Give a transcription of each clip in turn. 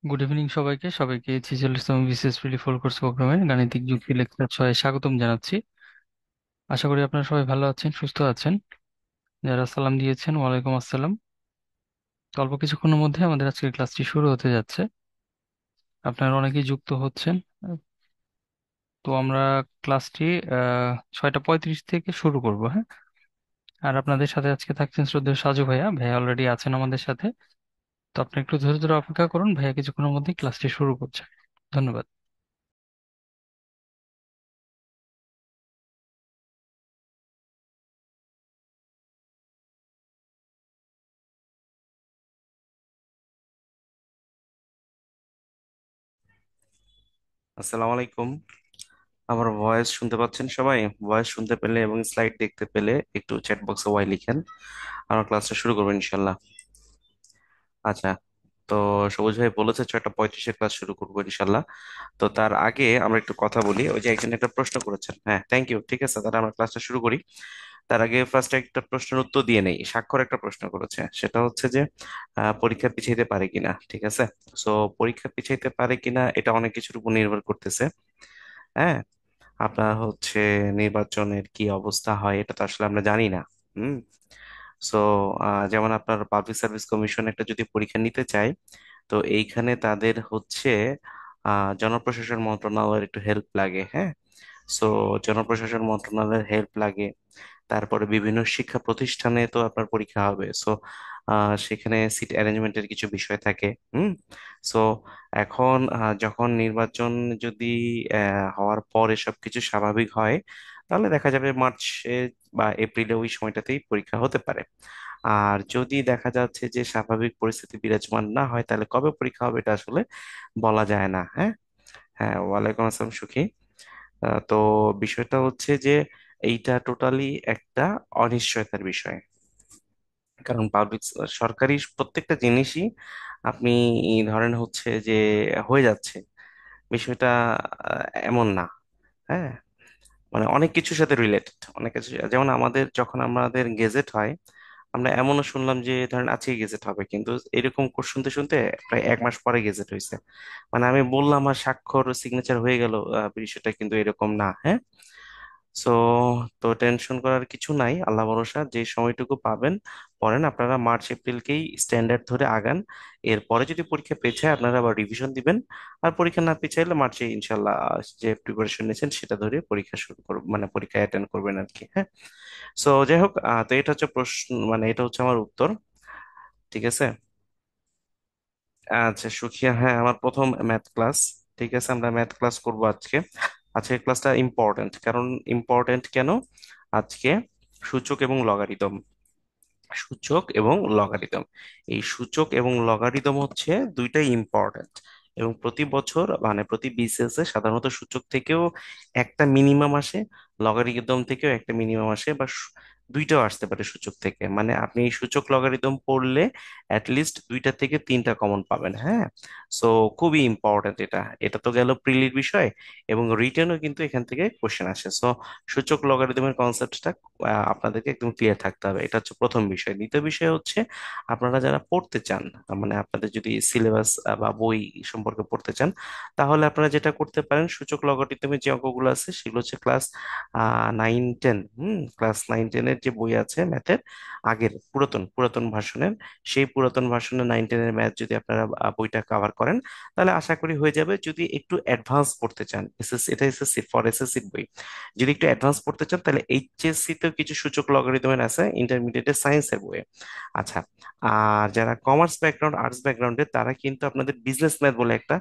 Good evening সবাইকে সবাইকে 46তম BCS প্রিলি four course প্রোগ্রামের গাণিতিক যুক্তি লেকচার 6 স্বাগতম জানাচ্ছি। আশা করি আপনারা সবাই ভালো আছেন, সুস্থ আছেন। যারা সালাম দিয়েছেন, ওয়ালাইকুম আসসালাম। তো অল্প কিছুক্ষণের মধ্যে আমাদের আজকের ক্লাসটি শুরু হতে যাচ্ছে। আপনারা অনেকেই যুক্ত হচ্ছেন। তো আমরা ক্লাসটি 6টা 35 থেকে শুরু করব, হ্যাঁ। আর আপনাদের সাথে আজকে থাকছেন শ্রদ্ধেয় সাজু ভাইয়া। ভাইয়া অলরেডি আছেন আমাদের সাথে। তো আপনি একটু ধৈর্য ধরে অপেক্ষা করুন, ভাইয়া কিছুক্ষণের মধ্যেই ক্লাসটি শুরু করছে। ধন্যবাদ। আসসালামু আলাইকুম। আমার ভয়েস শুনতে পাচ্ছেন সবাই? ভয়েস শুনতে পেলে এবং স্লাইড দেখতে পেলে একটু চ্যাট বক্সে ওয়াই লিখেন। আমার ক্লাসটা শুরু করবো ইনশাল্লাহ। আচ্ছা, তো সবুজ ভাই বলেছে 6টা 35-এ ক্লাস শুরু করবো ইনশাল্লাহ। তো তার আগে আমরা একটু কথা বলি। ওই যে একজন একটা প্রশ্ন করেছেন, হ্যাঁ থ্যাংক ইউ, ঠিক আছে, তাহলে আমরা ক্লাসটা শুরু করি। তার আগে ফার্স্ট একটা প্রশ্নের উত্তর দিয়ে নেই। স্বাক্ষর একটা প্রশ্ন করেছে, সেটা হচ্ছে যে পরীক্ষা পিছাইতে পারে কিনা, ঠিক আছে। সো পরীক্ষা পিছাইতে পারে কিনা এটা অনেক কিছুর উপর নির্ভর করতেছে। হ্যাঁ, আপনার হচ্ছে নির্বাচনের কি অবস্থা হয় এটা তো আসলে আমরা জানি না। হুম। সো যেমন আপনার পাবলিক সার্ভিস কমিশন একটা যদি পরীক্ষা নিতে চায়, তো এইখানে তাদের হচ্ছে জনপ্রশাসন মন্ত্রণালয়ের একটু হেল্প লাগে, হ্যাঁ। সো জনপ্রশাসন মন্ত্রণালয়ের হেল্প লাগে। তারপরে বিভিন্ন শিক্ষা প্রতিষ্ঠানে তো আপনার পরীক্ষা হবে। সো সেখানে সিট অ্যারেঞ্জমেন্টের কিছু বিষয় থাকে। হুম। সো এখন যখন নির্বাচন যদি হওয়ার পরে সবকিছু স্বাভাবিক হয়, তাহলে দেখা যাবে মার্চে বা এপ্রিলে ওই সময়টাতেই পরীক্ষা হতে পারে। আর যদি দেখা যাচ্ছে যে স্বাভাবিক পরিস্থিতি বিরাজমান না হয়, তাহলে কবে পরীক্ষা হবে এটা আসলে বলা যায় না। হ্যাঁ। হ্যাঁ, ওয়ালাইকুম আসসালাম সুখী। তো বিষয়টা হচ্ছে যে এইটা টোটালি একটা অনিশ্চয়তার বিষয়। কারণ পাবলিক, সরকারি প্রত্যেকটা জিনিসই আপনি ধরেন হচ্ছে যে হয়ে যাচ্ছে, বিষয়টা এমন না। হ্যাঁ, মানে অনেক কিছুর সাথে রিলেটেড, অনেক কিছু। যেমন আমাদের যখন আমাদের গেজেট হয়, আমরা এমনও শুনলাম যে ধরেন আজকে গেজেট হবে, কিন্তু এরকম শুনতে শুনতে প্রায় 1 মাস পরে গেজেট হয়েছে। মানে আমি বললাম আর স্বাক্ষর সিগনেচার হয়ে গেল, বিষয়টা কিন্তু এরকম না। হ্যাঁ। সো তো টেনশন করার কিছু নাই, আল্লাহ ভরসা। যে সময়টুকু পাবেন পড়েন, আপনারা মার্চ এপ্রিলকেই স্ট্যান্ডার্ড ধরে আগান। এরপরে যদি পরীক্ষা পেছায় আপনারা আবার রিভিশন দিবেন। আর পরীক্ষা না পেছাইলে মার্চে ইনশাল্লাহ যে প্রিপারেশন নিয়েছেন সেটা ধরে পরীক্ষা শুরু করবেন, মানে পরীক্ষা অ্যাটেন্ড করবেন আর কি। হ্যাঁ। সো যাই হোক, তো এটা হচ্ছে প্রশ্ন, মানে এটা হচ্ছে আমার উত্তর। ঠিক আছে। আচ্ছা সুখিয়া, হ্যাঁ আমার প্রথম ম্যাথ ক্লাস। ঠিক আছে, আমরা ম্যাথ ক্লাস করব আজকে। আজকের ক্লাসটা ইম্পর্ট্যান্ট, কারণ ইম্পর্ট্যান্ট কেন? আজকে সূচক এবং লগারিদম, সূচক এবং লগারিদম, এই সূচক এবং লগারিদম হচ্ছে দুইটাই ইম্পর্ট্যান্ট। এবং প্রতি বছর মানে প্রতি বিসিএস এ সাধারণত সূচক থেকেও একটা মিনিমাম আসে, লগারিদম থেকেও একটা মিনিমাম আসে, বা দুইটাও আসতে পারে সূচক থেকে। মানে আপনি এই সূচক লগারিদম পড়লে লিস্ট 2টা থেকে 3টা কমন পাবেন। হ্যাঁ। সো খুবই ইম্পর্ট্যান্ট এটা। এটা তো গেল প্রিলির বিষয়, এবং রিটেনও কিন্তু এখান থেকে কোশ্চেন আসে। সো সূচক লগারিদমের কনসেপ্টটা আপনাদেরকে একদম ক্লিয়ার থাকতে হবে। এটা হচ্ছে প্রথম বিষয়। দ্বিতীয় বিষয় হচ্ছে আপনারা যারা পড়তে চান, মানে আপনাদের যদি সিলেবাস বা বই সম্পর্কে পড়তে চান, তাহলে আপনারা যেটা করতে পারেন, সূচক লগারিদমের যে অঙ্কগুলো আছে সেগুলো হচ্ছে ক্লাস 9-10, ক্লাস 9-10-এর যে বই আছে ম্যাথের, আগের পুরাতন পুরাতন ভার্সনের, সেই পুরাতন ভার্সনের 9-10-এর ম্যাথ যদি আপনারা বইটা কভার করেন, তাহলে আশা করি হয়ে যাবে। যদি একটু অ্যাডভান্স পড়তে চান, এসএসসি, এটা এসএসসি ফর এসএসসি বই, যদি একটু অ্যাডভান্স পড়তে চান তাহলে এইচএসসি তেও কিছু সূচক লগারিদমের আছে, ইন্টারমিডিয়েটে সায়েন্সের বইয়ে। আচ্ছা, আর যারা কমার্স ব্যাকগ্রাউন্ড, আর্টস ব্যাকগ্রাউন্ডে, তারা কিন্তু আপনাদের বিজনেস ম্যাথ বলে একটা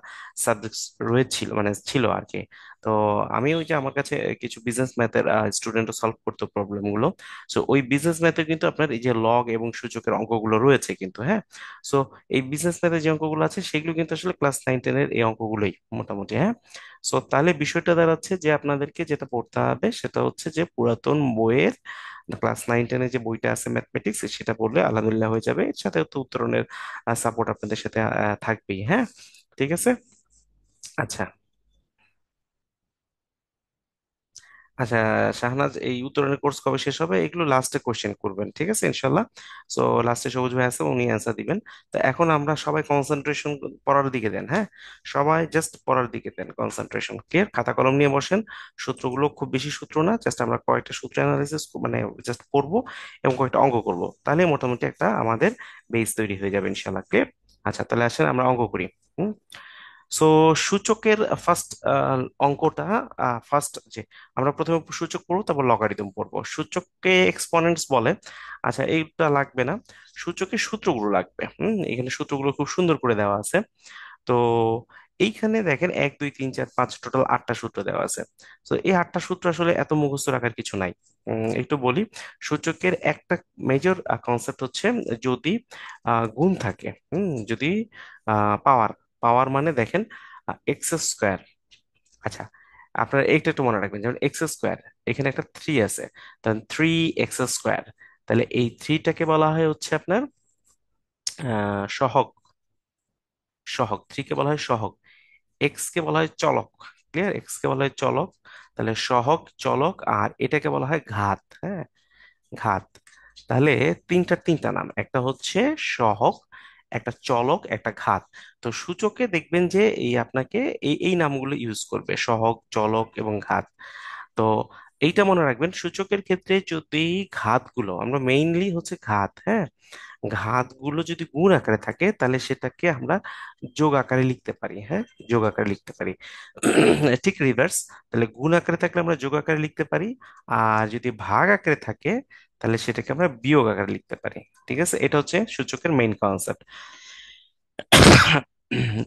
সাবজেক্ট রয়েছিল, মানে ছিল আর কি। তো আমি ওই যে আমার কাছে কিছু বিজনেস ম্যাথের স্টুডেন্টও সলভ করতো প্রবলেম গুলো। সো ওই বিজনেস ম্যাথে কিন্তু আপনার এই যে লগ এবং সূচকের অঙ্কগুলো রয়েছে কিন্তু। হ্যাঁ। সো এই বিজনেস ম্যাথের যে অঙ্কগুলো আছে সেগুলো কিন্তু আসলে ক্লাস 9-10-এর এই অঙ্কগুলোই মোটামুটি। হ্যাঁ। সো তাহলে বিষয়টা দাঁড়াচ্ছে যে আপনাদেরকে যেটা পড়তে হবে সেটা হচ্ছে যে পুরাতন বইয়ের ক্লাস 9-10-এ যে বইটা আছে ম্যাথমেটিক্স, সেটা পড়লে আলহামদুলিল্লাহ হয়ে যাবে। এর সাথে তো উত্তরণের সাপোর্ট আপনাদের সাথে থাকবেই। হ্যাঁ। ঠিক আছে। আচ্ছা। আচ্ছা শাহনাজ, এই উত্তরণের কোর্স কবে শেষ হবে? এগুলো লাস্টে কোশ্চেন করবেন, ঠিক আছে ইনশাল্লাহ। সো লাস্টে সবুজ ভাই আছে, উনি অ্যান্সার দিবেন। তো এখন আমরা সবাই কনসেন্ট্রেশন পড়ার দিকে দেন, হ্যাঁ। সবাই জাস্ট পড়ার দিকে দেন, কনসেন্ট্রেশন ক্লিয়ার, খাতা কলম নিয়ে বসেন। সূত্রগুলো খুব বেশি সূত্র না, জাস্ট আমরা কয়েকটা সূত্র অ্যানালাইসিস মানে জাস্ট পড়বো এবং কয়েকটা অঙ্ক করব, তাহলে মোটামুটি একটা আমাদের বেস তৈরি হয়ে যাবে ইনশাল্লাহ, ক্লিয়ার। আচ্ছা তাহলে আসেন আমরা অঙ্ক করি। হুম। সো সূচকের ফার্স্ট অঙ্কটা, ফার্স্ট যে আমরা প্রথমে সূচক পড়বো, তারপর লগারিদম পড়বো। সূচককে এক্সপোনেন্টস বলে। আচ্ছা এইটা লাগবে না, সূচকের সূত্রগুলো লাগবে। এখানে সূত্রগুলো খুব সুন্দর করে দেওয়া আছে। তো এইখানে দেখেন 1 2 3 4 5 টোটাল 8টা সূত্র দেওয়া আছে। তো এই 8টা সূত্র আসলে এত মুখস্থ রাখার কিছু নাই। একটু বলি, সূচকের একটা মেজর কনসেপ্ট হচ্ছে, যদি গুণ থাকে, যদি পাওয়ার, পাওয়ার মানে দেখেন এক্স স্কোয়ার। আচ্ছা, আপনারা এইটা একটু মনে রাখবেন, যেমন এক্স স্কোয়ার, এখানে একটা থ্রি আছে, তাহলে 3x²। তাহলে এই থ্রিটাকে বলা হয় হচ্ছে আপনার সহগ। সহগ, থ্রি কে বলা হয় সহগ। এক্স কে বলা হয় চলক। ক্লিয়ার, এক্স কে বলা হয় চলক। তাহলে সহগ, চলক, আর এটাকে বলা হয় ঘাত, হ্যাঁ, ঘাত। তাহলে তিনটা তিনটা নাম, একটা হচ্ছে সহগ, একটা চলক, একটা ঘাত। তো সূচকে দেখবেন যে এই আপনাকে এই এই নামগুলো ইউজ করবে, সহগ, চলক এবং ঘাত। তো এইটা মনে রাখবেন, সূচকের ক্ষেত্রে যদি ঘাতগুলো, আমরা মেইনলি হচ্ছে ঘাত, হ্যাঁ, ঘাতগুলো যদি গুণ আকারে থাকে তাহলে সেটাকে আমরা যোগ আকারে লিখতে পারি, হ্যাঁ, যোগ আকারে লিখতে পারি। ঠিক রিভার্স, তাহলে গুণ আকারে থাকলে আমরা যোগ আকারে লিখতে পারি, আর যদি ভাগ আকারে থাকে তাহলে সেটাকে আমরা বিয়োগ আকারে লিখতে পারি। ঠিক আছে, এটা হচ্ছে সূচকের মেইন কনসেপ্ট।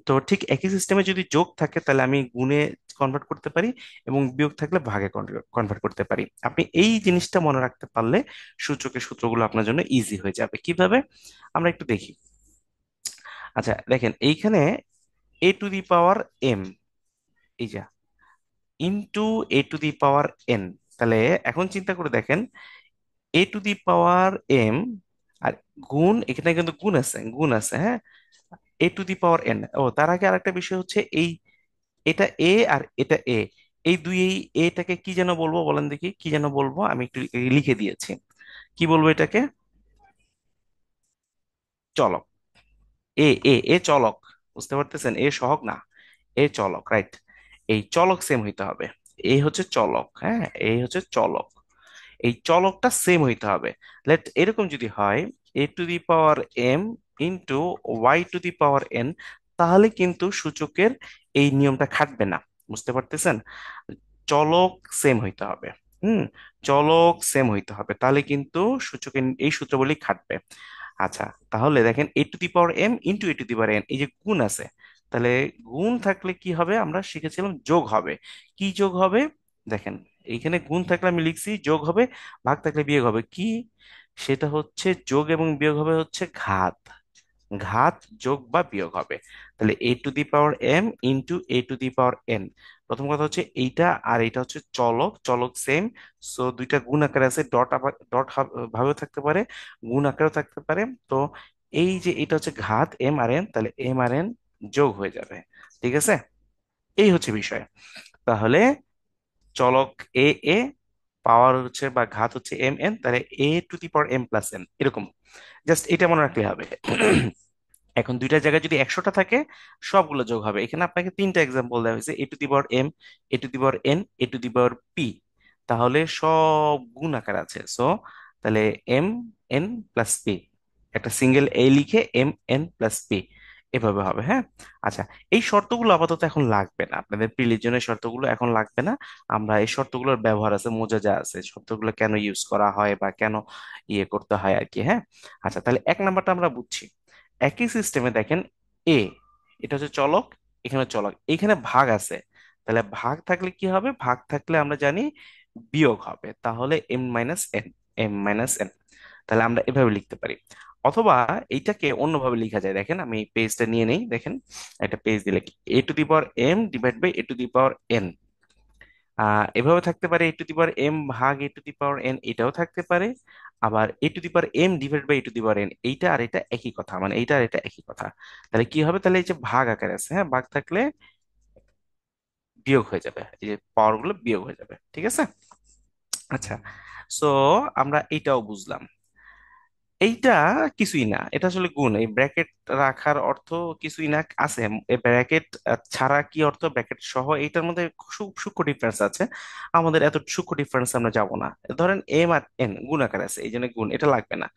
তো ঠিক একই সিস্টেমে যদি যোগ থাকে তাহলে আমি গুণে কনভার্ট করতে পারি, এবং বিয়োগ থাকলে ভাগে কনভার্ট করতে পারি। আপনি এই জিনিসটা মনে রাখতে পারলে সূচকের সূত্রগুলো আপনার জন্য ইজি হয়ে যাবে। কিভাবে, আমরা একটু দেখি। আচ্ছা দেখেন এইখানে a⁴ m, এই যা, ইন্টু a⁴n। তাহলে এখন চিন্তা করে দেখেন, a⁴m আর গুণ, এখানে কিন্তু গুণ আছে, গুণ আছে, হ্যাঁ, a⁴n। ও তার আগে আরেকটা বিষয় হচ্ছে, এই এটা এ আর এটা এ, এই দুই এই এটাকে কি যেন বলবো বলেন দেখি, কি যেন বলবো, আমি একটু লিখে দিয়েছি। কি বলবো এটাকে? চলক। এ চলক, বুঝতে পারতেছেন, এ সহগ না, এ চলক, রাইট। এই চলক সেম হইতে হবে। এই হচ্ছে চলক, হ্যাঁ, এই হচ্ছে চলক। এই চলকটা সেম হইতে হবে। লেট এরকম যদি হয়, a⁴m ইন্টু y⁴n, তাহলে কিন্তু সূচকের এই নিয়মটা খাটবে না। বুঝতে পারতেছেন, চলক সেম হইতে হবে। হুম, চলক সেম হইতে হবে, তাহলে কিন্তু সূচকের এই সূত্রগুলি খাটবে। আচ্ছা, তাহলে দেখেন a⁴m ইন্টু a⁴n, এই যে গুণ আছে, তাহলে গুণ থাকলে কি হবে, আমরা শিখেছিলাম যোগ হবে। কি যোগ হবে? দেখেন এইখানে গুণ থাকলে আমি লিখছি যোগ হবে, ভাগ থাকলে বিয়োগ হবে। কি সেটা হচ্ছে যোগ এবং বিয়োগ হবে হচ্ছে ঘাত। ঘাত যোগ বা বিয়োগ হবে। তাহলে a⁴m ইন্টু a⁴n, প্রথম কথা হচ্ছে এইটা আর এইটা হচ্ছে চলক, চলক সেম। সো দুইটা গুণ আকারে আছে, ডট আবার ডট ভাবেও থাকতে পারে, গুণ আকারেও থাকতে পারে। তো এই যে এটা হচ্ছে ঘাত এম আর এন, তাহলে এম আর এন যোগ হয়ে যাবে। ঠিক আছে, এই হচ্ছে বিষয়। তাহলে চলক এ এ, পাওয়ার হচ্ছে বা ঘাত হচ্ছে এম এন, তাহলে a⁴m+n এরকম। জাস্ট এটা মনে রাখলে হবে। এখন দুইটা জায়গায় যদি 100টা থাকে, সবগুলো যোগ হবে। এখানে আপনাকে তিনটা এক্সাম্পল দেওয়া হয়েছে, a⁴m, a⁴n, a⁴p। তাহলে সব গুণ আকার আছে, সো তাহলে m n+p, একটা সিঙ্গেল a লিখে m n+p, এভাবে হবে, হ্যাঁ। আচ্ছা, এই শর্তগুলো আপাতত এখন লাগবে না, আপনাদের প্রিলিজনের শর্তগুলো এখন লাগবে না। আমরা এই শর্তগুলোর ব্যবহার আছে, মোজাজা আছে, শর্তগুলো কেন ইউজ করা হয় বা কেন ইয়ে করতে হয় আর কি, হ্যাঁ। আচ্ছা তাহলে এক নাম্বারটা আমরা বুঝছি। একই সিস্টেমে দেখেন, এ, এটা হচ্ছে চলক, এখানে চলক, এখানে ভাগ আছে। তাহলে ভাগ থাকলে কি হবে? ভাগ থাকলে আমরা জানি বিয়োগ হবে, তাহলে m-n, m-n। তাহলে আমরা এভাবে লিখতে পারি। অথবা এইটাকে অন্যভাবে লেখা যায়, দেখেন আমি পেজটা নিয়ে নেই, দেখেন একটা পেজ দিলে a⁴m/n, এভাবে থাকতে পারে a⁴m ভাগ a⁴n, এটাও থাকতে পারে। আবার a⁴m/a⁴n, এইটা আর এটা একই কথা, মানে এইটা আর এটা একই কথা। তাহলে কি হবে? তাহলে এই যে ভাগ আকারে আছে, হ্যাঁ, ভাগ থাকলে বিয়োগ হয়ে যাবে, এই যে পাওয়ার গুলো বিয়োগ হয়ে যাবে, ঠিক আছে। আচ্ছা, সো আমরা এইটাও বুঝলাম। এইটা কিছুই না, এটা আসলে গুণ। এই ব্র্যাকেট রাখার অর্থ কিছুই না আছে। এই ব্র্যাকেট ছাড়া কি অর্থ, ব্র্যাকেট সহ, এইটার মধ্যে সূক্ষ্ম ডিফারেন্স আছে। আমাদের এত সূক্ষ্ম ডিফারেন্স আমরা যাব না। ধরেন এম আর এন গুণ আকারে আছে, এই জন্য গুণ, এটা লাগবে না।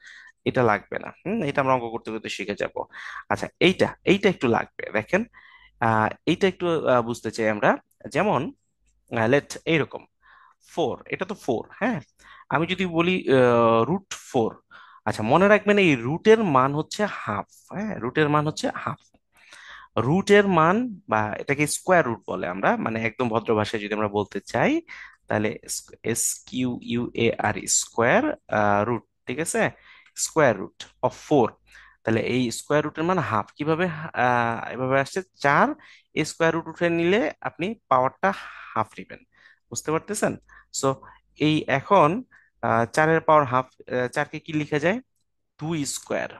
এটা লাগবে না, এটা আমরা অঙ্ক করতে করতে শিখে যাব। আচ্ছা, এইটা এইটা একটু লাগবে, দেখেন। এইটা একটু বুঝতে চাই আমরা। যেমন লেট এইরকম 4, এটা তো 4, হ্যাঁ। আমি যদি বলি √4, আচ্ছা মনে রাখবেন এই রুটের মান হচ্ছে হাফ। হ্যাঁ, রুটের মান হচ্ছে হাফ। রুটের মান, বা এটাকে স্কোয়ার রুট বলে আমরা, মানে একদম ভদ্র ভাষায় যদি আমরা বলতে চাই, তাহলে SQUAR স্কোয়ার রুট, ঠিক আছে, স্কোয়ার রুট অফ 4। তাহলে এই স্কোয়ার রুটের মান হাফ কিভাবে, এভাবে আসছে 4, স্কোয়ার রুট উঠে নিলে আপনি পাওয়ারটা হাফ নেবেন। বুঝতে পারতেছেন? সো এই এখন 4-এর পাওয়ার হাফ, 4কে কি লিখা যায়, 2 স্কোয়ার,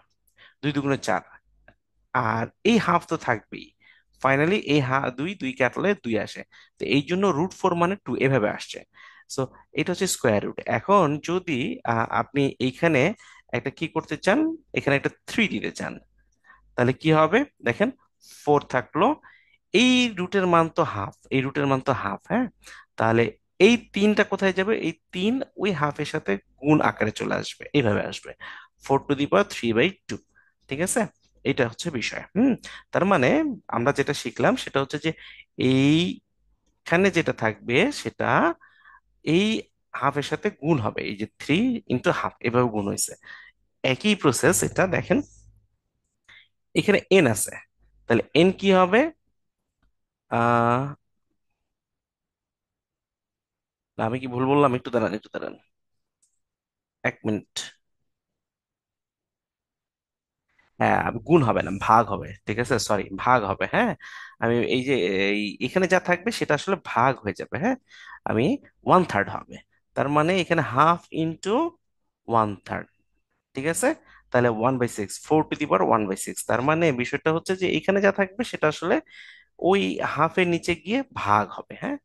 2 × 2 = 4। আর এই হাফ তো থাকবেই। ফাইনালি এই দুই দুই কাটলে 2 আসে। তো এই জন্য √4 মানে 2 এভাবে আসছে। সো এটা হচ্ছে স্কোয়ার রুট। এখন যদি আপনি এইখানে একটা কি করতে চান, এখানে একটা 3 দিতে চান, তাহলে কি হবে দেখেন, 4 থাকলো। এই রুটের মান তো হাফ, এই রুটের মান তো হাফ, হ্যাঁ। তাহলে এই 3টা কোথায় যাবে, এই 3 ওই হাফের সাথে গুণ আকারে চলে আসবে, এইভাবে আসবে, 4⁴/3/2। ঠিক আছে, এটা হচ্ছে বিষয়। তার মানে আমরা যেটা শিখলাম সেটা হচ্ছে যে এইখানে যেটা থাকবে সেটা এই হাফের সাথে গুণ হবে, এই যে 3 × ½ এভাবে গুণ হয়েছে। একই প্রসেস এটা দেখেন, এখানে এন আছে, তাহলে এন কি হবে, আহ না, আমি কি ভুল বললাম, একটু দাঁড়ান, একটু দাঁড়ান, 1 মিনিট। হ্যাঁ, গুণ হবে না, ভাগ হবে, ঠিক আছে, সরি, ভাগ হবে, হ্যাঁ। আমি এই যে এখানে যা থাকবে সেটা আসলে ভাগ হয়ে যাবে, হ্যাঁ। আমি 1/3 হবে, তার মানে এখানে ½ × 1/3, ঠিক আছে। তাহলে 1/6, 4⁴ 1/6, তার মানে বিষয়টা হচ্ছে যে এখানে যা থাকবে সেটা আসলে ওই হাফের নিচে গিয়ে ভাগ হবে, হ্যাঁ।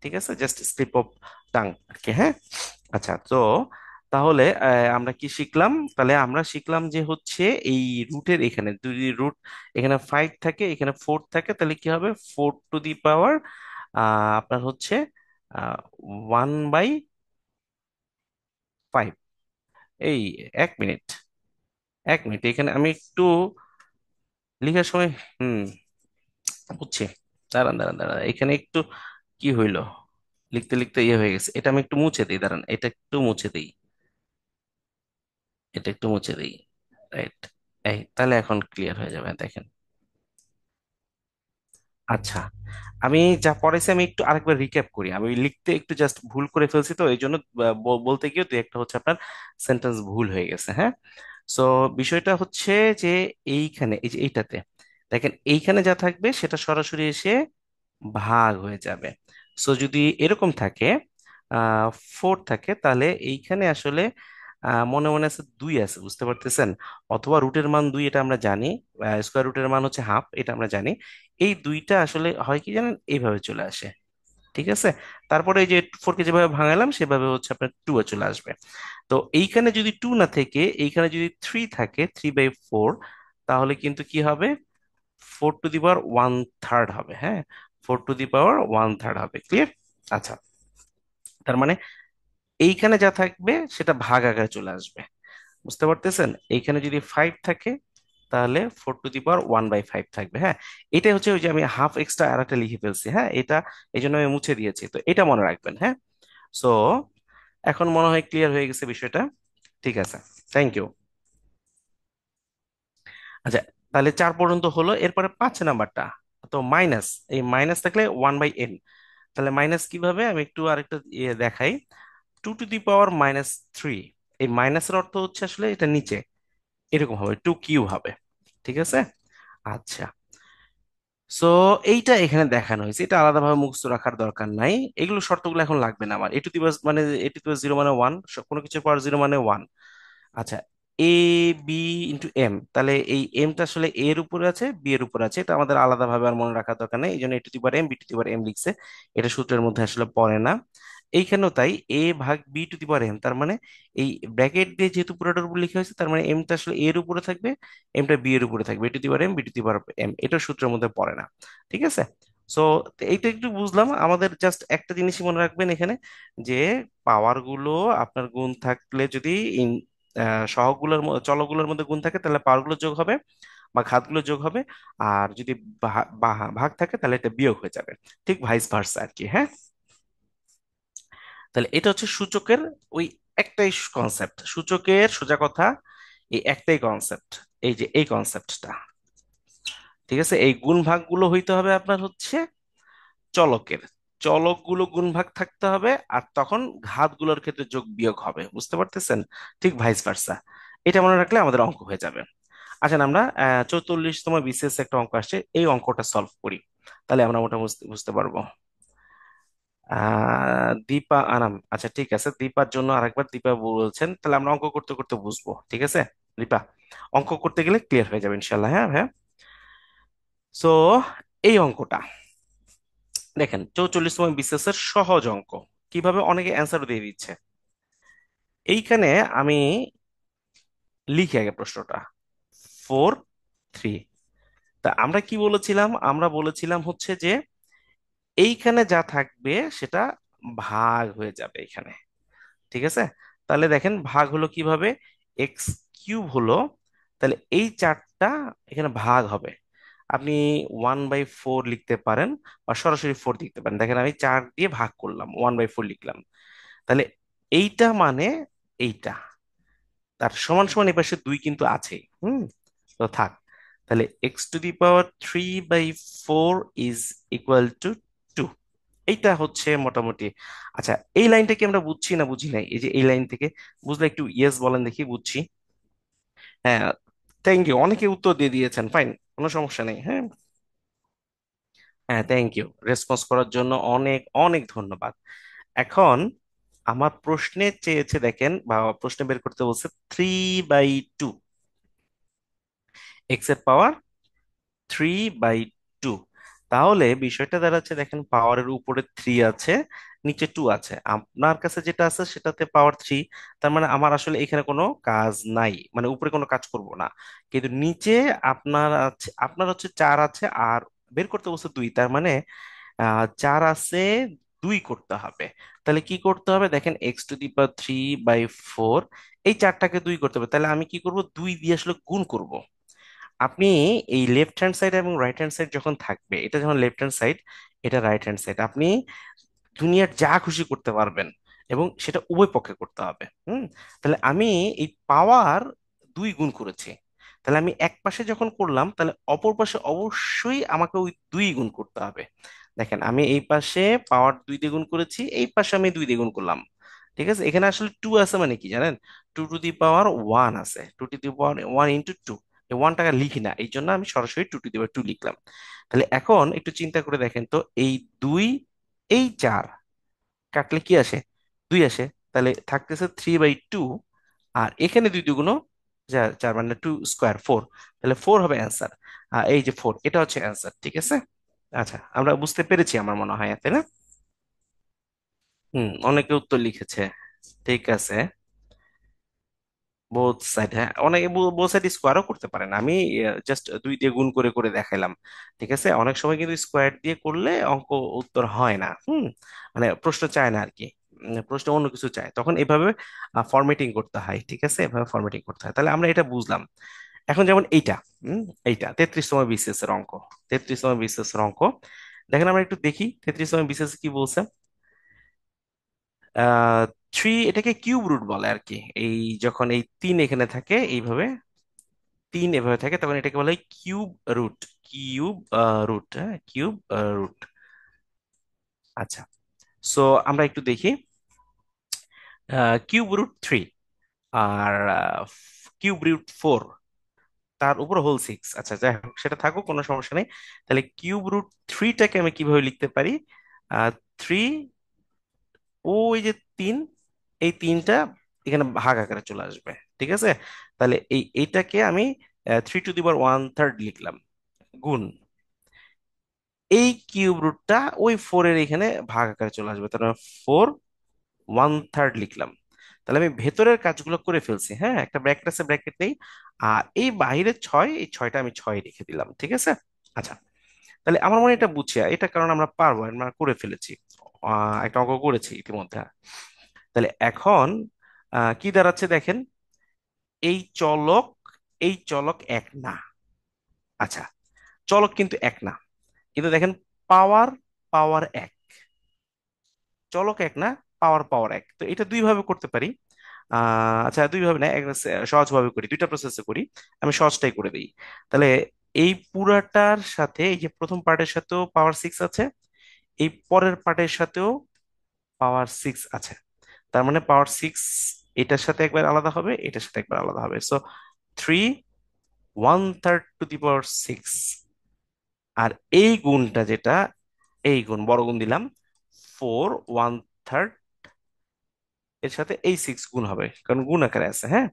ঠিক আছে, জাস্ট স্লিপ অফ টাং আর কি, হ্যাঁ। আচ্ছা, তো তাহলে আমরা কি শিখলাম, তাহলে আমরা শিখলাম যে হচ্ছে এই রুটের এখানে যদি রুট এখানে 5 থাকে, এখানে 4 থাকে, তাহলে কি হবে, 4⁻, আপনার হচ্ছে 1/5। এই 1 মিনিট, 1 মিনিট, এখানে আমি একটু লিখার সময়, হুম, বুঝছি। দাঁড়ান দাঁড়ান দাঁড়ান, এখানে একটু কি হইলো, লিখতে লিখতে ইয়ে হয়ে গেছে, এটা আমি একটু মুছে দিই, দাঁড়ান, এটা একটু মুছে দিই, এটা একটু মুছে দিই। রাইট, এই তাহলে এখন ক্লিয়ার হয়ে যাবে, দেখেন। আচ্ছা, আমি যা পড়াইছি আমি একটু আরেকবার রিক্যাপ করি। আমি লিখতে একটু জাস্ট ভুল করে ফেলছি, তো এই জন্য বলতে গিয়ে দুই একটা হচ্ছে আপনার সেন্টেন্স ভুল হয়ে গেছে, হ্যাঁ। সো বিষয়টা হচ্ছে যে এইখানে এই যে এইটাতে দেখেন, এইখানে যা থাকবে সেটা সরাসরি এসে ভাগ হয়ে যাবে। সো যদি এরকম থাকে, 4 থাকে, তাহলে এইখানে আসলে মনে মনে আছে 2 আছে, বুঝতে পারতেছেন? অথবা রুটের মান 2, এটা আমরা জানি। স্কোয়ার রুটের মান হচ্ছে হাফ, এটা আমরা জানি। এই দুইটা আসলে হয় কি জানেন, এইভাবে চলে আসে, ঠিক আছে। তারপরে এই যে 4কে যেভাবে ভাঙালাম সেভাবে হচ্ছে আপনার 2 এ চলে আসবে। তো এইখানে যদি 2 না থেকে এইখানে যদি 3 থাকে, 3/4, তাহলে কিন্তু কি হবে, 4⁻1/3 হবে, হ্যাঁ। 4⁻1/3 হবে, ক্লিয়ার? আচ্ছা, তার মানে এইখানে যা থাকবে সেটা ভাগ আকারে চলে আসবে, বুঝতে পারতেছেন? এইখানে যদি 5 থাকে, তাহলে 4⁻1/5 থাকবে, হ্যাঁ। এটাই হচ্ছে ওই যে আমি হাফ এক্সট্রা আর একটা লিখে ফেলছি, হ্যাঁ, এটা এই জন্য আমি মুছে দিয়েছি, তো এটা মনে রাখবেন, হ্যাঁ। সো এখন মনে হয় ক্লিয়ার হয়ে গেছে বিষয়টা। ঠিক আছে, থ্যাংক ইউ। আচ্ছা, তাহলে 4 পর্যন্ত হলো, এরপরে 5 নাম্বারটা, তো মাইনাস, এই মাইনাস থাকলে 1/n। তাহলে মাইনাস কিভাবে, আমি একটু আরেকটা ইয়ে দেখাই, 2⁻³ এই মাইনাসের অর্থ হচ্ছে আসলে এটা নিচে এরকম হবে, 2³ হবে, ঠিক আছে। আচ্ছা, সো এইটা এখানে দেখানো হয়েছে, এটা আলাদাভাবে মুখস্থ রাখার দরকার নাই, এগুলো শর্তগুলো এখন লাগবে না আমার। মানে A⁻0 মানে 1, কোনো কিছুর পাওয়ার 0 মানে 1। আচ্ছা, AB × M, তাহলে এই এমটা আসলে A এর উপরে আছে, B এর উপরে আছে, এটা আমাদের আলাদাভাবে আর মনে রাখার দরকার নেই, এই জন্য A⁻M B⁻M লিখছে। এটা সূত্রের মধ্যে আসলে পড়ে না। এইখানেও তাই, এ ভাগ B to the power M, তার মানে এই ব্র্যাকেট দিয়ে যেহেতু পুরোটার উপর লেখা হয়েছে, তার মানে এমটা আসলে এর উপরে থাকবে, এমটা বি এর উপরে থাকবে, A to the power M B to the power M, এটা সূত্রের মধ্যে পড়ে না। ঠিক আছে। সো এইটা একটু বুঝলাম। আমাদের জাস্ট একটা জিনিসই মনে রাখবেন এখানে, যে পাওয়ার গুলো আপনার গুণ থাকলে যদি চলকগুলোর মধ্যে গুণ থাকে, তাহলে পাওয়ার গুলো যোগ হবে বা ঘাতগুলো যোগ হবে। আর যদি ভাগ থাকে, তাহলে এটা বিয়োগ হয়ে যাবে। ঠিক ভাইস ভার্সা আর কি। হ্যাঁ, তাহলে এটা হচ্ছে সূচকের ওই একটাই কনসেপ্ট, সূচকের সোজা কথা এই একটাই কনসেপ্ট, এই যে এই কনসেপ্টটা। ঠিক আছে, এই গুণ ভাগগুলো হইতে হবে আপনার হচ্ছে চলকের, চলকগুলো গুণ ভাগ থাকতে হবে, আর তখন ঘাতগুলোর ক্ষেত্রে যোগ বিয়োগ হবে, বুঝতে পারতেছেন? ঠিক ভাইস ভার্সা। এটা মনে রাখলে আমাদের অঙ্ক হয়ে যাবে। আসেন আমরা 44তম বিসিএস একটা অঙ্ক আসছে, এই অঙ্কটা সলভ করি, তাহলে আমরা মোটামুটি বুঝতে বুঝতে পারবো। দীপা আনাম, আচ্ছা ঠিক আছে, দীপার জন্য আরেকবার দীপা বলছেন, তাহলে আমরা অঙ্ক করতে করতে বুঝবো। ঠিক আছে দীপা, অঙ্ক করতে গেলে ক্লিয়ার হয়ে যাবে ইনশাল্লাহ। হ্যাঁ হ্যাঁ। সো এই অঙ্কটা দেখেন, 44তম বিসিএস এর সহজ অঙ্ক, কিভাবে অনেকে অ্যান্সার দিয়ে দিচ্ছে। এইখানে আমি লিখি আগে প্রশ্নটা, 4 3। তা আমরা কি বলেছিলাম? আমরা বলেছিলাম হচ্ছে যে এইখানে যা থাকবে সেটা ভাগ হয়ে যাবে এখানে। ঠিক আছে, তাহলে দেখেন ভাগ হলো কিভাবে, এক্স কিউব হলো, তাহলে এই চারটা এখানে ভাগ হবে। আপনি 1/4 লিখতে পারেন বা সরাসরি 4 লিখতে পারেন। দেখেন আমি 4 দিয়ে ভাগ করলাম, 1/4 লিখলাম। তাহলে এইটা মানে এইটা, তার সমান সমান এই পাশে 2 কিন্তু আছেই। তো থাক। তাহলে x⁴ ইজ ইকুয়াল টু 2। এইটা হচ্ছে মোটামুটি। আচ্ছা, এই লাইনটা কি আমরা বুঝছি না বুঝি নাই? এই যে এই লাইন থেকে বুঝলে একটু ইয়েস বলেন দেখি, বুঝছি। হ্যাঁ, থ্যাংক ইউ, অনেকে উত্তর দিয়ে দিয়েছেন, ফাইন, কোনো সমস্যা নেই। হ্যাঁ হ্যাঁ, থ্যাংক ইউ রেসপন্স করার জন্য, অনেক অনেক ধন্যবাদ। এখন আমার প্রশ্নে চেয়েছে, দেখেন বা প্রশ্নে বের করতে বলছে 3/2, এক্স এর পাওয়ার 3/2। তাহলে বিষয়টা দাঁড়াচ্ছে, দেখেন পাওয়ারের উপরে 3 আছে, নিচে 2 আছে, আপনার কাছে যেটা আছে সেটাতে পাওয়ার 3। তার মানে আমার আসলে এখানে কোনো কাজ নাই, মানে উপরে কোনো কাজ করব না। কিন্তু নিচে আপনার আছে, আপনার হচ্ছে 4 আছে, আর বের করতে বলছে 2, তার মানে 4 আছে, 2 করতে হবে। তাহলে কি করতে হবে? দেখেন x⁴ এই চারটাকে 2 করতে হবে, তাহলে আমি কি করব? 2 দিয়ে আসলে গুণ করব। আপনি এই লেফট হ্যান্ড সাইড এবং রাইট হ্যান্ড সাইড যখন থাকবে, এটা যখন লেফট হ্যান্ড সাইড, এটা রাইট হ্যান্ড সাইড, আপনি দুনিয়ার যা খুশি করতে পারবেন, এবং সেটা উভয় পক্ষে করতে হবে। তাহলে আমি এই পাওয়ার 2 গুণ করেছি, তাহলে আমি এক পাশে যখন করলাম, তাহলে অপর পাশে অবশ্যই আমাকে ওই 2 গুণ করতে হবে। দেখেন আমি এই পাশে পাওয়ার 2 দিয়ে গুণ করেছি, এই পাশে আমি 2 দিয়ে গুণ করলাম। ঠিক আছে, এখানে আসলে 2 আছে মানে কি জানেন? 2 টু দি পাওয়ার 1 আছে, 2 টু দি পাওয়ার 1 ইন্টু 2। এই 1 টাকা লিখি না, এই জন্য আমি সরাসরি 2 টু দি পাওয়ার 2 লিখলাম। তাহলে এখন একটু চিন্তা করে দেখেন তো, এই 2, এই 4 কাটলে কি আসে? 2 আসে। তাহলে থাকতেছে 3/2, আর এখানে 2 2 গুণ 4, মানে 2² 4, তাহলে 4 হবে অ্যান্সার। এই যে 4, এটা হচ্ছে অ্যান্সার। ঠিক আছে, আচ্ছা আমরা বুঝতে পেরেছি আমার মনে হয়, তাই না? অনেকে উত্তর লিখেছে। ঠিক আছে, বোথ সাইড, হ্যাঁ অনেকে বোথ সাইড স্কোয়ারও করতে পারেন, আমি জাস্ট 2 দিয়ে গুণ করে করে দেখাইলাম। ঠিক আছে, অনেক সময় কিন্তু স্কোয়ার দিয়ে করলে অঙ্ক উত্তর হয় না। মানে প্রশ্ন চায় না আর কি। প্রশ্ন অন্য কিছু চায়, তখন এভাবে ফরম্যাটিং করতে হয়। ঠিক আছে, এভাবে ফরম্যাটিং করতে হয়, তাহলে আমরা এটা বুঝলাম। এখন যেমন এইটা, এইটা 33তম বিসিএস এর অঙ্ক, 33তম বিসিএস এর অঙ্ক। দেখেন আমরা একটু দেখি 33তম বিসিএস কি বলছে। 3, এটাকে কিউব রুট বলে আর কি। এই যখন এই 3 এখানে থাকে এইভাবে, 3 এভাবে থাকে, তখন এটাকে বলা হয় কিউব রুট। কিউব রুট, হ্যাঁ কিউব রুট। আচ্ছা, সো আমরা একটু দেখি, কিউব রুট 3 আর কিউব রুট 4, তার উপর হোল 6। আচ্ছা যাই হোক, সেটা থাকুক, কোনো সমস্যা নেই। তাহলে কিউব রুট 3টাকে আমি কিভাবে লিখতে পারি? 3, ওই যে 3, এই 3টা এখানে ভাগ আকারে চলে আসবে। ঠিক আছে, তাহলে এইটাকে আমি 3 টু দি পাওয়ার 1/3 লিখলাম, গুণ এই কিউব রুটটা ওই 4 এর এখানে ভাগ আকারে চলে আসবে, তার মানে 4 1/3 লিখলাম। তাহলে আমি ভেতরের কাজগুলো করে ফেলছি, হ্যাঁ, একটা ব্র্যাকেট আছে, ব্র্যাকেট নেই। আর এই বাইরের ছয়, এই ছয়টা আমি ছয় রেখে দিলাম, ঠিক আছে। আচ্ছা, তাহলে আমার মনে হয় এটা বুঝছি, এটা কারণ আমরা পারবো, আমরা করে ফেলেছি, একটা অঙ্ক করেছি ইতিমধ্যে। তাহলে এখন কি দাঁড়াচ্ছে দেখেন, এই চলক, এই চলক এক না। আচ্ছা, চলক কিন্তু এক না, কিন্তু দেখেন পাওয়ার, পাওয়ার এক, চলক এক না, পাওয়ার, পাওয়ার এক। তো এটা দুই ভাবে করতে পারি। আচ্ছা, দুই ভাবে না, সহজ ভাবে করি, দুইটা প্রসেসে করি। আমি সহজটাই করে দিই। তাহলে এই পুরাটার সাথে, এই যে প্রথম পার্টের সাথেও পাওয়ার সিক্স আছে, এই পরের পার্টের সাথেও পাওয়ার সিক্স আছে। তার মানে পাওয়ার সিক্স এটার সাথে একবার আলাদা হবে, এটার সাথে একবার আলাদা হবে। সো 3 1/3 টু দি পাওয়ার 6। আর এই গুণটা যেটা, এই গুণ বড় গুণ দিলাম, 4 1/3, এর সাথে এই সিক্স গুণ হবে, কারণ গুণ আকারে আছে, হ্যাঁ।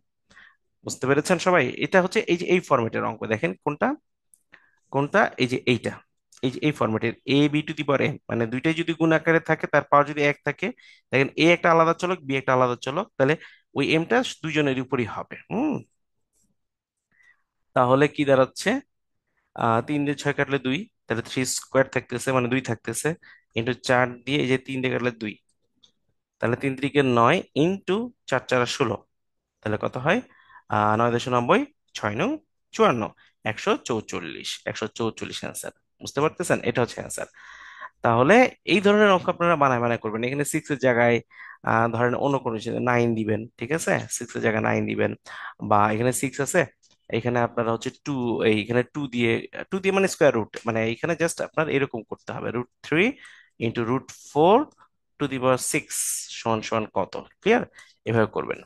বুঝতে পেরেছেন সবাই? এটা হচ্ছে এই যে এই ফরম্যাটের অঙ্ক, দেখেন কোনটা কোনটা, এই যে এইটা, এই যে এই ফরম্যাটের a b two the power n, মানে দুইটাই যদি গুণ আকারে থাকে, তার পাওয়ার যদি এক থাকে, দেখেন a একটা আলাদা চলক, b একটা আলাদা চলক, তাহলে ওই mটা দুইজনের উপরই হবে। তাহলে কি দাঁড়াচ্ছে, 3 দিয়ে 6 কাটলে 2, তাহলে 3 স্কোয়ার থাকতেছে, মানে 2 থাকতেছে, ইন্টু 4 দিয়ে, এই যে 3 দিয়ে কাটলে 2, তাহলে 3 3 কে 9, ইন্টু 4 4 16, তাহলে কত হয়, 9 দশমিক 90, 6 9 54, 144, 144 অ্যান্সার। বুঝতে পারতেছেন? এটা হচ্ছে অ্যান্সার। তাহলে এই ধরনের অঙ্ক আপনারা বানায় বানায় করবেন। এখানে সিক্স এর জায়গায় ধরেন অন্য কোনো কিছু 9 দিবেন, ঠিক আছে, সিক্স এর জায়গায় 9 দিবেন। বা এখানে সিক্স আছে, এখানে আপনারা হচ্ছে টু, এইখানে টু দিয়ে মানে স্কোয়ার রুট, মানে এখানে জাস্ট আপনার এরকম করতে হবে, √3 × √4 টু দি পাওয়ার 6 সমান সমান কত, ক্লিয়ার? এভাবে করবেন।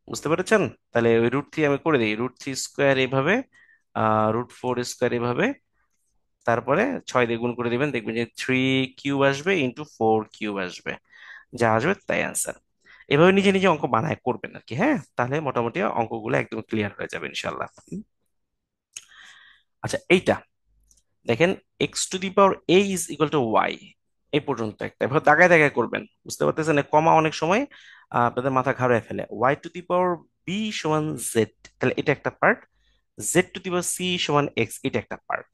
বুঝতে পেরেছেন? তাহলে ওই √3 আমি করে দিই, √3 স্কোয়ার এভাবে, √4 স্কোয়ার এভাবে, তারপরে 6 দিয়ে গুণ করে দিবেন, দেখবেন যে 3 কিউব আসবে, ইন্টু 4 কিউব আসবে, যা আসবে তাই অ্যান্সার। এভাবে নিজে নিজে অঙ্ক বানায় করবেন আর কি, হ্যাঁ, তাহলে মোটামুটি অঙ্কগুলো একদম ক্লিয়ার হয়ে যাবে ইনশাল্লাহ। আচ্ছা, এইটা দেখেন, x to the power a is equal to Y, এই পর্যন্ত একটা এভাবে দাগায় দাগায় করবেন। বুঝতে পারতেছেন? কমা অনেক সময় আপনাদের মাথা ঘাড়ায় ফেলে। y to the power b সমান জেড, তাহলে এটা একটা part. z two the power c সমান এক্স, এটা একটা পার্ট।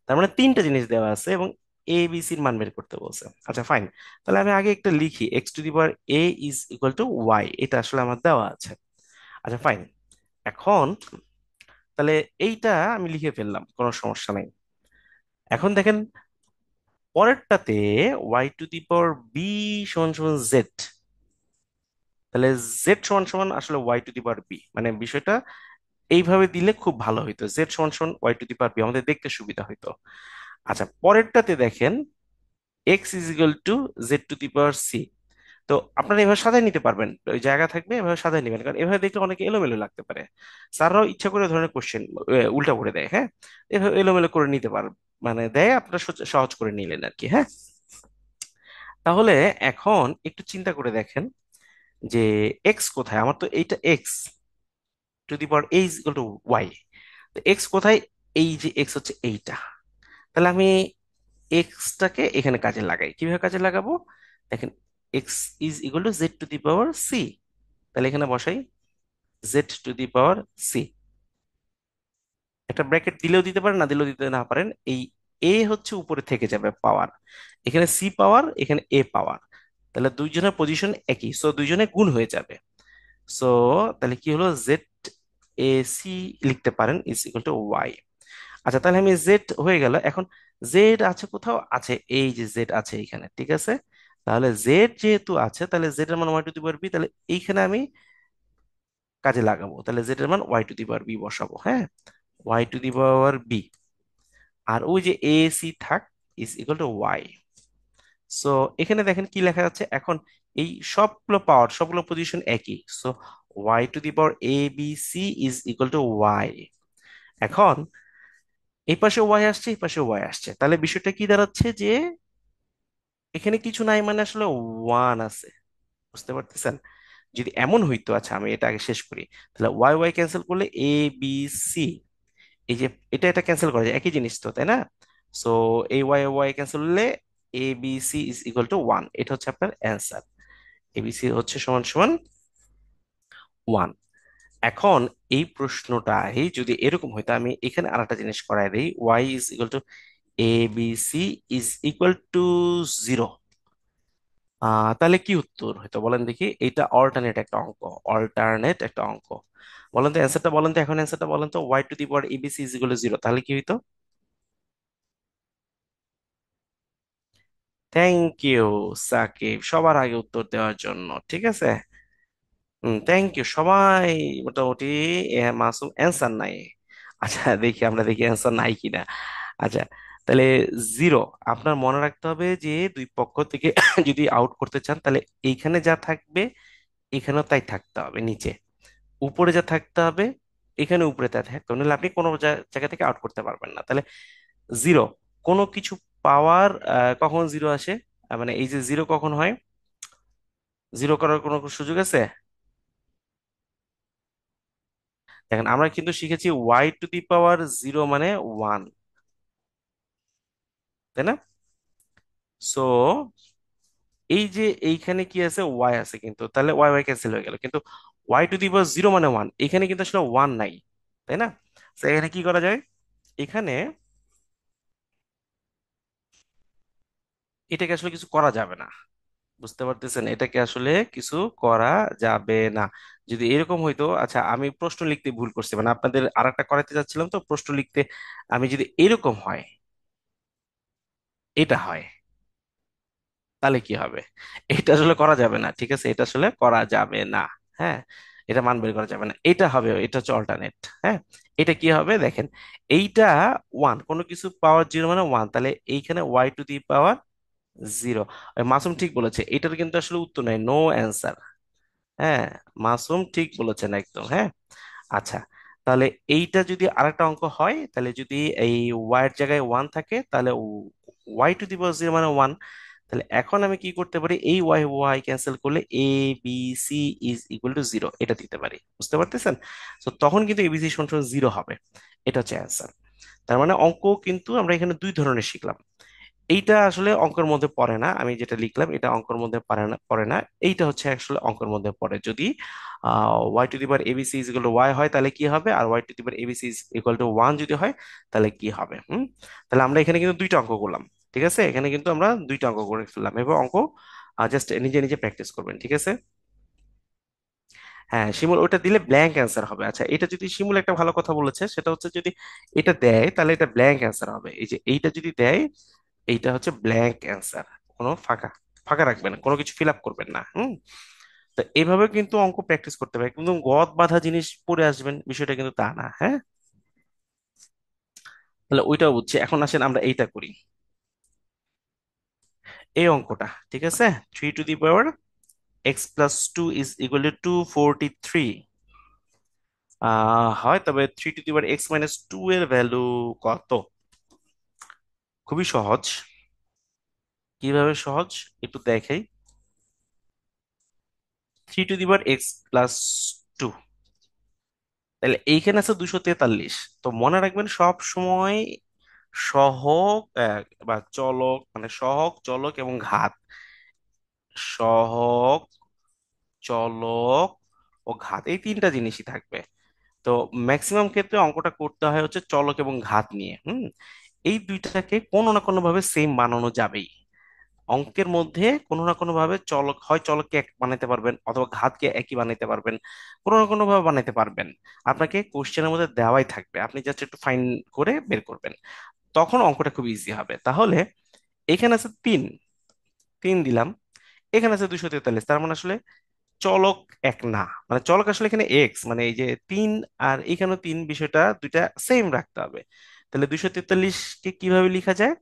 তার মানে তিনটা জিনিস দেওয়া আছে, এবং এ বি সির মান বের করতে বলছে। আচ্ছা ফাইন, তাহলে আমি আগে একটা লিখি, x to the power a is equal to Y, এটা আসলে আমার দেওয়া আছে। আচ্ছা ফাইন, এখন তাহলে এইটা আমি লিখে ফেললাম, কোনো সমস্যা নাই। এখন দেখেন পরেরটাতে y to the power b সমান সমান জেড, তাহলে জেড সমান সমান আসলে y to the power b, মানে বিষয়টা এইভাবে দিলে খুব ভালো হইতো, জেড সমান সমান y to the power b, আমাদের দেখতে সুবিধা হইতো। আচ্ছা, পরেরটাতে দেখেন x is equal two z two the power c। তো আপনারা এভাবে সাজায় নিতে পারবেন, ওই জায়গা থাকবে এভাবে সাজায় নেবেন, কারণ এভাবে দেখলে অনেকে এলোমেলো লাগতে পারে। স্যাররাও ইচ্ছা করে ওই ধরনের কোশ্চেন উল্টা করে দেয়, হ্যাঁ, এভাবে এলোমেলো করে নিতে পারেন, মানে দেয়, আপনারা সহজ করে নিলেন আর কি, হ্যাঁ। তাহলে এখন একটু চিন্তা করে দেখেন যে এক্স কোথায়, আমার তো এইটা x to the power a is equal to Y, তো এক্স কোথায়, এই যে এক্স হচ্ছে এইটা। তাহলে আমি এক্সটাকে এখানে কাজে লাগাই, কিভাবে কাজে লাগাবো, দেখেন, x is equal two z two the power c, তাহলে এখানে বসাই z two the power c। একটা ব্র্যাকেট দিলেও দিতে পারেন, না দিলেও দিতে না পারেন, এই এ হচ্ছে উপরে থেকে যাবে পাওয়ার, এখানে সি পাওয়ার, এখানে এ পাওয়ার, তাহলে দুইজনের পজিশন একই, সো দুইজনে গুণ হয়ে যাবে। সো তাহলে কি হলো, জেড এ সি লিখতে পারেন ইজ ইকুয়াল টু ওয়াই। আচ্ছা, তাহলে আমি জেড হয়ে গেল, এখন জেড আছে কোথাও, আছে, এই যে জেড আছে এখানে, ঠিক আছে। তাহলে জেড যেহেতু আছে, তাহলে জেড এর মান y to the power b, তাহলে এইখানে আমি কাজে লাগাবো, তাহলে জেড এর মান y to the power b বসাবো, হ্যাঁ, y to the power b। আর ওই যে এ সি থাক, is equal to Y. So এখানে দেখেন কি লেখা যাচ্ছে এখন, এই সবগুলো পাওয়ার, সবগুলো পজিশন একই, so y to the power a b c is equal to Y. এখন এই পাশে ওয়াই আসছে, এই পাশে ওয়াই আসছে, তাহলে বিষয়টা কি দাঁড়াচ্ছে যে এখানে কিছু নাই, মানে আসলে ওয়ান আছে। বুঝতে পারতেছেন? যদি এমন হইতো, আচ্ছা আমি এটা আগে শেষ করি, তাহলে ওয়াই ওয়াই ক্যান্সেল করলে এ বি সি, এই যে এটা ক্যান্সেল করা যায়, একই জিনিস তো, তাই না? সো এই ওয়াই ওয়াই ক্যান্সেল করলে A B C is equal to one, এটা হচ্ছে আপনার অ্যান্সার। এবিসি হচ্ছে সমান সমান 1। এখন এই প্রশ্নটাই যদি এরকম হইতো, আমি এখানে আরেকটা জিনিস করাই দিই, Y is equal to A B C is equal to 0। তাহলে কি উত্তর হয়তো বলেন দেখি, এটা অল্টারনেট একটা অঙ্ক, অল্টারনেট একটা অঙ্ক। বলেন তো অ্যান্সারটা, বলেন তো এখন অ্যান্সারটা বলেন তো, Y to the power ABC is equal to 0, তাহলে কি হইতো? থ্যাংক ইউ সাকিব, সবার আগে উত্তর দেওয়ার জন্য, ঠিক আছে। থ্যাংক ইউ সবাই। মোটামুটি মাসুম অ্যান্সার নাই। আচ্ছা দেখি, আমরা দেখি অ্যান্সার নাই কিনা। আচ্ছা, তাহলে 0। আপনার মনে রাখতে হবে যে দুই পক্ষ থেকে যদি আউট করতে চান, তাহলে এইখানে যা থাকবে এখানেও তাই থাকতে হবে, নিচে উপরে যা থাকতে হবে এখানে উপরে তা থাকতে হবে, নাহলে আপনি কোনো জায়গা থেকে আউট করতে পারবেন না। তাহলে 0, কোনো কিছু পাওয়ার কখন 0 আসে? মানে এই যে 0 কখন হয়, 0 করার কোনো সুযোগ আছে? দেখেন আমরা কিন্তু শিখেছি ওয়াই টু দি পাওয়ার 0 মানে 1, তাই না? সো এই যে এইখানে কি আছে, ওয়াই আছে, কিন্তু তাহলে ওয়াই ওয়াই ক্যান্সেল হয়ে গেল, কিন্তু ওয়াই টু দি পাওয়ার 0 মানে 1, এখানে কিন্তু আসলে 1 নাই, তাই না? তো এখানে কি করা যায়, এখানে এটাকে আসলে কিছু করা যাবে না। বুঝতে পারতেছেন, এটাকে আসলে কিছু করা যাবে না। যদি এরকম হইতো, আচ্ছা আমি প্রশ্ন লিখতে ভুল করছি, মানে আপনাদের আরেকটা করাতে যাচ্ছিলাম তো প্রশ্ন লিখতে, আমি যদি এরকম হয়, এটা হয়, তাহলে কি হবে? এটা আসলে করা যাবে না, ঠিক আছে, এটা আসলে করা যাবে না। হ্যাঁ, এটা মান বের করা যাবে না, এটা হবে, এটা হচ্ছে অল্টারনেট। হ্যাঁ, এটা কি হবে দেখেন, এইটা 1, কোনো কিছু পাওয়ার 0 মানে 1, তাহলে এইখানে Y to the power 0। Masum ঠিক বলেছে, এটার কিন্তু আসলে উত্তর নাই, নো অ্যান্সার। হ্যাঁ, মাসুম ঠিক বলেছেন একদম, হ্যাঁ। আচ্ছা, তাহলে এইটা যদি আরেকটা অঙ্ক হয়, তাহলে যদি এই ওয়াই এর জায়গায় 1 থাকে, তাহলে ওয়াই টু দি পাওয়ার 0 মানে 1। তাহলে এখন আমি কি করতে পারি, এই ওয়াই ওয়াই ক্যান্সেল করলে A B C is equal to 0 এটা দিতে পারি, বুঝতে পারতেছেন? তো তখন কিন্তু এবিসি সমান 0 হবে। এটা হচ্ছে অ্যান্সার। তার মানে অঙ্ক কিন্তু আমরা এখানে দুই ধরনের শিখলাম। এইটা আসলে অঙ্কের মধ্যে পড়ে না, আমি যেটা লিখলাম এটা অঙ্কের মধ্যে পড়ে না। এইটা হচ্ছে আসলে অঙ্কের মধ্যে পড়ে, যদি Y to the power ABC is equal to Y হয় তাহলে কি হবে, আর Y to the power ABC is equal to 1 যদি হয় তাহলে কি হবে। তাহলে আমরা এখানে কিন্তু দুইটা অঙ্ক করলাম, ঠিক আছে, এখানে কিন্তু আমরা দুইটা অঙ্ক করে ফেললাম, এবং অঙ্ক জাস্ট নিজে নিজে প্র্যাকটিস করবেন, ঠিক আছে। হ্যাঁ শিমুল, ওটা দিলে ব্ল্যাঙ্ক অ্যান্সার হবে। আচ্ছা, এটা যদি শিমুল একটা ভালো কথা বলেছে, সেটা হচ্ছে যদি এটা দেয় তাহলে এটা ব্ল্যাঙ্ক অ্যান্সার হবে। এই যে এইটা যদি দেয়, এইটা হচ্ছে ব্ল্যাঙ্ক অ্যান্সার, কোনো ফাঁকা ফাঁকা রাখবেন না, কোনো কিছু ফিল আপ করবেন না। তো এইভাবে কিন্তু অঙ্ক প্র্যাকটিস করতে হবে, কিন্তু গদ বাঁধা জিনিস পড়ে আসবেন বিষয়টা কিন্তু তা না, হ্যাঁ। তাহলে ওইটাও বুঝছি, এখন আসেন আমরা এইটা করি, এই অঙ্কটা, ঠিক আছে। 3 to the power x plus 2 is equal two 243 হয়, তবে 3 to the power x minus 2 এর ভ্যালু কত? খুবই সহজ। কিভাবে সহজ একটু দেখাই। 3 to the power x plus 2, তাহলে এইখানে আছে 243। তো মনে রাখবেন সব সময় সহগ বা চলক, মানে সহগ চলক এবং ঘাত, সহগ চলক ও ঘাত, এই তিনটা জিনিসই থাকবে। তো ম্যাক্সিমাম ক্ষেত্রে অঙ্কটা করতে হয় হচ্ছে চলক এবং ঘাত নিয়ে। এই দুইটাকে কোনো না কোনো ভাবে সেম বানানো যাবেই। অঙ্কের মধ্যে কোনো না কোনো ভাবে চলক হয়, চলককে এক বানাইতে পারবেন, অথবা ঘাতকে একই বানাইতে পারবেন, কোনো না কোনো ভাবে বানাইতে পারবেন। আপনাকে কোশ্চেনের মধ্যে দেওয়াই থাকবে, আপনি জাস্ট একটু ফাইন করে বের করবেন, তখন অঙ্কটা খুব ইজি হবে। তাহলে এখানে আছে 3, 3 দিলাম, এখানে আছে 243, তার মানে আসলে চলক এক না, মানে চলক আসলে এখানে এক্স, মানে এই যে 3 আর এখানে 3, বিষয়টা দুইটা সেম রাখতে হবে। তাহলে 243 কে কিভাবে লেখা যায়,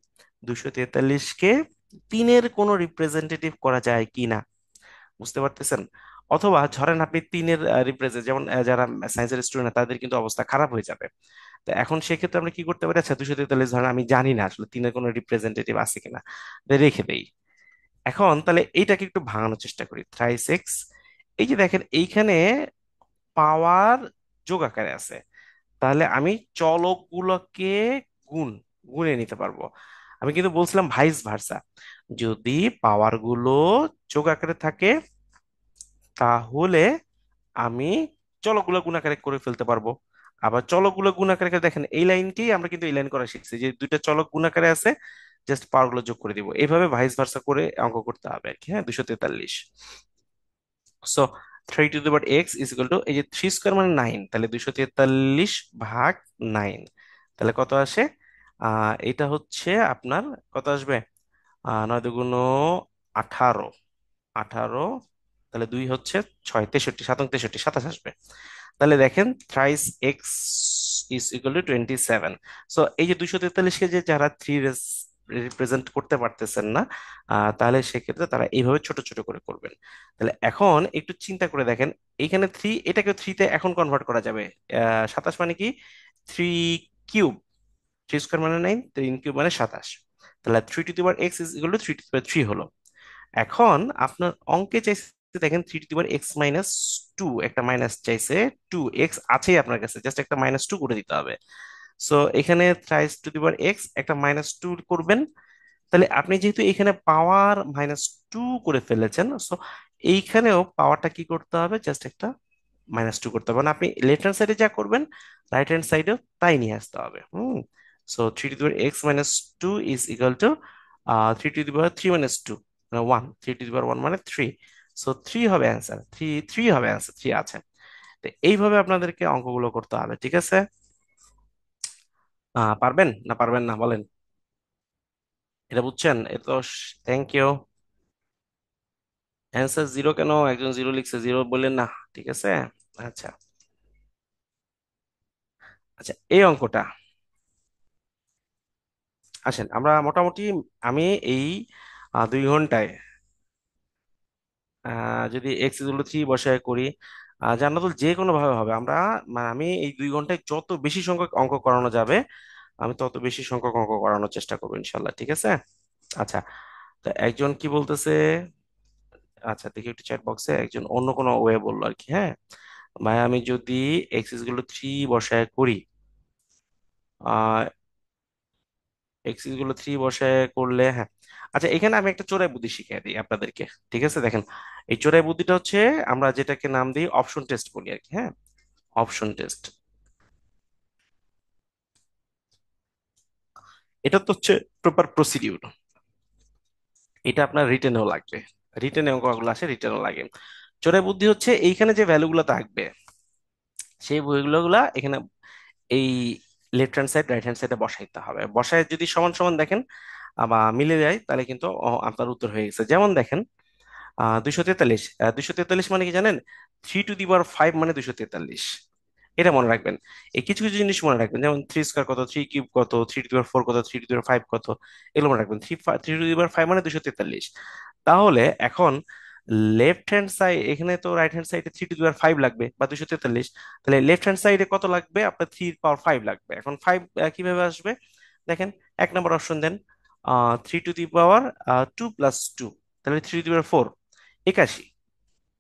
243 কে 3-এর কোনো রিপ্রেজেন্টেটিভ করা যায় কি না, বুঝতে পারতেছেন? অথবা ধরেন আপনি 3-এর রিপ্রেজেন্ট, যেমন যারা সায়েন্সের স্টুডেন্ট তাদের কিন্তু অবস্থা খারাপ হয়ে যাবে। তো এখন সেক্ষেত্রে আমরা কি করতে পারি, আচ্ছা 243 ধরেন আমি জানি না আসলে 3-এর কোনো রিপ্রেজেন্টেটিভ আছে কিনা, রেখে দেই। এখন তাহলে এইটাকে একটু ভাঙানোর চেষ্টা করি, থ্রাইস এক্স। এই যে দেখেন এইখানে পাওয়ার যোগ আকারে আছে, তাহলে আমি চলকগুলোকে গুণ গুণে নিতে পারবো। আমি কিন্তু বলছিলাম ভাইস ভার্সা, যদি পাওয়ার গুলো যোগ আকারে থাকে তাহলে আমি চলকগুলো গুণাকারে করে ফেলতে পারবো। আবার চলকগুলো গুণাকারে দেখেন, এই লাইনকেই আমরা কিন্তু এই লাইন করা শিখছি, যে দুইটা চলক গুণাকারে আছে, জাস্ট পাওয়ার গুলো যোগ করে দিব, এইভাবে ভাইস ভার্সা করে অঙ্ক করতে হবে আর কি। হ্যাঁ, 243। So 3 to the power X is equal two, এই যে 3 স্কোয়ার মানে 9, তাহলে 243/9, তাহলে কত আসে? এটা হচ্ছে আপনার কত আসবে? 9 × 2 = 18, 18, তাহলে 2 হচ্ছে 6, 63, 7 × 63, 27 আসবে। তাহলে দেখেন thrice x is equal two 27। So এই যে 243-কে যে যারা থ্রি রিপ্রেজেন্ট করতে পারতেছেন না, তাহলে সেক্ষেত্রে তারা এইভাবে ছোট ছোট করে করবেন। তাহলে এখন একটু চিন্তা করে দেখেন, এইখানে থ্রি, এটাকে থ্রিতে এখন কনভার্ট করা যাবে। 27 মানে কি? 3 কিউব, 3 স্কোয়ার মানে 9, 3 কিউব মানে 27। তাহলে 3 to the power X is equal to 3 to the power 3 হলো। এখন আপনার অঙ্কে চাইছে, দেখেন 3 to the power X minus 2, একটা মাইনাস চাইছে, 2 এক্স আছেই আপনার কাছে, জাস্ট একটা -2 করে দিতে হবে। সো এখানে thrice two the power x একটা -2 করবেন। তাহলে আপনি যেহেতু এখানে পাওয়ার -2 করে ফেলেছেন, সো এইখানেও পাওয়ারটা কি করতে হবে? জাস্ট একটা -2 করতে হবে, মানে আপনি লেফট হ্যান্ড সাইডে যা করবেন রাইট হ্যান্ড সাইডেও তাই নিয়ে আসতে হবে। So 3 to the power X minus 2 is equal to 3 to the power 3 - 2, মানে 1, 3 টু দি পাওয়ার 1 মানে 3। সো 3 হবে অ্যান্সার, 3 হবে অ্যান্সার, 3 আছে। তো এইভাবে আপনাদেরকে অঙ্কগুলো করতে হবে, ঠিক আছে? পারবেন না পারবেন না বলেন? এটা বুঝছেন? এ তো, থ্যাংক ইউ। অ্যান্সার জিরো কেন? একজন জিরো লিখছে, জিরো বললেন না, ঠিক আছে। আচ্ছা, আচ্ছা, এই অঙ্কটা আসেন আমরা মোটামুটি, আমি এই 2 ঘন্টায় যদি x = 3 বসায় করি, জান্নাতুল যে কোনো ভাবে হবে। আমরা মানে আমি এই 2 ঘন্টায় যত বেশি সংখ্যক অঙ্ক করানো যাবে, আমি তত বেশি সংখ্যক অঙ্ক করানোর চেষ্টা করবো ইনশাল্লাহ, ঠিক আছে। আচ্ছা, তো একজন কি বলতেছে? আচ্ছা, দেখি একটু চ্যাট বক্সে একজন অন্য কোনো ওয়ে বললো আর কি। হ্যাঁ ভাই, আমি যদি x = 3 বসায় করি, বসায় করলে, হ্যাঁ। আচ্ছা, এখানে আমি একটা চোরাই বুদ্ধি শিখিয়ে দিই আপনাদেরকে, ঠিক আছে? দেখেন, এই চোরাই বুদ্ধিটা হচ্ছে, আমরা যেটাকে নাম দিই অপশন টেস্ট বলি আর কি। হ্যাঁ, অপশন টেস্ট, এটা তো হচ্ছে প্রপার প্রসিডিউর। এটা আপনার রিটেনেও লাগবে, রিটেনে অঙ্কগুলো আসে, রিটেনেও লাগে। চোরাই বুদ্ধি হচ্ছে এইখানে যে ভ্যালুগুলো থাকবে, সেই বইগুলো গুলা এখানে এই left hand side right hand সাইডে বসাইতে হবে। বসায় যদি সমান সমান দেখেন বা মিলে যায়, তাহলে কিন্তু আপনার উত্তর হয়ে গেছে। যেমন দেখেন, 243, 243 মানে কি জানেন? 3 টু দি পাওয়ার 5 মানে 243। এটা মনে রাখবেন। এই কিছু কিছু জিনিস মনে রাখবেন, যেমন 3 স্কোয়ার কত, 3 কিউব কত, 3 টু দি পাওয়ার 4 কত, 3 টু দি পাওয়ার 5 কত, এগুলো মনে রাখবেন। 3 টু দি পাওয়ার 5 মানে 243। তাহলে এখন লেফট হ্যান্ড সাইড, এখানে তো রাইট হ্যান্ড সাইডে 3 টু দি পাওয়ার 5 লাগবে বা 243, তাহলে লেফট হ্যান্ড সাইডে কত লাগবে? আপনার 3 পাওয়ার 5 লাগবে। এখন 5 কিভাবে আসবে? দেখেন, 1 নম্বর অপশন দেন, 3 টু দি পাওয়ার 2 + 2, তাহলে 3 টু দি পাওয়ার 4, 81।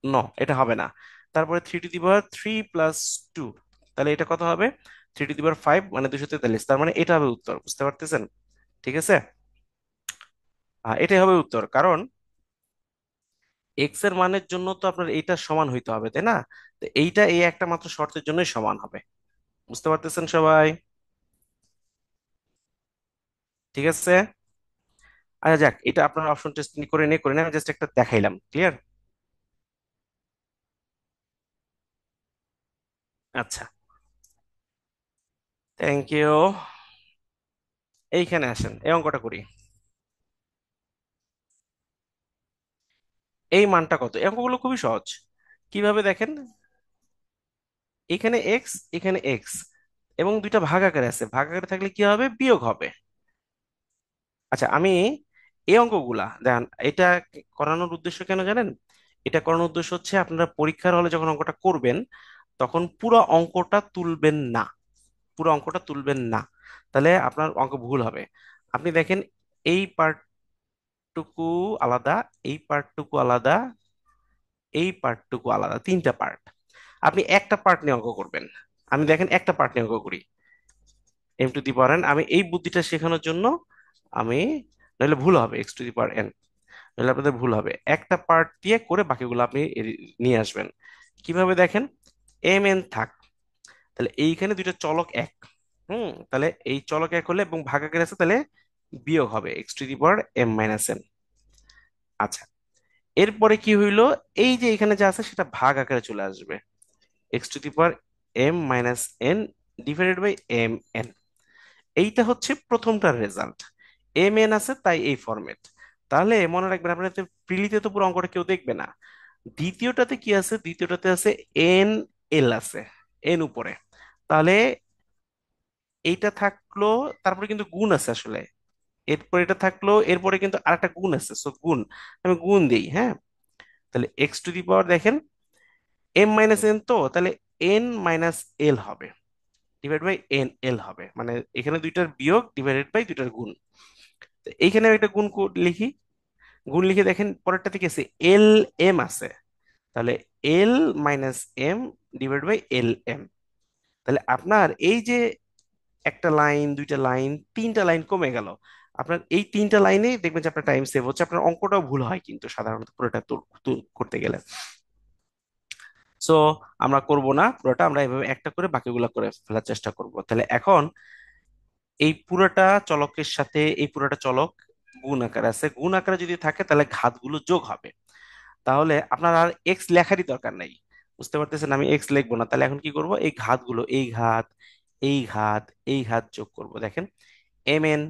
ন, এটা হবে না। তারপরে 3 টু দি পাওয়ার 3 + 2, তাহলে এটা কত হবে? 3 টু দি পাওয়ার 5 মানে 243, তার মানে এটা হবে উত্তর, বুঝতে পারতেছেন? ঠিক আছে, এটাই হবে উত্তর, কারণ এক্স এর মানের জন্য তো আপনার এইটা সমান হইতে হবে, তাই না? তো এইটা এই একটা মাত্র শর্তের জন্যই সমান হবে, বুঝতে পারতেছেন সবাই? ঠিক আছে। আচ্ছা যাক, এটা আপনার অপশন টেস্ট করে নিয়ে করে নিয়ে আমি জাস্ট একটা দেখাইলাম, ক্লিয়ার? আচ্ছা, থ্যাংক ইউ। এইখানে আসেন, এই অঙ্কটা করি। এই মানটা কত? এই অঙ্কগুলো খুবই সহজ। কিভাবে দেখেন, এখানে এক্স, এখানে এক্স, এবং দুইটা ভাগ আকারে আছে, ভাগ আকারে থাকলে কি হবে? বিয়োগ হবে। আচ্ছা, আমি এই অঙ্কগুলা দেন, এটা করানোর উদ্দেশ্য কেন জানেন? এটা করানোর উদ্দেশ্য হচ্ছে, আপনারা পরীক্ষার হলে যখন অঙ্কটা করবেন, তখন পুরো অঙ্কটা তুলবেন না, পুরো অঙ্কটা তুলবেন না, তাহলে আপনার অঙ্ক ভুল হবে। আপনি দেখেন, এই পার্টটুকু আলাদা, এই পার্টটুকু আলাদা, এই পার্টটুকু আলাদা, 3টা পার্ট। আপনি একটা পার্ট নিয়ে অঙ্ক করবেন, আমি দেখেন একটা পার্ট নিয়ে অঙ্ক করি। m two the power n, আমি এই বুদ্ধিটা শেখানোর জন্য, আমি, নইলে ভুল হবে, x to the power n। তাহলে আপনাদের ভুল হবে, একটা পার্ট দিয়ে করে বাকিগুলো আপনি নিয়ে আসবেন। কিভাবে দেখেন, এম এন থাক, তাহলে এইখানে দুইটা চলক এক। তাহলে এই চলক এক হলে এবং ভাগাকার আছে, তাহলে বিয়োগ হবে X to the power M minus N. আচ্ছা, এরপরে কি হইলো, এই যে এখানে যা আছে সেটা ভাগ আকারে চলে আসবে, X to the power M minus N divided by M N. এইটা হচ্ছে প্রথমটার রেজাল্ট, এম এন আছে তাই এই ফরম্যাট। তাহলে মনে রাখবেন, আপনার প্রিলিতে তো পুরো অঙ্কটা কেউ দেখবে না। দ্বিতীয়টাতে কি আছে, দ্বিতীয়টাতে আছে এন এল আছে, এন উপরে। তাহলে এইটা থাকলো, তারপরে কিন্তু গুণ আছে আসলে, এরপর এটা থাকলো, এরপরে কিন্তু আরেকটা গুণ আছে, সো গুণ, আমি গুণ দিই, হ্যাঁ। তাহলে এক্স টু দি পাওয়ার দেখেন এম মাইনাস এন, তো তাহলে এন মাইনাস এল হবে, ডিভাইড বাই এন এল হবে, মানে এখানে দুইটার বিয়োগ ডিভাইডেড বাই দুইটার গুণ। তো এইখানে আমি একটা লিখি, গুণ লিখে দেখেন পরেরটাতে কি আছে, এল এম আছে, তাহলে L minus M divide by L M. তাহলে আপনার এই যে একটা লাইন, দুইটা লাইন, তিনটা লাইন কমে গেল। আপনার এই তিনটা লাইনে দেখবেন যে আপনার টাইম সেভ হচ্ছে, আপনার অঙ্কটাও ভুল হয় কিন্তু সাধারণত পুরোটা করতে গেলে। সো আমরা করব না পুরোটা, আমরা এভাবে একটা করে বাকিগুলো করে ফেলার চেষ্টা করব। তাহলে এখন এই পুরোটা চলকের সাথে এই পুরোটা চলক গুণ আকারে আছে, গুণ আকারে যদি থাকে তাহলে ঘাতগুলো যোগ হবে। তাহলে আপনার আর এক্স লেখারই দরকার নাই, বুঝতে পারতেছেন, আমি এক্স লিখবো না। তাহলে এখন কি করব, এই ঘাতগুলো, এই ঘাত, এই ঘাত, এই ঘাত যোগ করব। দেখেন M N,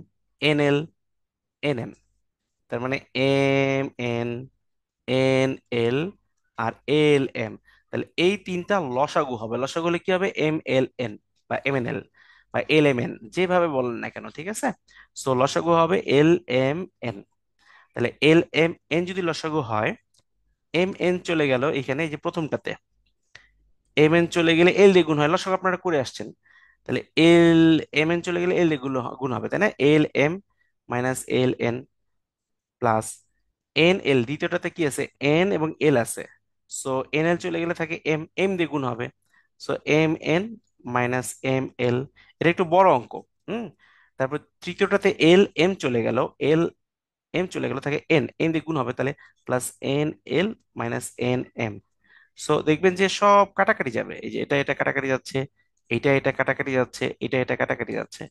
N L, N M, তার মানে এম এন, এন এল, আর এল এম। তাহলে এই তিনটা লসাগু হবে, লসাগু হলে কি হবে, এম এল এন বা এম এন এল বা এল এম এন, যেভাবে বলেন না কেন, ঠিক আছে। সো লসাগু হবে এল এম এন। তাহলে এল এম এন যদি লসাগু হয়, এম এন চলে গেল এখানে এই যে প্রথমটাতে, এম এন চলে গেলে এল দিয়ে গুণ হয়, লসাগু আপনারা করে আসছেন। তাহলে এল এম এন চলে গেলে এল দিয়ে গুণ হবে, তাই না, L M minus L N plus N এল, দ্বিতীয়টাতে কি আছে, এন এবং এল আছে, সো এন এল চলে গেলে থাকে এম, এম দিয়ে গুণ হবে, so M N minus M L. এটা একটু বড় অঙ্ক। হুম তারপর তৃতীয়টাতে এল এম চলে গেল, এল এম চলে গেল, থাকে এন, এন দিয়ে গুণ হবে, তাহলে plus N L minus N M. So দেখবেন যে সব কাটাকাটি যাবে, এই যে এটা এটা কাটাকাটি যাচ্ছে, এটা এটা কাটাকাটি যাচ্ছে, এটা এটা কাটাকাটি যাচ্ছে,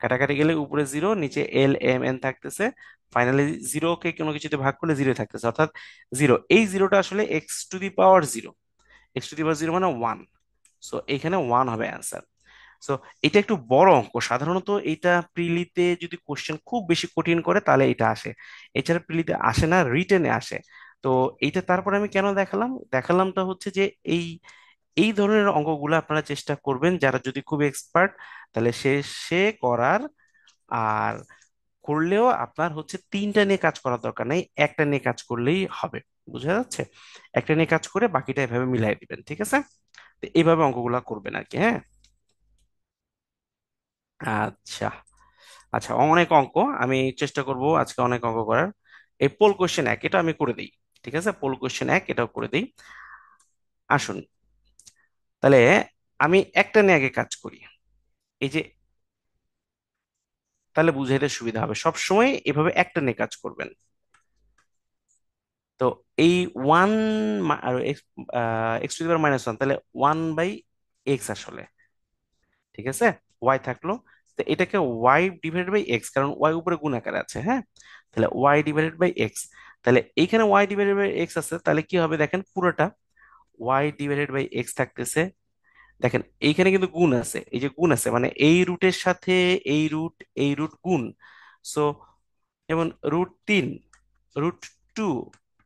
কাটাকাটি গেলে উপরে জিরো, নিচে এল এম এন থাকতেছে। ফাইনালি জিরোকে কোনো কিছুতে ভাগ করলে জিরো থাকতেছে, অর্থাৎ জিরো। এই জিরোটা আসলে x to the power zero, x to the power zero মানে ওয়ান। সো এখানে ওয়ান হবে অ্যান্সার। সো এটা একটু বড় অঙ্ক, সাধারণত এটা প্রিলিতে যদি কোশ্চেন খুব বেশি কঠিন করে তাহলে এটা আসে, এছাড়া প্রিলিতে আসে না, রিটেনে আসে। তো এইটা তারপরে আমি কেন দেখালাম, দেখালামটা হচ্ছে যে এই এই ধরনের অঙ্কগুলো আপনারা চেষ্টা করবেন, যারা যদি খুব এক্সপার্ট তাহলে সে সে করার। আর করলেও আপনার হচ্ছে তিনটা নিয়ে কাজ করার দরকার নেই, একটা নিয়ে কাজ করলেই হবে, বুঝা যাচ্ছে। একটা নিয়ে কাজ করে বাকিটা এভাবে মিলাই দিবেন, ঠিক আছে। তো এইভাবে অঙ্কগুলা করবেন আর কি, হ্যাঁ। আচ্ছা, আচ্ছা, অনেক অঙ্ক, আমি চেষ্টা করব আজকে অনেক অঙ্ক করার। এই পোল কোশ্চেন এক, এটা আমি করে দিই, ঠিক আছে, পোল কোশ্চেন এক এটাও করে দিই। আসুন, তাহলে আমি একটা নিয়ে আগে কাজ করি, এই যে, তাহলে বুঝাইতে সুবিধা হবে, সব সময় এভাবে একটা নিয়ে কাজ করবেন। তো এই ওয়ান আর X, X to the power minus one, তাহলে ওয়ান বাই এক্স আসলে, ঠিক আছে, ওয়াই থাকলো। তো এটাকে ওয়াই ডিভাইডেড বাই এক্স, কারণ ওয়াই উপরে গুণ আকারে আছে, হ্যাঁ। তাহলে ওয়াই ডিভাইডেড বাই এক্স, তাহলে এইখানে ওয়াই ডিভাইডেড বাই এক্স আছে, তাহলে কি হবে দেখেন পুরোটা ওয়াই ডিভাইডেড বাই এক্স থাকতেছে। দেখেন এইখানে কিন্তু গুণ আছে, এই যে গুণ আছে মানে এই রুটের সাথে এই রুট, এই রুট গুণ। সো যেমন √3, √2,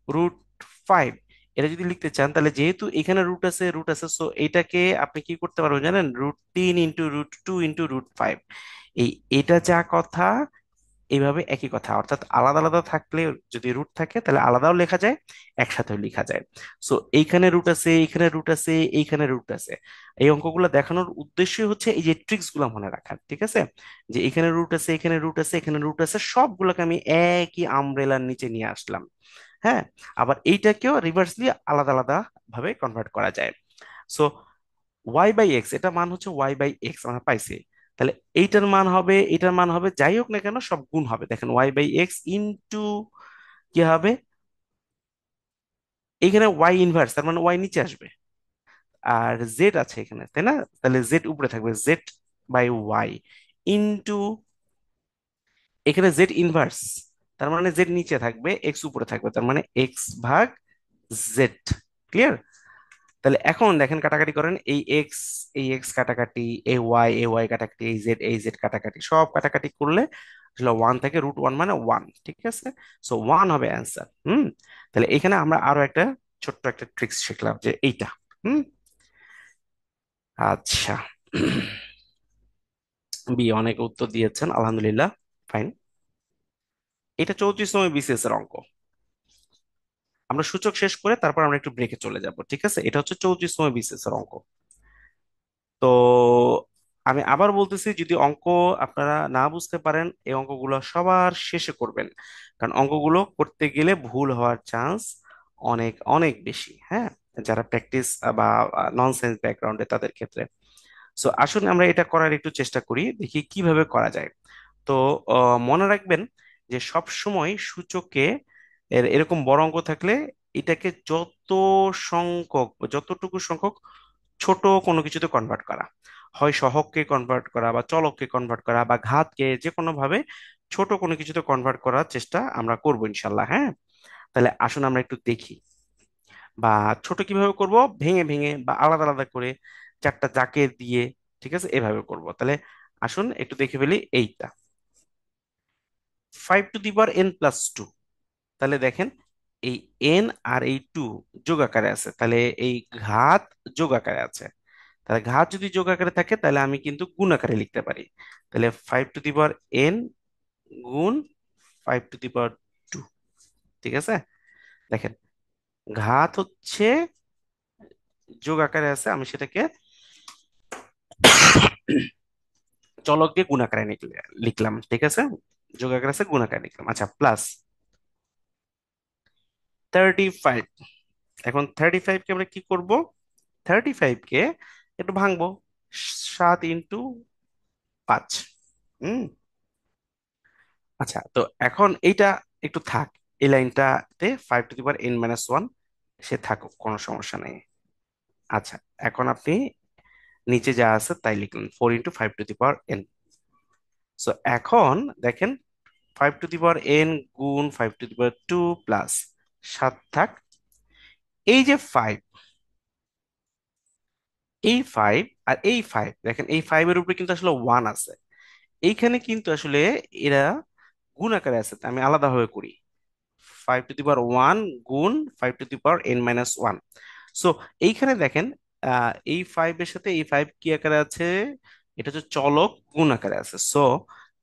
√5, এটা যদি লিখতে চান তাহলে যেহেতু এখানে রুট আছে, রুট আছে, সো এটাকে আপনি কি করতে পারবেন জানেন, √3 ইন্টু √2 ইন্টু √5। এই এটা যা কথা, এইভাবে একই কথা, অর্থাৎ আলাদা আলাদা থাকলে যদি রুট থাকে তাহলে আলাদাও লেখা যায়, একসাথেও লেখা যায়। সো এইখানে রুট আছে, এইখানে রুট আছে, এইখানে রুট আছে। এই অঙ্কগুলো দেখানোর উদ্দেশ্যই হচ্ছে এই যে ট্রিক্স গুলো মনে রাখার, ঠিক আছে, যে এখানে রুট আছে, এখানে রুট আছে, এখানে রুট আছে, সবগুলোকে আমি একই আমব্রেলার নিচে নিয়ে আসলাম। হ্যাঁ, আবার এইটাকেও রিভার্সলি আলাদা আলাদা ভাবে কনভার্ট করা যায়। সো ওয়াই বাই এক্স, এটা মান হচ্ছে ওয়াই বাই এক্স আমরা পাইছি। তাহলে এইটার মান হবে, এটার মান হবে, যাই হোক না কেন সব গুণ হবে। দেখেন ওয়াই বাই এক্স ইন্টু কি হবে, এইখানে ওয়াই ইনভার্স, তার মানে ওয়াই নিচে আসবে। আর জেড আছে এখানে, তাই না? তাহলে জেড উপরে থাকবে, জেড বাই ওয়াই ইনটু, এখানে জেড ইনভার্স, তার মানে জেড নিচে থাকবে, এক্স উপরে থাকবে, তার মানে এক্স ভাগ জেড। ক্লিয়ার? তাহলে এখন দেখেন, কাটাকাটি করেন, এই এক্স কাটাকাটি, এ ওয়াই কাটাকাটি, এই জেড কাটাকাটি, সব কাটাকাটি করলে আসলে ওয়ান থেকে, √1 মানে ওয়ান। ঠিক আছে, সো ওয়ান হবে অ্যান্সার। তাহলে এখানে আমরা আরো একটা ছোট্ট একটা ট্রিক্স শিখলাম, যে এইটা। হুম আচ্ছা। বি, অনেক উত্তর দিয়েছেন, আলহামদুলিল্লাহ, ফাইন। এটা 34তম বিসিএস এর অঙ্ক। আমরা সূচক শেষ করে তারপর আমরা একটু ব্রেকে চলে যাব, ঠিক আছে? এটা হচ্ছে 34তম বিসিএস এর অঙ্ক। তো আমি আবার বলতেছি, যদি অঙ্ক আপনারা না বুঝতে পারেন, এই অঙ্কগুলো সবার শেষে করবেন, কারণ অঙ্কগুলো করতে গেলে ভুল হওয়ার চান্স অনেক অনেক বেশি, হ্যাঁ, যারা প্র্যাকটিস বা ননসেন্স ব্যাকগ্রাউন্ডে তাদের ক্ষেত্রে। সো আসুন আমরা এটা করার একটু চেষ্টা করি, দেখি কিভাবে করা যায়। তো মনে রাখবেন যে সব সময় সূচকে এরকম বড় অঙ্ক থাকলে এটাকে যতটুকু সংখ্যক ছোট কোনো কিছুতে কনভার্ট করা, হয় সহগকে কনভার্ট করা বা চলককে কনভার্ট করা বা ঘাতকে যে কোনো ভাবে ছোট কোনো কিছুতে কনভার্ট করার চেষ্টা আমরা করবো ইনশাল্লাহ, হ্যাঁ। তাহলে আসুন আমরা একটু দেখি, বা ছোট কিভাবে করব, ভেঙে ভেঙে বা আলাদা আলাদা করে, চারটা জাকে দিয়ে, ঠিক আছে, এভাবে করব। তাহলে আসুন একটু দেখে ফেলি এইটা, 5 টু দি পাওয়ার n+2। তাহলে দেখেন, এই এন আর এই টু যোগ আকারে আছে, তাহলে এই ঘাত যোগ আকারে আছে। তাহলে ঘাত যদি যোগ আকারে থাকে, তাহলে আমি কিন্তু গুণ আকারে লিখতে পারি। তাহলে 5 টু দি পাওয়ার n গুণ 5 টু দি পাওয়ার 2। ঠিক আছে, দেখেন, ঘাত হচ্ছে যোগ আকারে আছে, আমি সেটাকে চলক দিয়ে গুণ আকারে লিখলাম, ঠিক আছে, যোগ আকারে আছে, গুণ আকারে লিখলাম। আচ্ছা, প্লাস 35। এখন 35 কে আমরা কি করব? 35 কে একটু ভাঙবো, 7 × 5। হুম আচ্ছা, তো এখন এইটা একটু থাক, এই লাইনটাতে 5 টু দি পাওয়ার n-1 সে থাকুক, কোনো সমস্যা নেই। আচ্ছা, এখন আপনি নিচে যা আছে তাই লিখলেন, 4 × 5 to the power n। So এখন দেখেন, 5 টু দি পাওয়ার n গুণ 5 টু দি পাওয়ার 2 প্লাস 7 থাক, এই যে 5, এই 5 আর এই 5, দেখেন এই 5 এর উপরে কিন্তু আসলে 1 আছে, এইখানে কিন্তু আসলে এরা গুণ আকারে আছে, তা আমি আলাদাভাবে করি, 5 টু দি পাওয়ার 1 গুণ 5 to the power n-1। So এইখানে দেখেন, এই 5 এর সাথে এই 5 কি আকারে আছে? এটা হচ্ছে চলক গুণ আকারে আছে। সো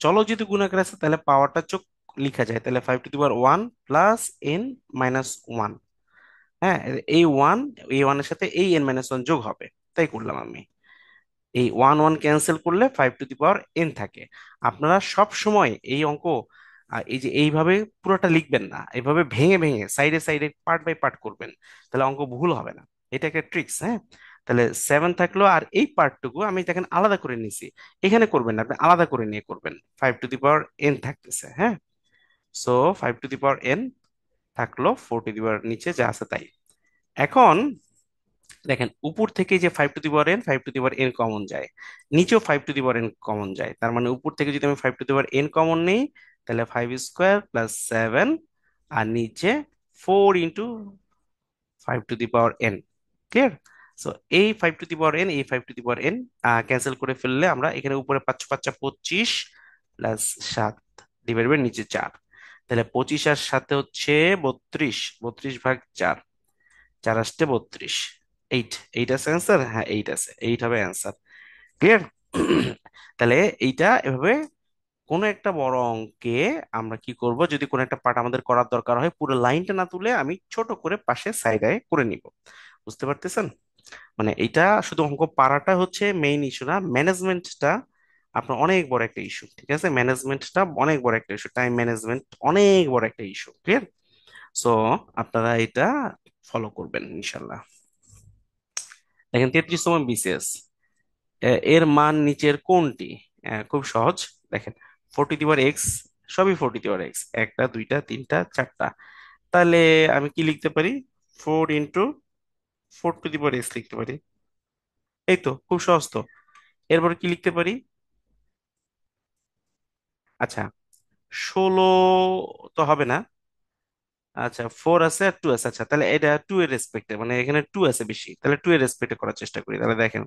চলক যদি গুণ আকারে আছে, তাহলে পাওয়ারটা চোখ লিখা যায়, তাহলে 5 to the power 1 plus n-1। হ্যাঁ, এই ওয়ান, এই ওয়ানের সাথে এই n-1 যোগ হবে, তাই করলাম আমি। এই ওয়ান ওয়ান ক্যান্সেল করলে 5 টু দি পাওয়ার n থাকে। আপনারা সব সময় এই অঙ্ক এই যে এইভাবে পুরোটা লিখবেন না, এইভাবে ভেঙে ভেঙে সাইডে সাইডে পার্ট বাই পার্ট করবেন, তাহলে অঙ্ক ভুল হবে না। এটা একটা ট্রিক্স, হ্যাঁ। তাহলে 7 থাকলো, আর এই পার্টটুকু আমি দেখেন আলাদা করে নিছি, এখানে করবেন না, আপনি আলাদা করে নিয়ে করবেন। 5 টু দি পাওয়ার n থাকতেছে, হ্যাঁ। So 5 to the power n থাকলো, 4 টু দি পাওয়ার নিচে যা আছে তাই। এখন দেখেন, উপর থেকে যে 5 to the power n, 5 to the power n common যায়, নিচেও 5 to the power n common যায়, তার মানে উপর থেকে যদি আমি 5 to the power n common নেই, তাহলে 5² + 7, আর নিচে 4 × 5 to the power n। Clear? So এই 5 টু দি পাওয়ার n, এই 5 to the power n cancel করে ফেললে আমরা এখানে উপরে 5×5 = 25 প্লাস 7 ডিভাইড বাই নিচে 4, তাহলে 25 আর সাথে হচ্ছে 32, 32/4, 4 × 8 = 32। এইট, এইট আছে অ্যান্সার, হ্যাঁ এইট আছে, এইট হবে অ্যান্সার। ক্লিয়ার? তাহলে এইটা এভাবে কোন একটা বড় অঙ্কে আমরা কি করব, যদি কোন একটা পার্ট আমাদের করার দরকার হয়, পুরো লাইনটা না তুলে আমি ছোট করে পাশে সাইডে করে নিব। বুঝতে পারতেছেন? মানে এইটা শুধু অঙ্ক পারাটা হচ্ছে মেইন ইস্যু না, ম্যানেজমেন্টটা আপনার অনেক বড় একটা ইস্যু, ঠিক আছে, ম্যানেজমেন্টটা অনেক বড় একটা ইস্যু, টাইম ম্যানেজমেন্ট অনেক বড় একটা ইস্যু। ক্লিয়ার? সো আপনারা এটা ফলো করবেন ইনশাল্লাহ। দেখেন, 33তম বিসিএস, এর মান নিচের কোনটি? খুব সহজ, দেখেন, 4 টু দি পাওয়ার x, সবই 4 টু দি পাওয়ার x, একটা দুইটা তিনটা চারটা, তাহলে আমি কি লিখতে পারি? 4 into 4 to the power x লিখতে পারি। এই তো খুব সহজ তো। এরপর কি লিখতে পারি? আচ্ছা, 16 তো হবে না। আচ্ছা, 4 আছে আর 2 আছে। আচ্ছা, তাহলে এটা 2 এর রেসপেক্টে, মানে এখানে 2 আছে বেশি, তাহলে 2 এর রেসপেক্টে করার চেষ্টা করি। তাহলে দেখেন,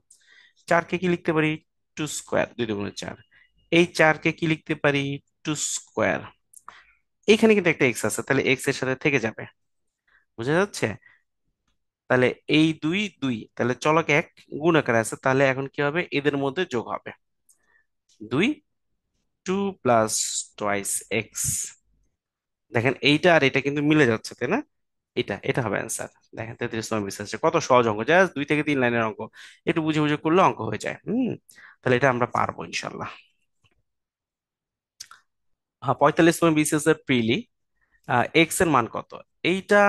4 কে কি লিখতে পারি? 2 স্কোয়ার, 2 × 4। এই 4 কে কি লিখতে পারি? 2 স্কোয়ার। এইখানে কিন্তু একটা এক্স আছে, তাহলে এক্স এর সাথে থেকে যাবে। বুঝা যাচ্ছে? তাহলে এই দুই দুই, তাহলে চলক এক গুণ আকারে আছে, তাহলে এখন কি হবে? এদের মধ্যে যোগ হবে। 2, 2 + 2x। দেখেন এইটা আর এটা কিন্তু মিলে যাচ্ছে, তাই না? এটা হবে অ্যান্সার। দেখেন 33 বিশ্বাস, কত সহজ অঙ্ক, জাস্ট 2 থেকে 3 লাইনের অঙ্ক। একটু বুঝে বুঝে করলে অঙ্ক হয়ে যায়। তাহলে এটা আমরা পারবো ইনশাল্লাহ। হ্যাঁ, 45 বিসিএস এর প্রিলি, এক্স এর মান কত? এইটা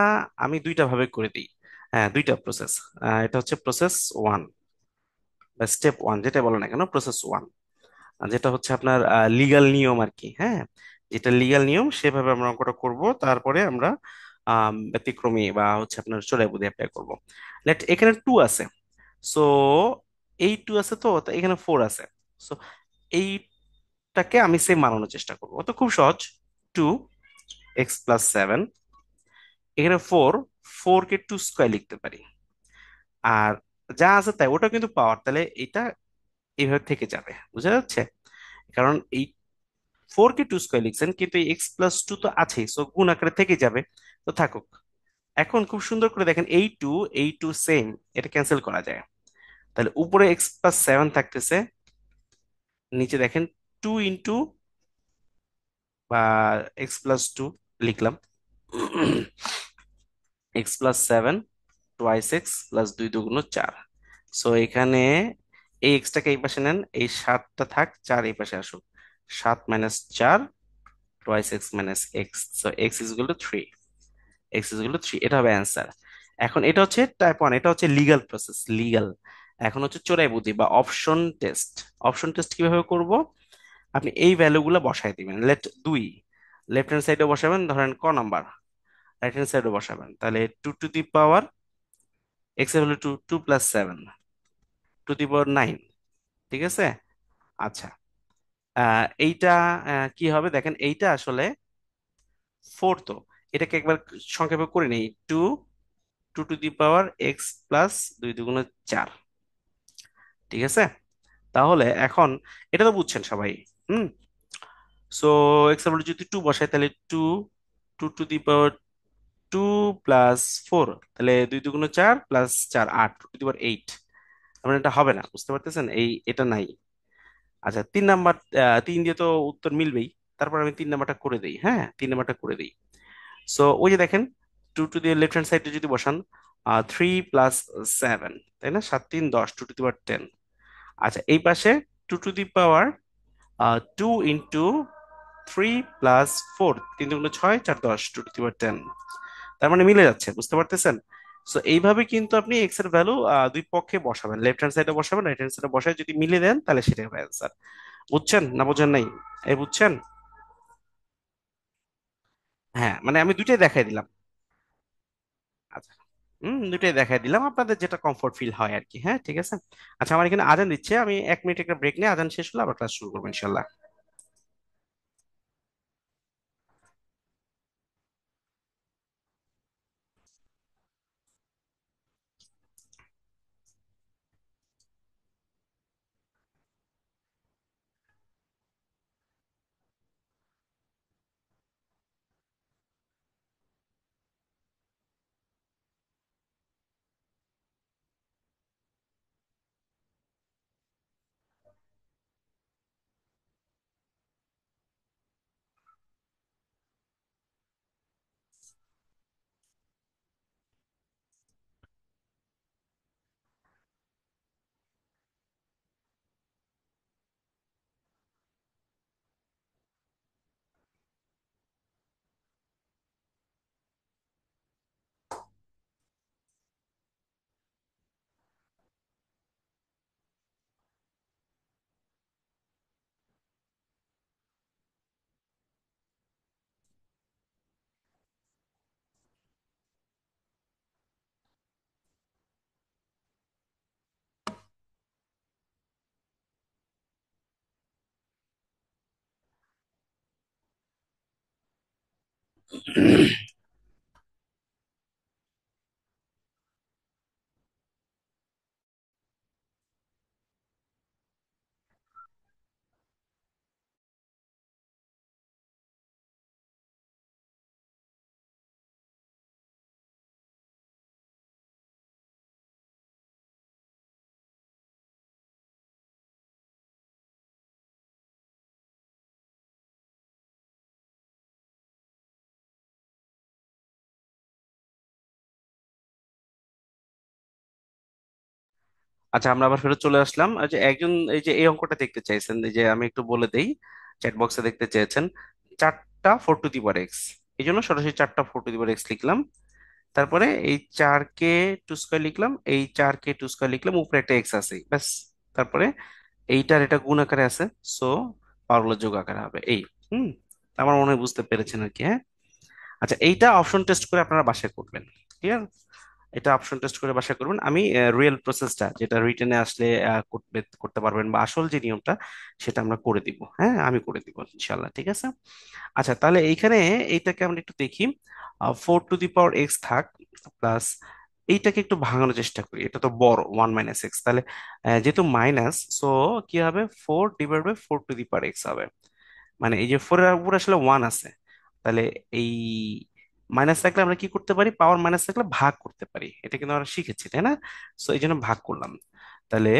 আমি দুইটা ভাবে করে দিই। হ্যাঁ, দুইটা প্রসেস। এটা হচ্ছে প্রসেস ওয়ান বা স্টেপ ওয়ান, যেটা বলে না কেন, প্রসেস ওয়ান। যেটা হচ্ছে আপনার লিগ্যাল নিয়ম আর কি। হ্যাঁ, যেটা লিগ্যাল নিয়ম সেভাবে আমরা অঙ্কটা করব। তারপরে আমরা ব্যতিক্রমী বা হচ্ছে আপনার চড়াই বুদ্ধি অ্যাপ্লাই করবো। লেট, এখানে 2 আছে। সো এই 2 আছে, তো এখানে 4 আছে। সো এইটাকে আমি সেম বানানোর চেষ্টা করবো, তো খুব সহজ। 2x + 7, এখানে 4, 4 কে 2 স্কোয়ার লিখতে পারি। আর যা আছে তাই, ওটা কিন্তু পাওয়ার, তাহলে এটা এইভাবে থেকে যাবে। বুঝা যাচ্ছে? কারণ এই 4 কে 2 স্কোয়ার লিখছেন, কিন্তু এই x + 2 তো আছেই, সো গুণ আকারে থেকে যাবে। তো থাকুক। এখন খুব সুন্দর করে দেখেন, এই টু সেম, এটা ক্যান্সেল করা যায়। তাহলে উপরে x + 7 থাকতেছে, নিচে দেখেন 2 বা x + 2 লিখলাম। x + 7 twice x + 2 × 4। সো এখানে এই এক্সটাকে এই পাশে নেন, এই 7টা থাক, 4 এই পাশে আসুক। 7 - 4 twice x - x। So x = 3। x = 3, এটা হবে অ্যান্সার। এখন এটা হচ্ছে টাইপ ওয়ান, এটা হচ্ছে লিগাল প্রসেস, লিগাল। এখন হচ্ছে চোরাই বুদ্ধি বা অপশন টেস্ট। অপশন টেস্ট কিভাবে করব? আপনি এই ভ্যালুগুলো বসাই দিবেন। লেট 2, লেফট হ্যান্ড সাইডে বসাবেন, ধরেন ক নাম্বার, রাইট হ্যান্ড সাইডে বসাবেন। তাহলে 2 টু দি পাওয়ার এক্স এর ভ্যালু 2, 2 + 7 টু দি পাওয়ার 9। ঠিক আছে? আচ্ছা, এইটা কি হবে দেখেন, এইটা আসলে 4 তো। এটাকে একবার সংক্ষেপে করে নেই। 2 টু দি পাওয়ার x + 2 × 4। ঠিক আছে? তাহলে এখন এটা তো বুঝছেন সবাই। হুম। সো এক্স এর ভ্যালু যদি 2 বসাই, তাহলে 2, 2 টু দি পাওয়ার 2 + 4, তাহলে 2 × 2 = 4 + 4 8, 2 টু দি পাওয়ার 8। মানে এটা হবে না, বুঝতে পারতেছেন? এটা নাই। আচ্ছা, 3 নাম্বার, 3 দিয়ে তো উত্তর মিলবেই। তারপর আমি 3 নাম্বারটা করে দিই। হ্যাঁ, 3 নাম্বারটা করে দিই। সো ওই যে দেখেন, 2 টু দিয়ে লেফট হ্যান্ড সাইডে যদি বসান, 3 + 7, তাই না? 7 × 3 = 10, 2 টু দি পাওয়ার 10। আচ্ছা, এই পাশে 2 to the power 2 × 3 + 4, 3 × 6 = 4 × 10, 2 to the পাওয়ার 10। তার মানে মিলে যাচ্ছে, বুঝতে পারতেছেন? সো এইভাবে কিন্তু আপনি এক্স এর ভ্যালু দুই পক্ষে বসাবেন, লেফট হ্যান্ড সাইডে বসাবেন, রাইট হ্যান্ড সাইডে বসায় যদি মিলে দেন, তাহলে সেটাই হবে অ্যান্সার। বুঝছেন না বুঝেন নাই? এই বুঝছেন? হ্যাঁ, মানে আমি দুইটাই দেখাই দিলাম। আচ্ছা, দুইটাই দেখাই দিলাম, আপনাদের যেটা কমফোর্ট ফিল হয় আর কি। হ্যাঁ, ঠিক আছে। আচ্ছা, আমার এখানে আজান দিচ্ছে, আমি 1 মিনিট একটা ব্রেক নিয়ে, আজান শেষ হলে আবার ক্লাস শুরু করবো ইনশাল্লাহ। আচ্ছা, আমরা আবার ফেরত চলে আসলাম। যে একজন এই যে এই অঙ্কটা দেখতে চাইছেন, এই যে আমি একটু বলে দেই, চ্যাট বক্সে দেখতে চেয়েছেন চারটা four to the power x. এই জন্য সরাসরি চারটা four to the power x লিখলাম। তারপরে এই 4 কে টু স্কোয়ার লিখলাম, এই 4 কে টু স্কোয়ার লিখলাম, উপরে একটা এক্স আছে ব্যাস। তারপরে এইটার এটা গুণ আকারে আছে, সো পাওয়ারগুলো যোগ আকারে হবে এই। হুম, আমার মনে হয় বুঝতে পেরেছেন আর কি, হ্যাঁ। আচ্ছা, এইটা অপশন টেস্ট করে আপনারা বাসায় করবেন। ক্লিয়ার? এটা অপশন টেস্ট করে বাসায় করবেন। আমি রিয়েল প্রসেসটা যেটা রিটেনে আসলে করতে পারবেন, বা আসল যে নিয়মটা সেটা আমরা করে দিব, হ্যাঁ, আমি করে দিব ইনশাল্লাহ, ঠিক আছে। আচ্ছা, তাহলে এইখানে এইটাকে আমরা একটু দেখি। Four to the power x থাক, প্লাস এইটাকে একটু ভাঙানোর চেষ্টা করি। এটা তো বড়, ওয়ান মাইনাস এক্স, তাহলে যেহেতু মাইনাস, সো কি হবে, four divide by four to the power X হবে। মানে এই যে ফোর এর উপর আসলে ওয়ান আছে, তাহলে এই মাইনাস থাকলে আমরা কি করতে পারি, পাওয়ার মাইনাস থাকলে ভাগ করতে পারি, এটা কিন্তু আমরা শিখেছি তাই না? সো এই জন্য ভাগ করলাম। তাহলে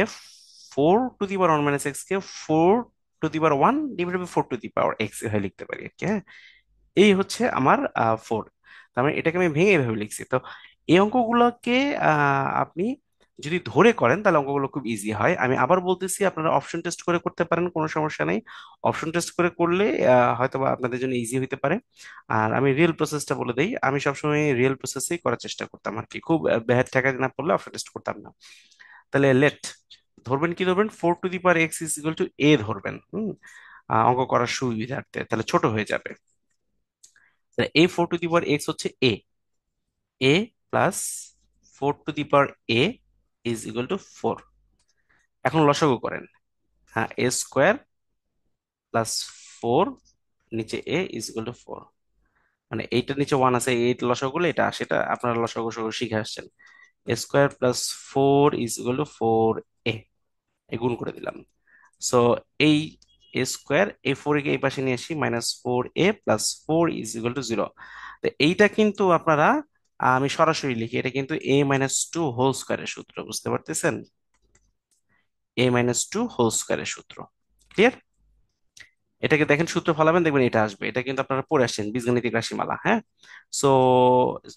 four to the power one minus X কে four to the power one divide by four to the power X এভাবে লিখতে পারি আর কি, হ্যাঁ। এই হচ্ছে আমার ফোর। তার মানে এটাকে আমি ভেঙে এভাবে লিখছি। তো এই অঙ্কগুলোকে আপনি যদি ধরে করেন তাহলে অঙ্কগুলো খুব ইজি হয়। আমি আবার বলতেছি, আপনারা অপশন টেস্ট করে করতে পারেন, কোনো সমস্যা নেই। অপশন টেস্ট করে করলে হয়তো বা আপনাদের জন্য ইজি হতে পারে। আর আমি রিয়েল প্রসেসটা বলে দেই, আমি সবসময় রিয়েল প্রসেসেই করার চেষ্টা করতাম আর কি, খুব ব্যাড ঠেকা না পড়লে অপশন টেস্ট করতাম না। তাহলে লেট ধরবেন, কি ধরবেন, four to the power X is equal to A ধরবেন। অঙ্ক করার সুবিধার্থে তাহলে ছোট হয়ে যাবে। A four to the power X হচ্ছে A, A plus four to the power A is equal to four. এখন লসাগু করেন। হ্যাঁ, এ স্কোয়ার প্লাস ফোর, নিচে A is equal to four. মানে এইটার নিচে ওয়ান আছে, এইট লসাগু করলে এটা আসে, এটা আপনারা লসাগু সহ শিখে আসছেন। A square plus four is equal to four A, A গুণ করে দিলাম। সো এই এ স্কোয়ার, এ ফোর কে এই পাশে নিয়ে আসি, minus four A plus four is equal to zero. তো এইটা কিন্তু আপনারা, আমি সরাসরি লিখি, এটা কিন্তু এ মাইনাস টু হোল স্কোয়ারের সূত্র, বুঝতে পারতেছেন? এ মাইনাস টু হোল স্কোয়ারের সূত্র। ক্লিয়ার? এটাকে দেখেন, সূত্র ফলাবেন, দেখবেন এটা আসবে। এটা কিন্তু আপনারা পড়ে আসছেন বীজগণিতিক রাশিমালা, হ্যাঁ। সো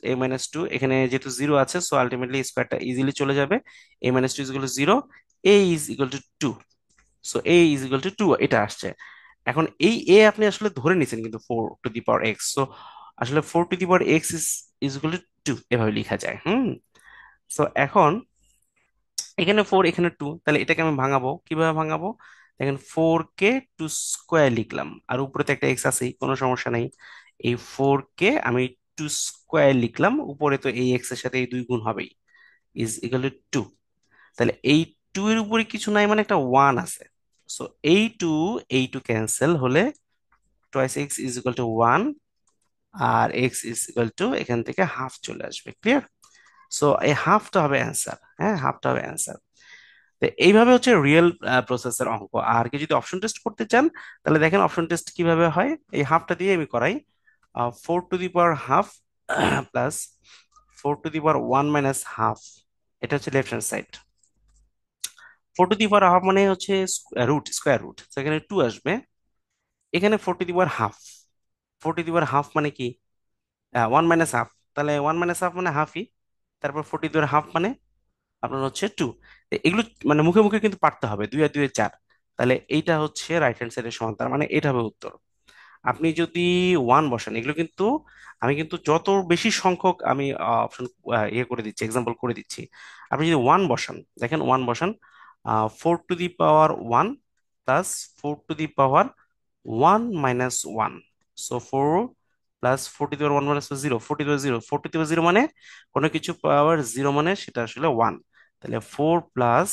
এ মাইনাস টু, এখানে যেহেতু জিরো আছে, সো আলটিমেটলি স্কোয়ারটা ইজিলি চলে যাবে। A minus two is equal to zero, A is equal to two. So A is equal to two, এটা আসছে। এখন এই এ আপনি আসলে ধরে নিছেন কিন্তু four to the power X, so আসলে four to the power X is is equal to two, এভাবে লেখা যায়। সো এখন এখানে ফোর, এখানে টু, তাহলে এটাকে আমি ভাঙাবো, কিভাবে ভাঙাবো? দেখেন, ফোর কে টু স্কোয়ার লিখলাম, আর উপরে তো একটা এক্স আছেই, কোনো সমস্যা নেই। এই ফোর কে আমি টু স্কোয়ার লিখলাম, উপরে তো এই এক্স এর সাথে এই দুই গুণ হবেই, ইজ ইকুয়াল টু টু। তাহলে এই টু এর উপরে কিছু নাই, মানে একটা ওয়ান আছে। সো এই টু ক্যান্সেল হলে twice X is equal to one, আর এক্স ইজ ইকুয়াল টু এখান থেকে হাফ চলে আসবে। ক্লিয়ার? সো এই হাফটা হবে অ্যান্সার, হ্যাঁ, হাফটা হবে অ্যান্সার। তো এইভাবে হচ্ছে রিয়েল প্রসেসের অঙ্ক। আর কি যদি অপশন টেস্ট করতে চান, তাহলে দেখেন অপশন টেস্ট কিভাবে হয়। এই হাফটা দিয়ে আমি করাই। Four to the power half plus four to the power one minus half, এটা হচ্ছে left hand side. Four to the power half মানে হচ্ছে রুট, স্কোয়ার রুট, সেখানে টু আসবে। এখানে four to the power half, four to the power half মানে কি, one minus half, তাহলে ওয়ান মাইনাস হাফ মানে হাফই। তারপর four to the power half মানে আপনার হচ্ছে টু। এগুলো মানে মুখে মুখে কিন্তু পারতে হবে, দুই আর দুই চার। তাহলে এইটা হচ্ছে রাইট হ্যান্ড সাইডের সমান, তার মানে এটা হবে উত্তর। আপনি যদি ওয়ান বসান, এগুলো কিন্তু আমি কিন্তু যত বেশি সংখ্যক আমি অপশন ইয়ে করে দিচ্ছি, এক্সাম্পল করে দিচ্ছি। আপনি যদি ওয়ান বসান, দেখেন ওয়ান বসান, four to the power one plus four to the power one minus one. So four plus four to the power one minus zero, four to the power zero, four to the power zero মানে কোনো কিছু power zero মানে সেটা আসলে one. তাহলে four plus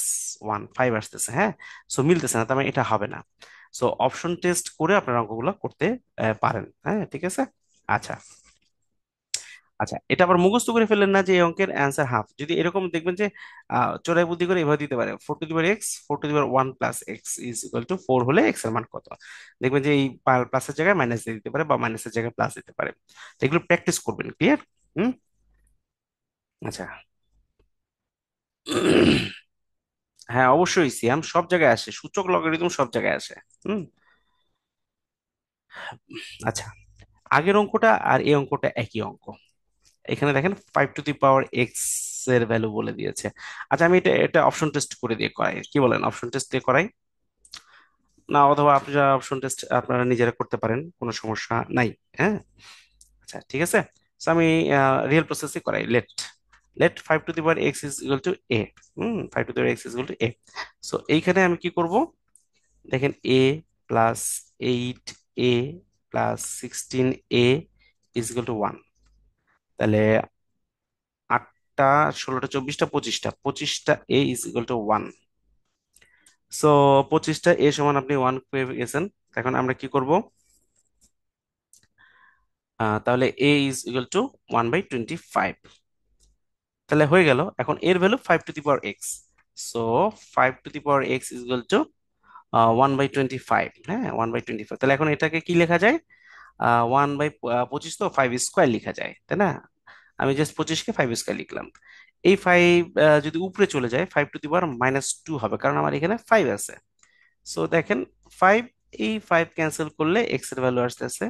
one, five আসতেছে, হ্যাঁ। So মিলতেছে না, তার মানে এটা হবে না। সো অপশন টেস্ট করে আপনার অঙ্কগুলো করতে পারেন, হ্যাঁ, ঠিক আছে। আচ্ছা, আচ্ছা, এটা আবার মুখস্থ করে ফেললেন না যে এই অঙ্কের অ্যান্সার হাফ, যদি এরকম দেখবেন যে চোরাই বুদ্ধি করে এভাবে দিতে পারে, 4 two the power x 4 two the power 1 plus x হলে এক্স এর মান কত, দেখবেন যে এই প্লাসের জায়গায় মাইনাস দিয়ে দিতে পারে বা মাইনাসের জায়গায় প্লাস দিতে পারে। তো এগুলো প্র্যাকটিস করবেন, ক্লিয়ার? হুম। আচ্ছা। হ্যাঁ অবশ্যই, সিয়াম সব জায়গায় আসে, সূচক লগারিদম সব জায়গায় আসে। হুম। আচ্ছা, আগের অঙ্কটা আর এই অঙ্কটা একই অঙ্ক। এখানে দেখেন 5 টু দি পাওয়ার এক্স এর ভ্যালু বলে দিয়েছে। আচ্ছা, আমি এটা এটা অপশন টেস্ট করে দিয়ে করাই, কি বলেন? অপশন টেস্ট দিয়ে করাই না, অথবা আপনারা অপশন টেস্ট আপনারা নিজেরা করতে পারেন, কোনো সমস্যা নাই। হ্যাঁ। আচ্ছা ঠিক আছে। তো আমি রিয়েল প্রসেসে করাই। Let let 5 to the power X is equal to A. 5 to the power X is equal to A. So এইখানে আমি কি করব? দেখেন, A plus 8 A plus 16 A is equal to 1। তাহলে 8টা 16টা 24টা 25টা A is equal to 1। So 25টা এ সমান আপনি 1 পেয়ে গেছেন। এখন আমরা কি করব? তাহলে এ ইজ ইকুয়াল টু 1/25। তাহলে হয়ে গেল। এখন এর value 5 to the power X. So 5 to the power X is equal two 1/25। হ্যাঁ, 1/25। তাহলে এখন এটাকে কি লেখা যায়? 1/25, তো 5 স্কোয়ার লেখা যায়, তাই না? আমি জাস্ট 25কে 5 স্কোয়ার লিখলাম। এই 5 যদি উপরে চলে যায়, 5 টু দি পাওয়ার -2 হবে, কারণ আমার এখানে 5 আছে। সো দেখেন, 5, এই 5 ক্যান্সেল করলে এক্স এর ভ্যালু আসতেছে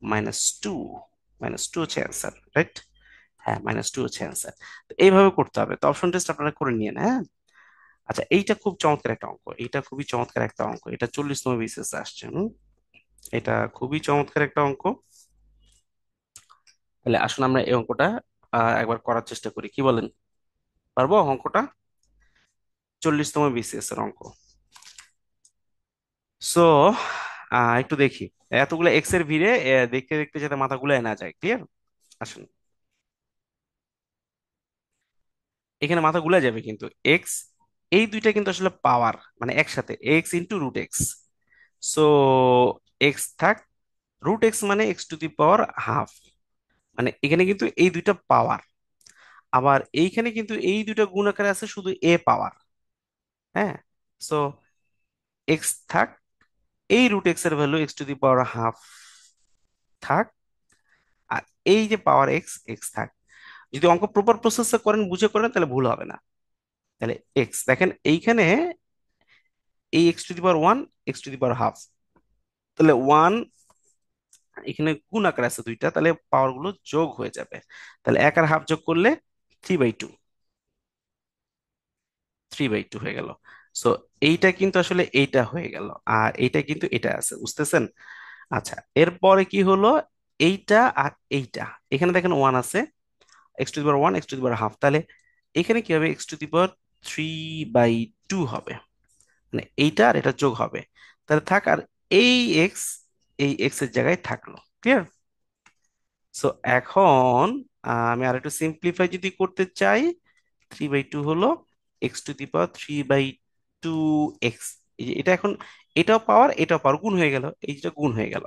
-2। -2 হচ্ছে অ্যান্সার, রাইট? হ্যাঁ, -2 হচ্ছে অ্যান্সার। তো এইভাবে করতে হবে। তো অপশন টেস্ট আপনারা করে নিয়ে হ্যাঁ। আচ্ছা, এইটা খুব চমৎকার একটা অঙ্ক, এটা খুবই চমৎকার একটা অঙ্ক, এটা 40তম বিসিএস আসছে। এটা খুবই চমৎকার একটা অঙ্ক। তাহলে আসুন আমরা এই অঙ্কটা একবার করার চেষ্টা করি, কি বলেন? পারবো অঙ্কটা? 40তম বিসিএস এর অঙ্ক। সো একটু দেখি, এতগুলো এক্স এর ভিড়ে দেখতে দেখতে যাতে মাথা গুলায় না যায়, ক্লিয়ার? আসুন, এখানে মাথা গুলা যাবে কিন্তু। এক্স, এই দুইটা কিন্তু আসলে পাওয়ার, মানে একসাথে X into root X. So X থাক, রুট এক্স মানে x টু দি পাওয়ার ½ মানে এখানে কিন্তু এই দুইটা পাওয়ার। আবার এইখানে কিন্তু এই দুইটা গুণ আকারে আছে শুধু এ পাওয়ার। হ্যাঁ। সো এক্স থাক, এই রুট এক্স এর value x to the power ½ থাক, আর এই যে পাওয়ার এক্স, এক্স থাক। যদি অঙ্ক প্রপার প্রসেসে করেন, বুঝে করেন, তাহলে ভুল হবে না। তাহলে এক্স দেখেন এইখানে, এই x to the power 1, x to the power ½ তাহলে 1, এখানে গুণ আকার আছে দুইটা, তাহলে পাওয়ার গুলো যোগ হয়ে যাবে। তাহলে 1 আর ½ যোগ করলে 3/2, 3/2 হয়ে গেল। সো এইটা কিন্তু আসলে এইটা হয়ে গেল, আর এইটা কিন্তু এটা আছে, বুঝতেছেন? আচ্ছা, এরপরে কি হলো? এইটা আর এইটা, এখানে দেখেন 1 আছে, x to the power 1, x to the power ½ তাহলে এখানে কি হবে? x টু দি পাওয়ার 3/2 হবে, মানে এইটা আর এটা যোগ হবে। তাহলে থাক, আর এই এক্স, এই এক্স এর জায়গায় থাকলো, ক্লিয়ার? সো এখন আমি আর একটু সিম্পলিফাই যদি করতে চাই, 3/2 হলো x to the power 3/2 x. এই যে এটা এখন, এটাও পাওয়ার এটাও পাওয়ার গুণ হয়ে গেল, এই যেটা গুণ হয়ে গেল।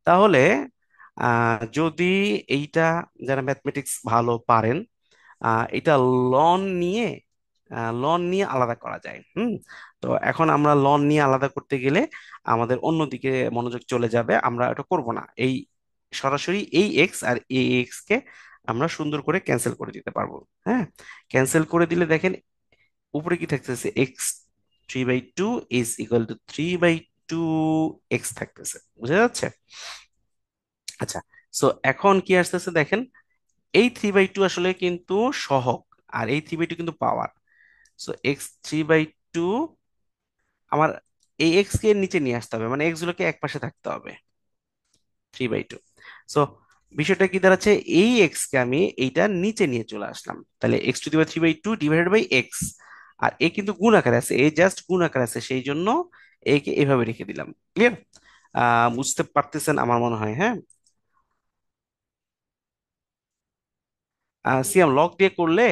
তাহলে যদি এইটা, যারা ম্যাথমেটিক্স ভালো পারেন, এটা লন নিয়ে, লন নিয়ে আলাদা করা যায়। তো এখন আমরা লন নিয়ে আলাদা করতে গেলে আমাদের অন্যদিকে মনোযোগ চলে যাবে, আমরা এটা করব না। এই সরাসরি এই এক্স আর এই এক্স কে আমরা সুন্দর করে ক্যান্সেল করে দিতে পারবো। হ্যাঁ, ক্যান্সেল করে দিলে দেখেন উপরে কি থাকতেছে? x3/2 is equal two 3/2 x থাকতেছে, বুঝা যাচ্ছে? আচ্ছা, সো এখন কি আসতেছে দেখেন, এই 3/2 আসলে কিন্তু সহগ, আর এই 3/2 কিন্তু পাওয়ার। সো x3/2, আমার এই এক্স কে নিচে নিয়ে আসতে হবে, মানে এক্স গুলোকে এক পাশে থাকতে হবে। 3/2। সো বিষয়টা কি দাঁড়াচ্ছে? এই এক্স কে আমি এইটা নিচে নিয়ে চলে আসলাম, তাহলে x to the power 3/2 divided by x. আর এ কিন্তু গুণ আকারে আছে, এ জাস্ট গুণ আকারে আছে, সেই জন্য একে এভাবে রেখে দিলাম, ক্লিয়ার? বুঝতে পারতেছেন আমার মনে হয়, হ্যাঁ। সিয়াম লগ দিয়ে করলে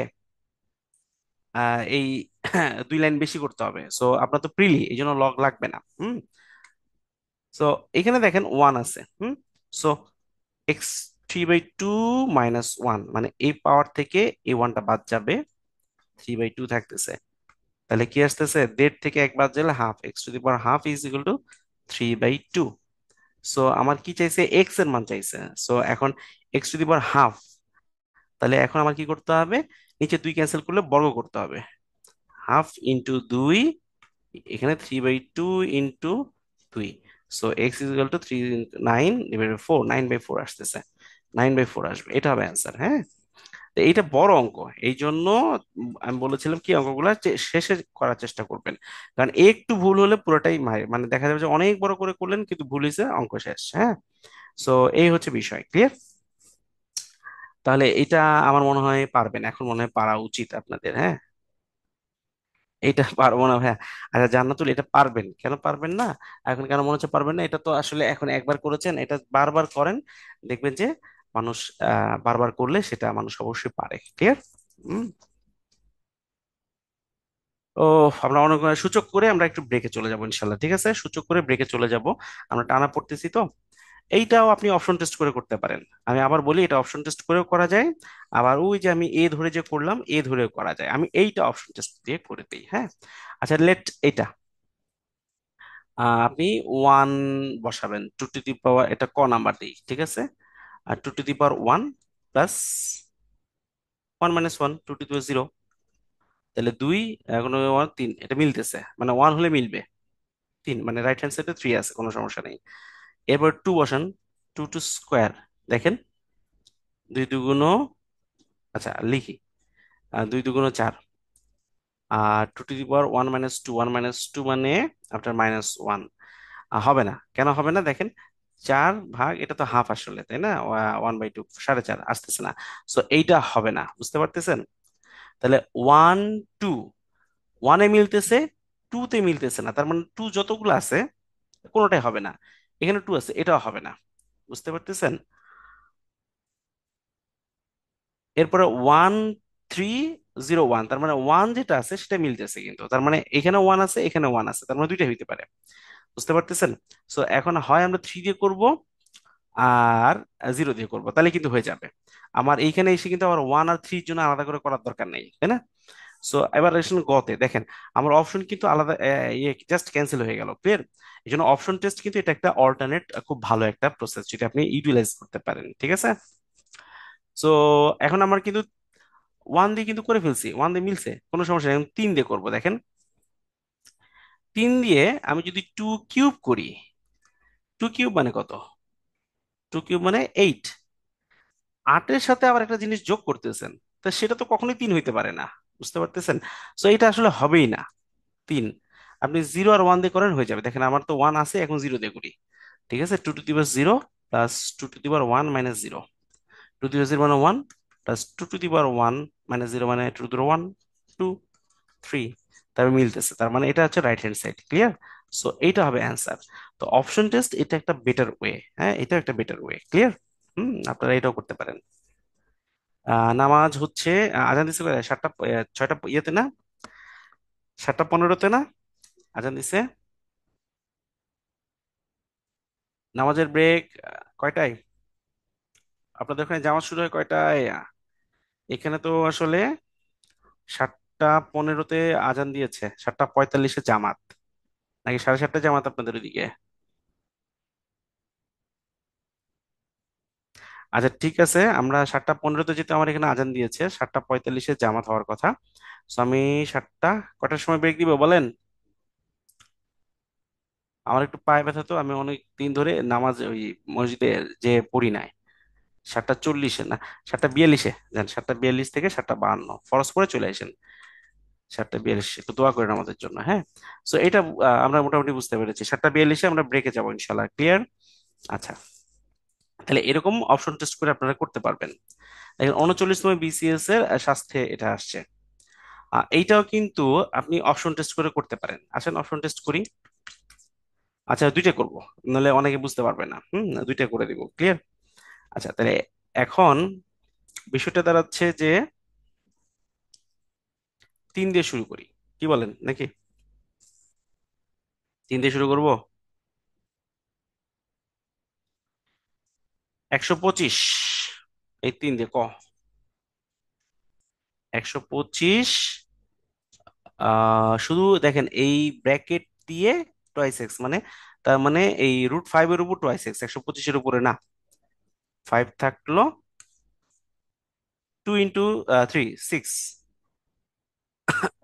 এই 2 লাইন বেশি করতে হবে, সো আপনার তো প্রিলি, এই জন্য লগ লাগবে না। সো এখানে দেখেন 1 আছে। সো এক্স 3/2 - 1, মানে এই পাওয়ার থেকে এই ওয়ানটা বাদ যাবে, 3/2 থাকতেছে। তাহলে কি আসতেছে, 1.5 থেকে এক বাদ গেলে half, x to the power half is equal two 3/2। So আমার কি চাইছে, এক্স এর মান চাইছে। সো এখন x to the power half, তাহলে এখন আমার কি করতে হবে, নিচে 2 ক্যান্সেল করলে বর্গ করতে হবে, হাফ ইন্টু 2, এখানে 3/2 into 2। So x is equal two 9/4, 9/4 আসতেছে, 9/4 আসবে, এটা হবে অ্যান্সার। হ্যাঁ, তো এইটা বড় অঙ্ক, এই জন্য আমি বলেছিলাম কি অঙ্কগুলো শেষে করার চেষ্টা করবেন, কারণ একটু ভুল হলে পুরোটাই মানে দেখা যাবে যে অনেক বড় করে করলেন কিন্তু ভুল হয়েছে, অঙ্ক শেষ। হ্যাঁ, সো এই হচ্ছে বিষয়, ক্লিয়ার? তাহলে এটা আমার মনে হয় পারবেন, এখন মনে হয় পারা উচিত আপনাদের। হ্যাঁ, এটা পারবো না ভাইয়া? আচ্ছা জান্নাতুল, এটা পারবেন, কেন পারবেন না? এখন কেন মনে হচ্ছে পারবেন না? এটা তো আসলে এখন একবার করেছেন, এটা বারবার করেন, দেখবেন যে মানুষ বারবার করলে সেটা মানুষ অবশ্যই পারে। ক্লিয়ার? ও, আমরা অনেক সূচক করে আমরা একটু ব্রেকে চলে যাবো ইনশাল্লাহ, ঠিক আছে? সূচক করে ব্রেকে চলে যাব, আমরা টানা পড়তেছি তো। এইটাও আপনি অপশন টেস্ট করে করতে পারেন। আমি আবার বলি, এটা অপশন টেস্ট করেও করা যায়, আবার ওই যে আমি এ ধরে যে করলাম, এ ধরেও করা যায়। আমি এইটা অপশন টেস্ট দিয়ে করে দিই। হ্যাঁ, আচ্ছা লেট এটা আপনি ওয়ান বসাবেন, টু টু দি পাওয়ার, এটা ক নাম্বার দিই, ঠিক আছে? আর two to the power one plus 1 - 1, two to the power 0। তাহলে 2, এখন 3, এটা মিলতেছে, মানে 1 হলে মিলবে। 3 মানে রাইট হ্যান্ড সাইডে 3 আছে, কোনো সমস্যা নেই। এরপর 2 বসান, 2 টু স্কোয়ার, দেখেন 2 2 গুণ, আচ্ছা লিখি, 2 2 গুণ 4, আর টু টু দি পাওয়ার 1 - 2, 1 - 2 মানে আপনার -1। হবে না, কেন হবে না দেখেন, 4 ভাগ, এটা তো হাফ আসলে, তাই না? 1/2, 4.5 আসতেছে না। সো এইটা হবে না, বুঝতে পারতেছেন? তাহলে 1 2, 1-এ মিলতেছে, 2-তে মিলতেছে না, তার মানে 2 যতগুলো আছে কোনোটাই হবে না। এখানে 2 আছে, এটাও হবে না, বুঝতে পারতেছেন? এরপরে 1 3 0 1, তার মানে 1 যেটা আছে সেটা মিলতেছে, কিন্তু তার মানে এখানে 1 আছে, এখানে 1 আছে, তার মানে দুইটা হইতে পারে, বুঝতে পারতেছেন? সো এখন হয় আমরা 3 দিয়ে করব, আর 0 দিয়ে করব, তাহলে কিন্তু হয়ে যাবে। আমার এইখানে এসে কিন্তু আবার 1 আর 3 জন্য আলাদা করে করার দরকার নেই, তাই না? সো এবার আসলে গতে দেখেন, আমার অপশন কিন্তু আলাদা, ইয়ে জাস্ট ক্যান্সেল হয়ে গেল, ক্লিয়ার? এই জন্য অপশন টেস্ট কিন্তু এটা একটা অল্টারনেট, খুব ভালো একটা প্রসেস যদি আপনি ইউটিলাইজ করতে পারেন, ঠিক আছে? সো এখন আমার কিন্তু 1 দিয়ে কিন্তু করে ফেলছি, 1 দিয়ে মিলছে, কোনো সমস্যা নেই। এখন 3 দিয়ে করবো, দেখেন 3 দিয়ে আমি যদি 2 কিউব করি, 2 কিউব মানে কত? 2 কিউব মানে 8। 8-এর সাথে আবার একটা জিনিস যোগ করতেছেন, তা সেটা তো কখনোই 3 হইতে পারে না, বুঝতে পারতেছেন? সো এটা আসলে হবেই না 3। আপনি 0 আর 1 দিয়ে করেন, হয়ে যাবে। দেখেন আমার তো 1 আছে, এখন 0 দিয়ে করি, ঠিক আছে? 2 to the power 0 plus 2 to the power 1 - 0, 2 to the power 0 মানে 1, প্লাস 2 টু দি পাওয়ার 1 - 0 মানে 2 টু দি পাওয়ার 1, 2, 3। তারপর মিলতেছে, তার মানে এটা হচ্ছে right hand side, clear? So এইটা হবে অ্যান্সার। তো অপশন টেস্ট এটা একটা বেটার ওয়ে, হ্যাঁ, এটা একটা বেটার ওয়ে, ক্লিয়ার? আপনারা এটাও করতে পারেন। নামাজ হচ্ছে, আজান দিছে কয়টায়? 7টা 6টা ইয়েতে না, 7টা 15-তে না আজান দিছে? নামাজের ব্রেক কয়টায়? আপনাদের ওখানে জামাত শুরু হয় কয়টায়? এখানে তো আসলে 7টা 15-তে আজান দিয়েছে, 7টা 45-এ জামাত, নাকি 7:30টায় জামাত আপনাদের ওইদিকে? আচ্ছা ঠিক আছে, আমরা 7টা 15-তে, যেহেতু আমার এখানে আজান দিয়েছে, 7টা 45-এ জামাত হওয়ার কথা। তো আমি 7টা, কটার সময় ব্রেক দিব বলেন? আমার একটু পায়ে ব্যথা, তো আমি অনেক দিন ধরে নামাজ ওই মসজিদে যে পড়ি নাই। 7টা 40-এ না, 7টা 42-এ যান, 7টা 42 থেকে 7টা 52 ফরজ করে চলে আসেন। 7টা 42 একটু দোয়া করেন আমাদের জন্য, হ্যাঁ? সো এটা আমরা মোটামুটি বুঝতে পেরেছি, 7টা 42-এ আমরা ব্রেকে যাবো ইনশাল্লাহ, ক্লিয়ার? আচ্ছা, তাহলে এরকম অপশন টেস্ট করে আপনারা করতে পারবেন। দেখেন 39তম বিসিএস এর স্বাস্থ্যে এটা আসছে। এইটাও কিন্তু আপনি অপশন টেস্ট করে করতে পারেন। আসেন অপশন টেস্ট করি। আচ্ছা দুইটা করব, নাহলে অনেকে বুঝতে পারবে না। দুইটা করে দিব, ক্লিয়ার? আচ্ছা তাহলে এখন বিষয়টা দাঁড়াচ্ছে যে 3 দিয়ে শুরু করি, কি বলেন নাকি? 3 দিয়ে শুরু করব। 125, এই 3 দিয়ে একশো পঁচিশ, শুধু দেখেন এই ব্র্যাকেট দিয়ে টোয়াইস এক্স, মানে তার মানে এই √5 এর উপর টোয়াইস এক্স, 125-এর উপরে না, 5 থাকলো, 2 × 3 6,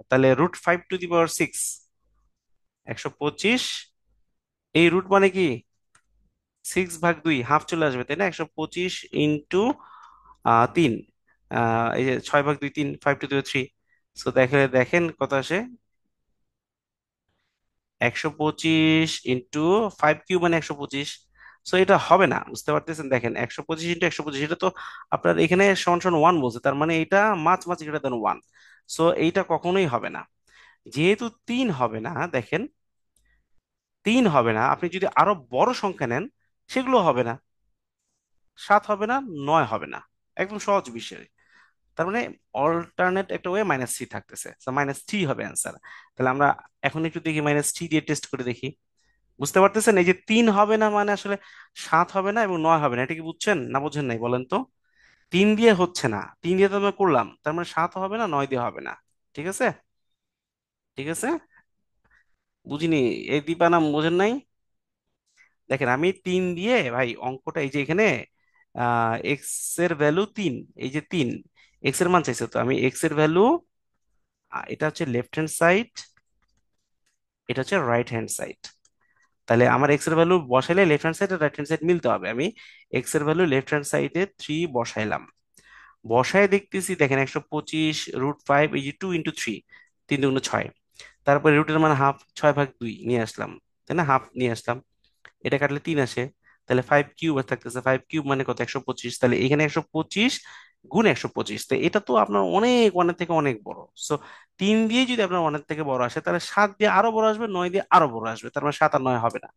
তাহলে √5⁶, 125, এই রুট মানে কি 6/2, হাফ চলে আসবে তাই না, 125 × 3, এই যে 6/2 3, 5⁻³ 3, সো দেখেন কত আসে, 125 × 5³ মানে 125। সো এটা হবে না, বুঝতে পারতেছেন, দেখেন 125 × 125, এটা তো আপনার এখানে সমান সমান 1 বলছে, তার মানে এটা মাছ গ্রেটার দেন 1। সো এইটা কখনোই হবে না, যেহেতু 3 হবে না, দেখেন 3 হবে না, আপনি যদি আরো বড় সংখ্যা নেন সেগুলো হবে না, 7 হবে না, 9 হবে না, একদম সহজ বিষয়। তার মানে অল্টারনেট একটা ওয়ে -3 থাকতেছে, -3 হবে অ্যান্সার। তাহলে আমরা এখন একটু দেখি -3 দিয়ে টেস্ট করে দেখি। বুঝতে পারতেছেন, এই যে 3 হবে না মানে আসলে 7 হবে না এবং 9 হবে না, এটা কি বুঝছেন না বুঝেন নাই বলেন তো? 3 দিয়ে হচ্ছে না, 3 দিয়ে তো আমরা করলাম, তার মানে 7 হবে না, 9 দিয়ে হবে না। ঠিক আছে, ঠিক আছে, বুঝিনি, এই দীপানাম বোঝেন নাই। দেখেন আমি 3 দিয়ে ভাই অঙ্কটা, এই যে এখানে এক্স এর ভ্যালু 3, এই যে 3, এক্স এর মান চাইছে, তো আমি এক্স এর ভ্যালু, এটা হচ্ছে লেফট হ্যান্ড সাইড, এটা হচ্ছে রাইট হ্যান্ড সাইড। তাহলে আমার এক্স এর ভ্যালু বসাইলে লেফট হ্যান্ড সাইড আর রাইট হ্যান্ড সাইড মিলতে হবে। আমি এক্স এর ভ্যালু লেফট হ্যান্ড সাইডে 3 বসাইলাম, বসায় দেখতেছি, দেখেন 125 √5, এই যে 2 × 3, 3 × 2 = 6, তারপরে রুটের মানে হাফ, 6/2 নিয়ে আসলাম, তাই না, হাফ নিয়ে আসলাম, এটা কাটলে 3 আসে, তাহলে 5³ থাকতেছে, 5³ মানে কত, 125, তাহলে এখানে 125 × 125, তো এটা তো আপনার অনেক ওয়ানের থেকে অনেক বড়। সো 3 দিয়ে যদি আপনার ওয়ানের থেকে বড় আসে, তাহলে 7 দিয়ে আরো বড় আসবে, 9 দিয়ে আরো বড় আসবে, তার মানে 7 আর 9 হবে না,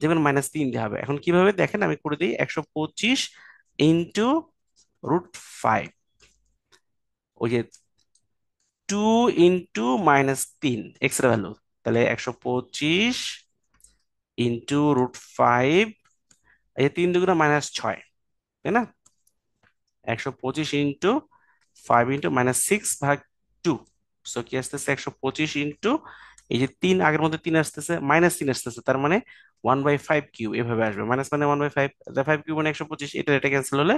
যেমন -3 দিয়ে হবে। এখন কিভাবে দেখেন, আমি করে দিই, 125 × √5, ওই যে 2 × -3, এক্স এর ভ্যালু, তাহলে 125 × √5, এই যে 3 × -6, তাই না, 125 × 5 × -6/2, সো কি আসতেছে, 125 এই যে 3, আগের মধ্যে 3 আসতেছে, -3 আসতেছে, তার মানে 1/5³ এভাবে আসবে, মাইনাস মানে 1/5, 5³ মানে 125, এটা ক্যান্সেল হলে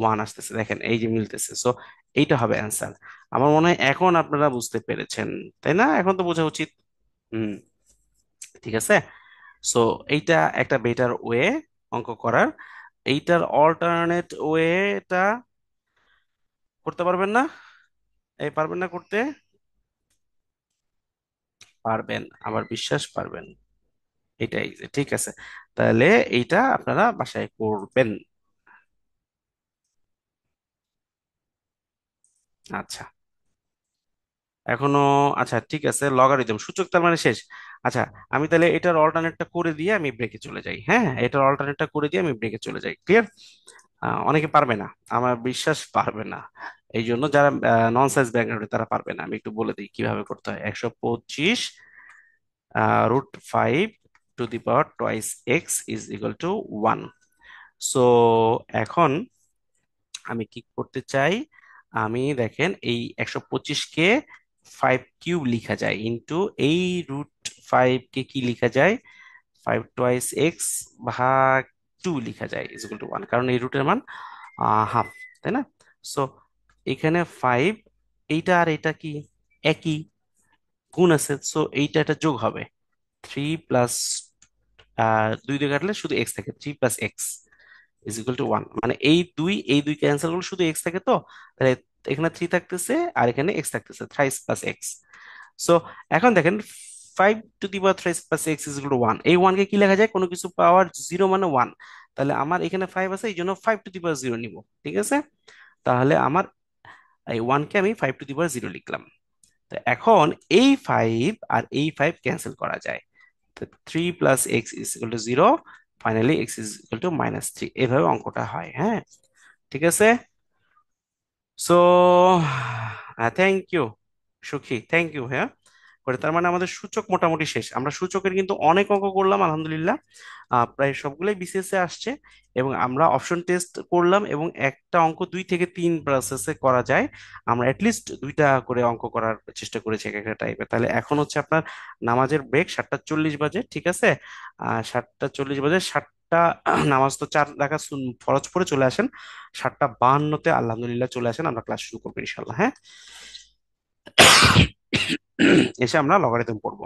1 আসতেছে, দেখেন এই যে মিলতেছে। সো এইটা হবে অ্যান্সার। আমার মনে হয় এখন আপনারা বুঝতে পেরেছেন, তাই না, এখন তো বোঝা উচিত। হুম, ঠিক আছে। সো এইটা একটা বেটার ওয়ে অঙ্ক করার। এইটার অল্টারনেট ওয়েটা করতে পারবেন না? এই পারবেন না করতে? পারবেন, আমার বিশ্বাস পারবেন, এটাই যে ঠিক আছে। তাহলে এইটা আপনারা বাসায় করবেন। আচ্ছা, এখনো, আচ্ছা ঠিক আছে, লগারিদম সূচক তার মানে শেষ। আচ্ছা, আমি তাহলে এটার অল্টারনেটটা করে দিয়ে আমি ব্রেকে চলে যাই, হ্যাঁ, এটার অল্টারনেটটা করে দিয়ে আমি ব্রেকে চলে যাই, ক্লিয়ার? অনেকে পারবে না, আমার বিশ্বাস পারবে না, এই জন্য যারা নন সায়েন্স ব্যাকগ্রাউন্ডে তারা পারবে না, আমি একটু বলে দিই কিভাবে করতে হয়। 125 √5 to the power twice x = 1। So এখন আমি কি করতে চাই, আমি দেখেন এই 125 কে 5³ লিখা যায় ইন্টু এই √5 কে কি লিখা যায়, 5 × 2 লিখা যায় = 1, কারণ এই রুটের মান হাফ, তাই না? সো এখানে 5, এইটা আর এটা কি একই, গুণ আছে, সো এইটা এটা যোগ হবে, 3 প্লাস 2 দিয়ে কাটলে শুধু এক্স থাকে, 3 + x = 1, মানে এই দুই ক্যান্সেল করলে শুধু এক্স থাকে, তো তাহলে এখানে 3 থাকতেছে আর এখানে এক্স থাকতেছে, থ্রাইস প্লাস এক্স। সো এখন দেখেন 5 to the power 3 + x = 1, এই 1 কে কি লেখা যায়, কোনো কিছু পাওয়ার 0 মানে 1, তাহলে আমার এখানে 5 আছে, এই জন্য 5 to the power 0 নিব, ঠিক আছে। তাহলে আমার এই 1 কে আমি 5 to the power 0 লিখলাম। তো এখন এই 5 আর এই 5 ক্যান্সেল করা যায়, তো 3 + x = 0, ফাইনালি x = -3, এভাবে অঙ্কটা হয়, হ্যাঁ, ঠিক আছে। সো থ্যাংক ইউ সুখী, থ্যাংক ইউ, হ্যাঁ। করে, তার মানে আমাদের সূচক মোটামুটি শেষ। আমরা সূচকের কিন্তু অনেক অঙ্ক করলাম আলহামদুলিল্লাহ, প্রায় সবগুলোই বিসিএস এ আসছে। এবং আমরা অপশন টেস্ট করলাম, এবং একটা অঙ্ক 2 থেকে 3 প্রসেসে করা যায়। আমরা অ্যাটলিস্ট 2টা করে অঙ্ক করার চেষ্টা করেছি এক একটা টাইপের। তাহলে এখন হচ্ছে আপনার নামাজের ব্রেক, 7টা 40 বাজে, ঠিক আছে? 7টা 40 বাজে, 7টা নামাজ তো 4 রাকাত ফরজ পড়ে চলে আসেন। 7টা 52-তে আলহামদুলিল্লাহ চলে আসেন, আমরা ক্লাস শুরু করবো ইনশাল্লাহ, হ্যাঁ? এসে আমরা লগারিদম পড়বো।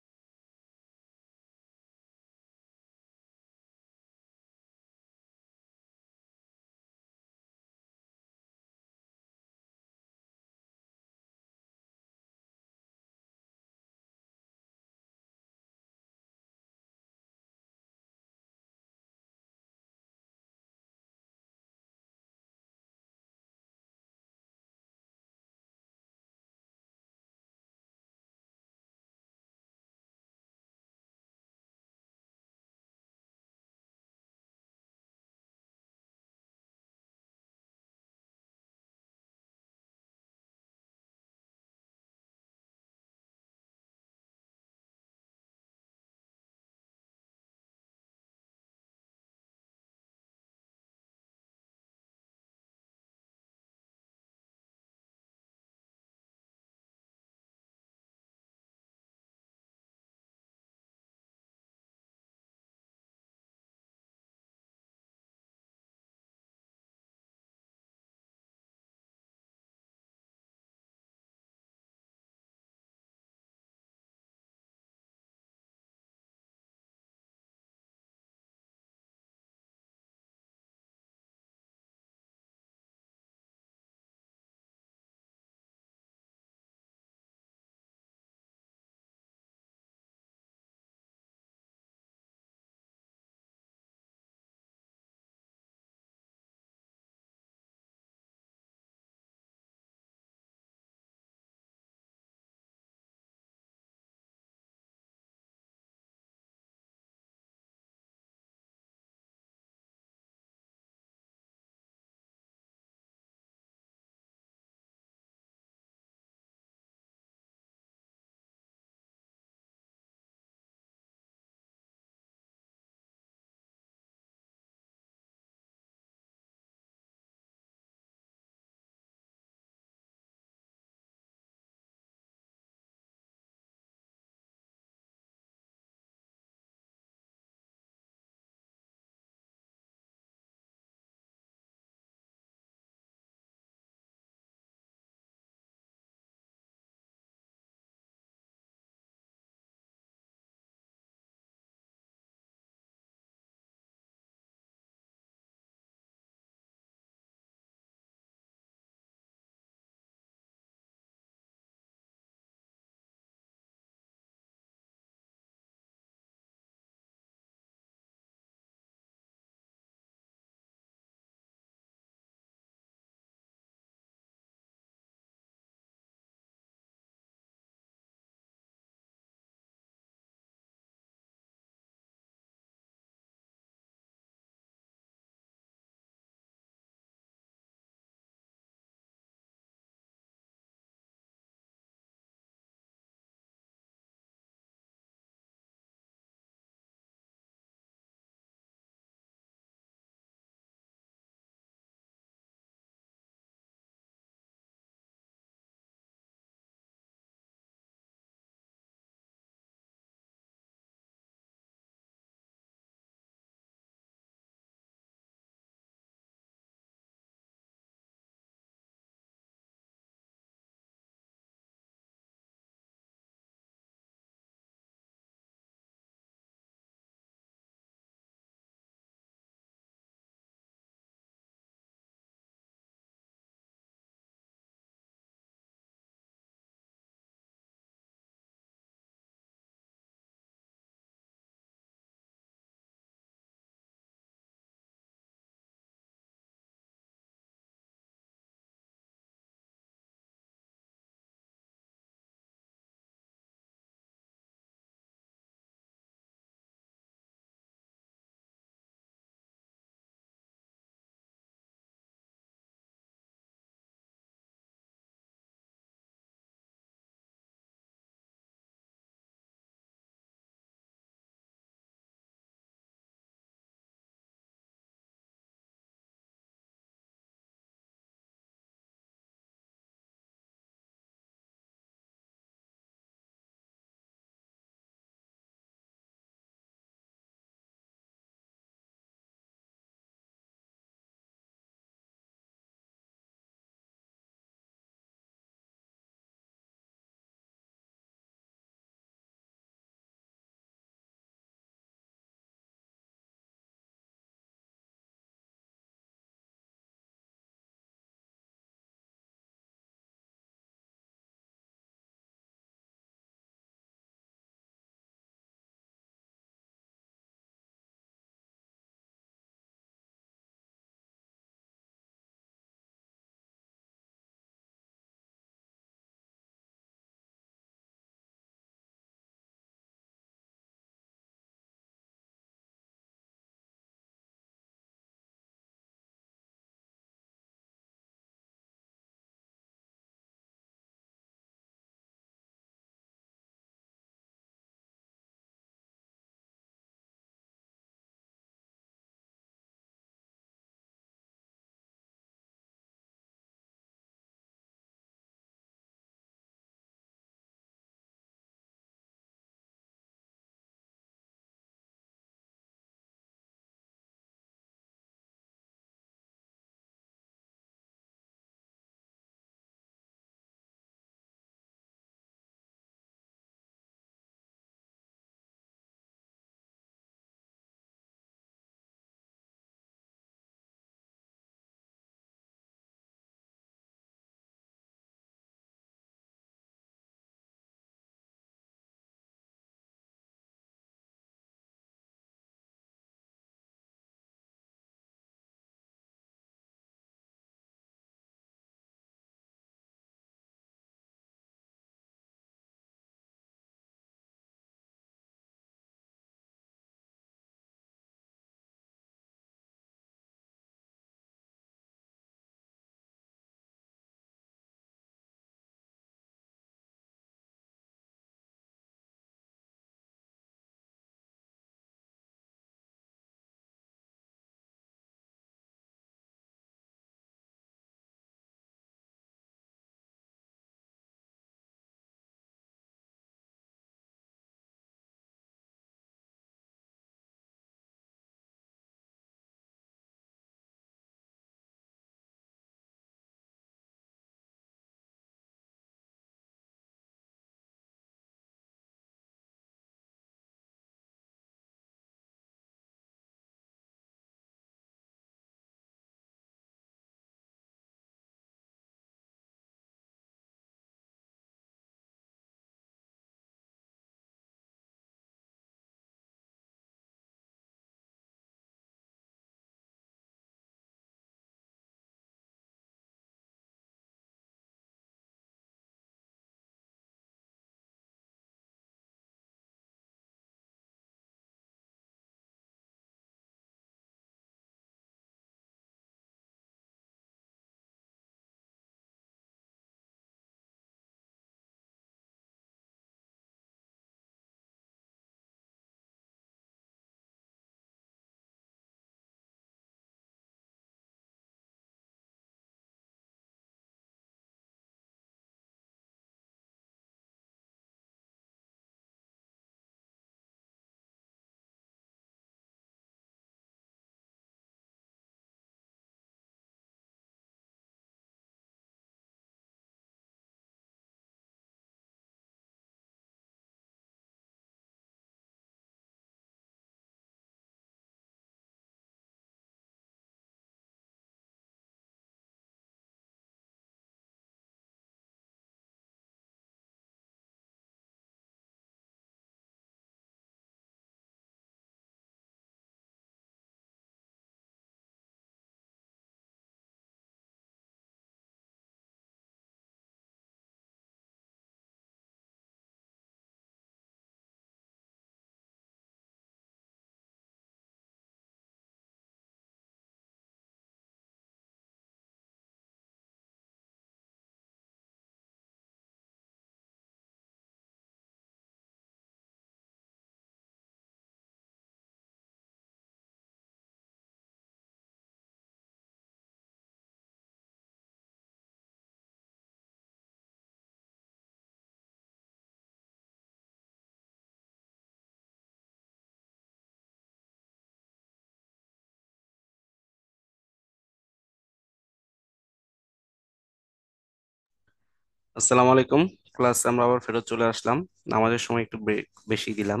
আসসালামু আলাইকুম। ক্লাসে আমরা আবার ফেরত চলে আসলাম। নামাজের সময় একটু ব্রেক বেশি দিলাম।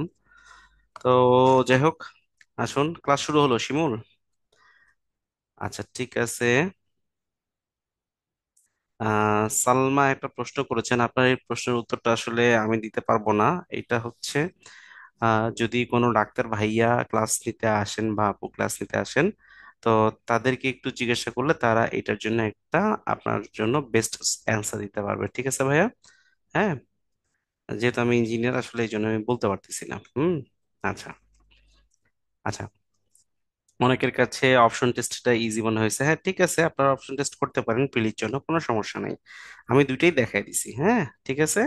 তো যাই হোক, আসুন ক্লাস শুরু হলো শিমুল। আচ্ছা ঠিক আছে। সালমা একটা প্রশ্ন করেছেন, আপনার এই প্রশ্নের উত্তরটা আসলে আমি দিতে পারবো না। এটা হচ্ছে যদি কোনো ডাক্তার ভাইয়া ক্লাস নিতে আসেন বা আপু ক্লাস নিতে আসেন, তো তাদেরকে একটু জিজ্ঞাসা করলে তারা এটার জন্য একটা আপনার জন্য বেস্ট অ্যান্সার দিতে পারবে। ঠিক আছে ভাইয়া? হ্যাঁ, যেহেতু আমি ইঞ্জিনিয়ার আসলে এই জন্য আমি বলতে পারতেছি না। আচ্ছা। আচ্ছা, অনেকের কাছে অপশন টেস্টটা ইজি মনে হয়েছে। হ্যাঁ ঠিক আছে, আপনারা অপশন টেস্ট করতে পারেন প্রিলির জন্য, কোনো সমস্যা নেই। আমি দুইটাই দেখাই দিছি। হ্যাঁ ঠিক আছে,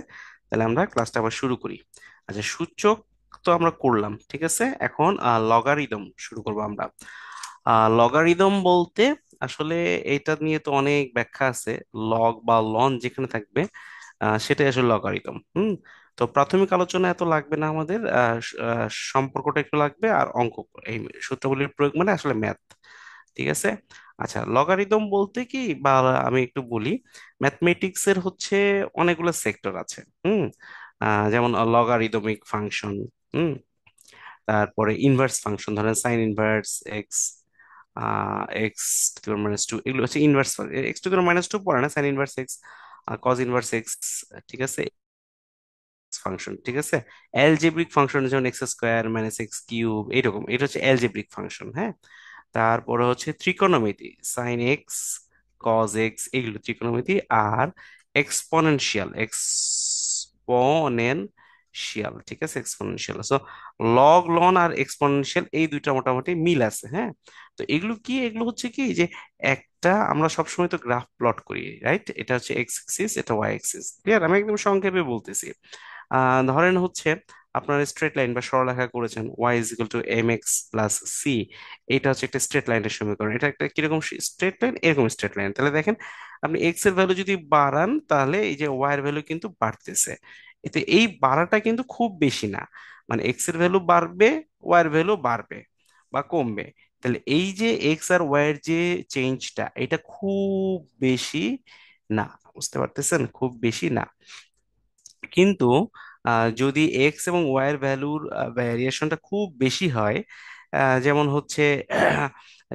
তাহলে আমরা ক্লাসটা আবার শুরু করি। আচ্ছা, সূচক তো আমরা করলাম, ঠিক আছে। এখন লগারিদম শুরু করবো আমরা। লগারিদম বলতে আসলে এটা নিয়ে তো অনেক ব্যাখ্যা আছে। লগ বা লন যেখানে থাকবে সেটাই আসলে লগারিদম। তো প্রাথমিক আলোচনা এত লাগবে না আমাদের, সম্পর্কটা একটু লাগবে আর অঙ্ক, এই সূত্রাবলীর প্রয়োগ মানে আসলে ম্যাথ। ঠিক আছে। আচ্ছা, লগারিদম বলতে কি, বা আমি একটু বলি, ম্যাথমেটিক্স এর হচ্ছে অনেকগুলো সেক্টর আছে। যেমন লগারিদমিক ফাংশন, হুম তারপরে ইনভার্স ফাংশন, ধরেন sine inverse X, X to the minus two, এগুলো হচ্ছে inverse. X to the minus two পড়ে না, sine inverse X, cos inverse X, ঠিক আছে, ফাংশন। ঠিক আছে। অ্যালজেব্রিক ফাংশন যেমন X square minus X cube, এইরকম, এটা হচ্ছে অ্যালজেব্রিক ফাংশন। হ্যাঁ, তারপরে হচ্ছে ত্রিকোণমিতি, সাইন এক্স, কজ এক্স, এগুলো ত্রিকোণমিতি। আর এক্সপোনেনশিয়াল, এক্সপোনেনশিয়াল, ঠিক আছে, এক্সপোনেনশিয়াল। সো লগ লন আর এক্সপোনেনশিয়াল এই দুইটা মোটামুটি মিল আছে। হ্যাঁ, তো এগুলো কি, এগুলো হচ্ছে কি যে একটা আমরা সবসময় তো গ্রাফ প্লট করি, রাইট? এটা হচ্ছে এক্স এক্সিস, এটা ওয়াই এক্সিস। ক্লিয়ার? আমি একদম সংক্ষেপে বলতেছি। ধরেন হচ্ছে আপনার স্ট্রেট লাইন বা সরলরেখা করেছেন, Y is equal to M X plus C. এটা হচ্ছে একটা স্ট্রেট লাইনের সমীকরণ। এটা একটা কিরকম স্ট্রেট লাইন? এরকম স্ট্রেট লাইন। তাহলে দেখেন, আপনি এক্স এর ভ্যালু যদি বাড়ান তাহলে এই যে ওয়াই এর ভ্যালু কিন্তু বাড়তেছে। এতে এই বাড়াটা কিন্তু খুব বেশি না, মানে এক্স এর ভ্যালু বাড়বে, ওয়াই এর ভ্যালু বাড়বে বা কমবে। তাহলে এই যে এক্স আর ওয়াই এর যে চেঞ্জটা, এটা খুব বেশি না। বুঝতে পারতেছেন? খুব বেশি না। কিন্তু যদি এক্স এবং ওয়াই এর ভ্যালুর ভ্যারিয়েশনটা খুব বেশি হয়, যেমন হচ্ছে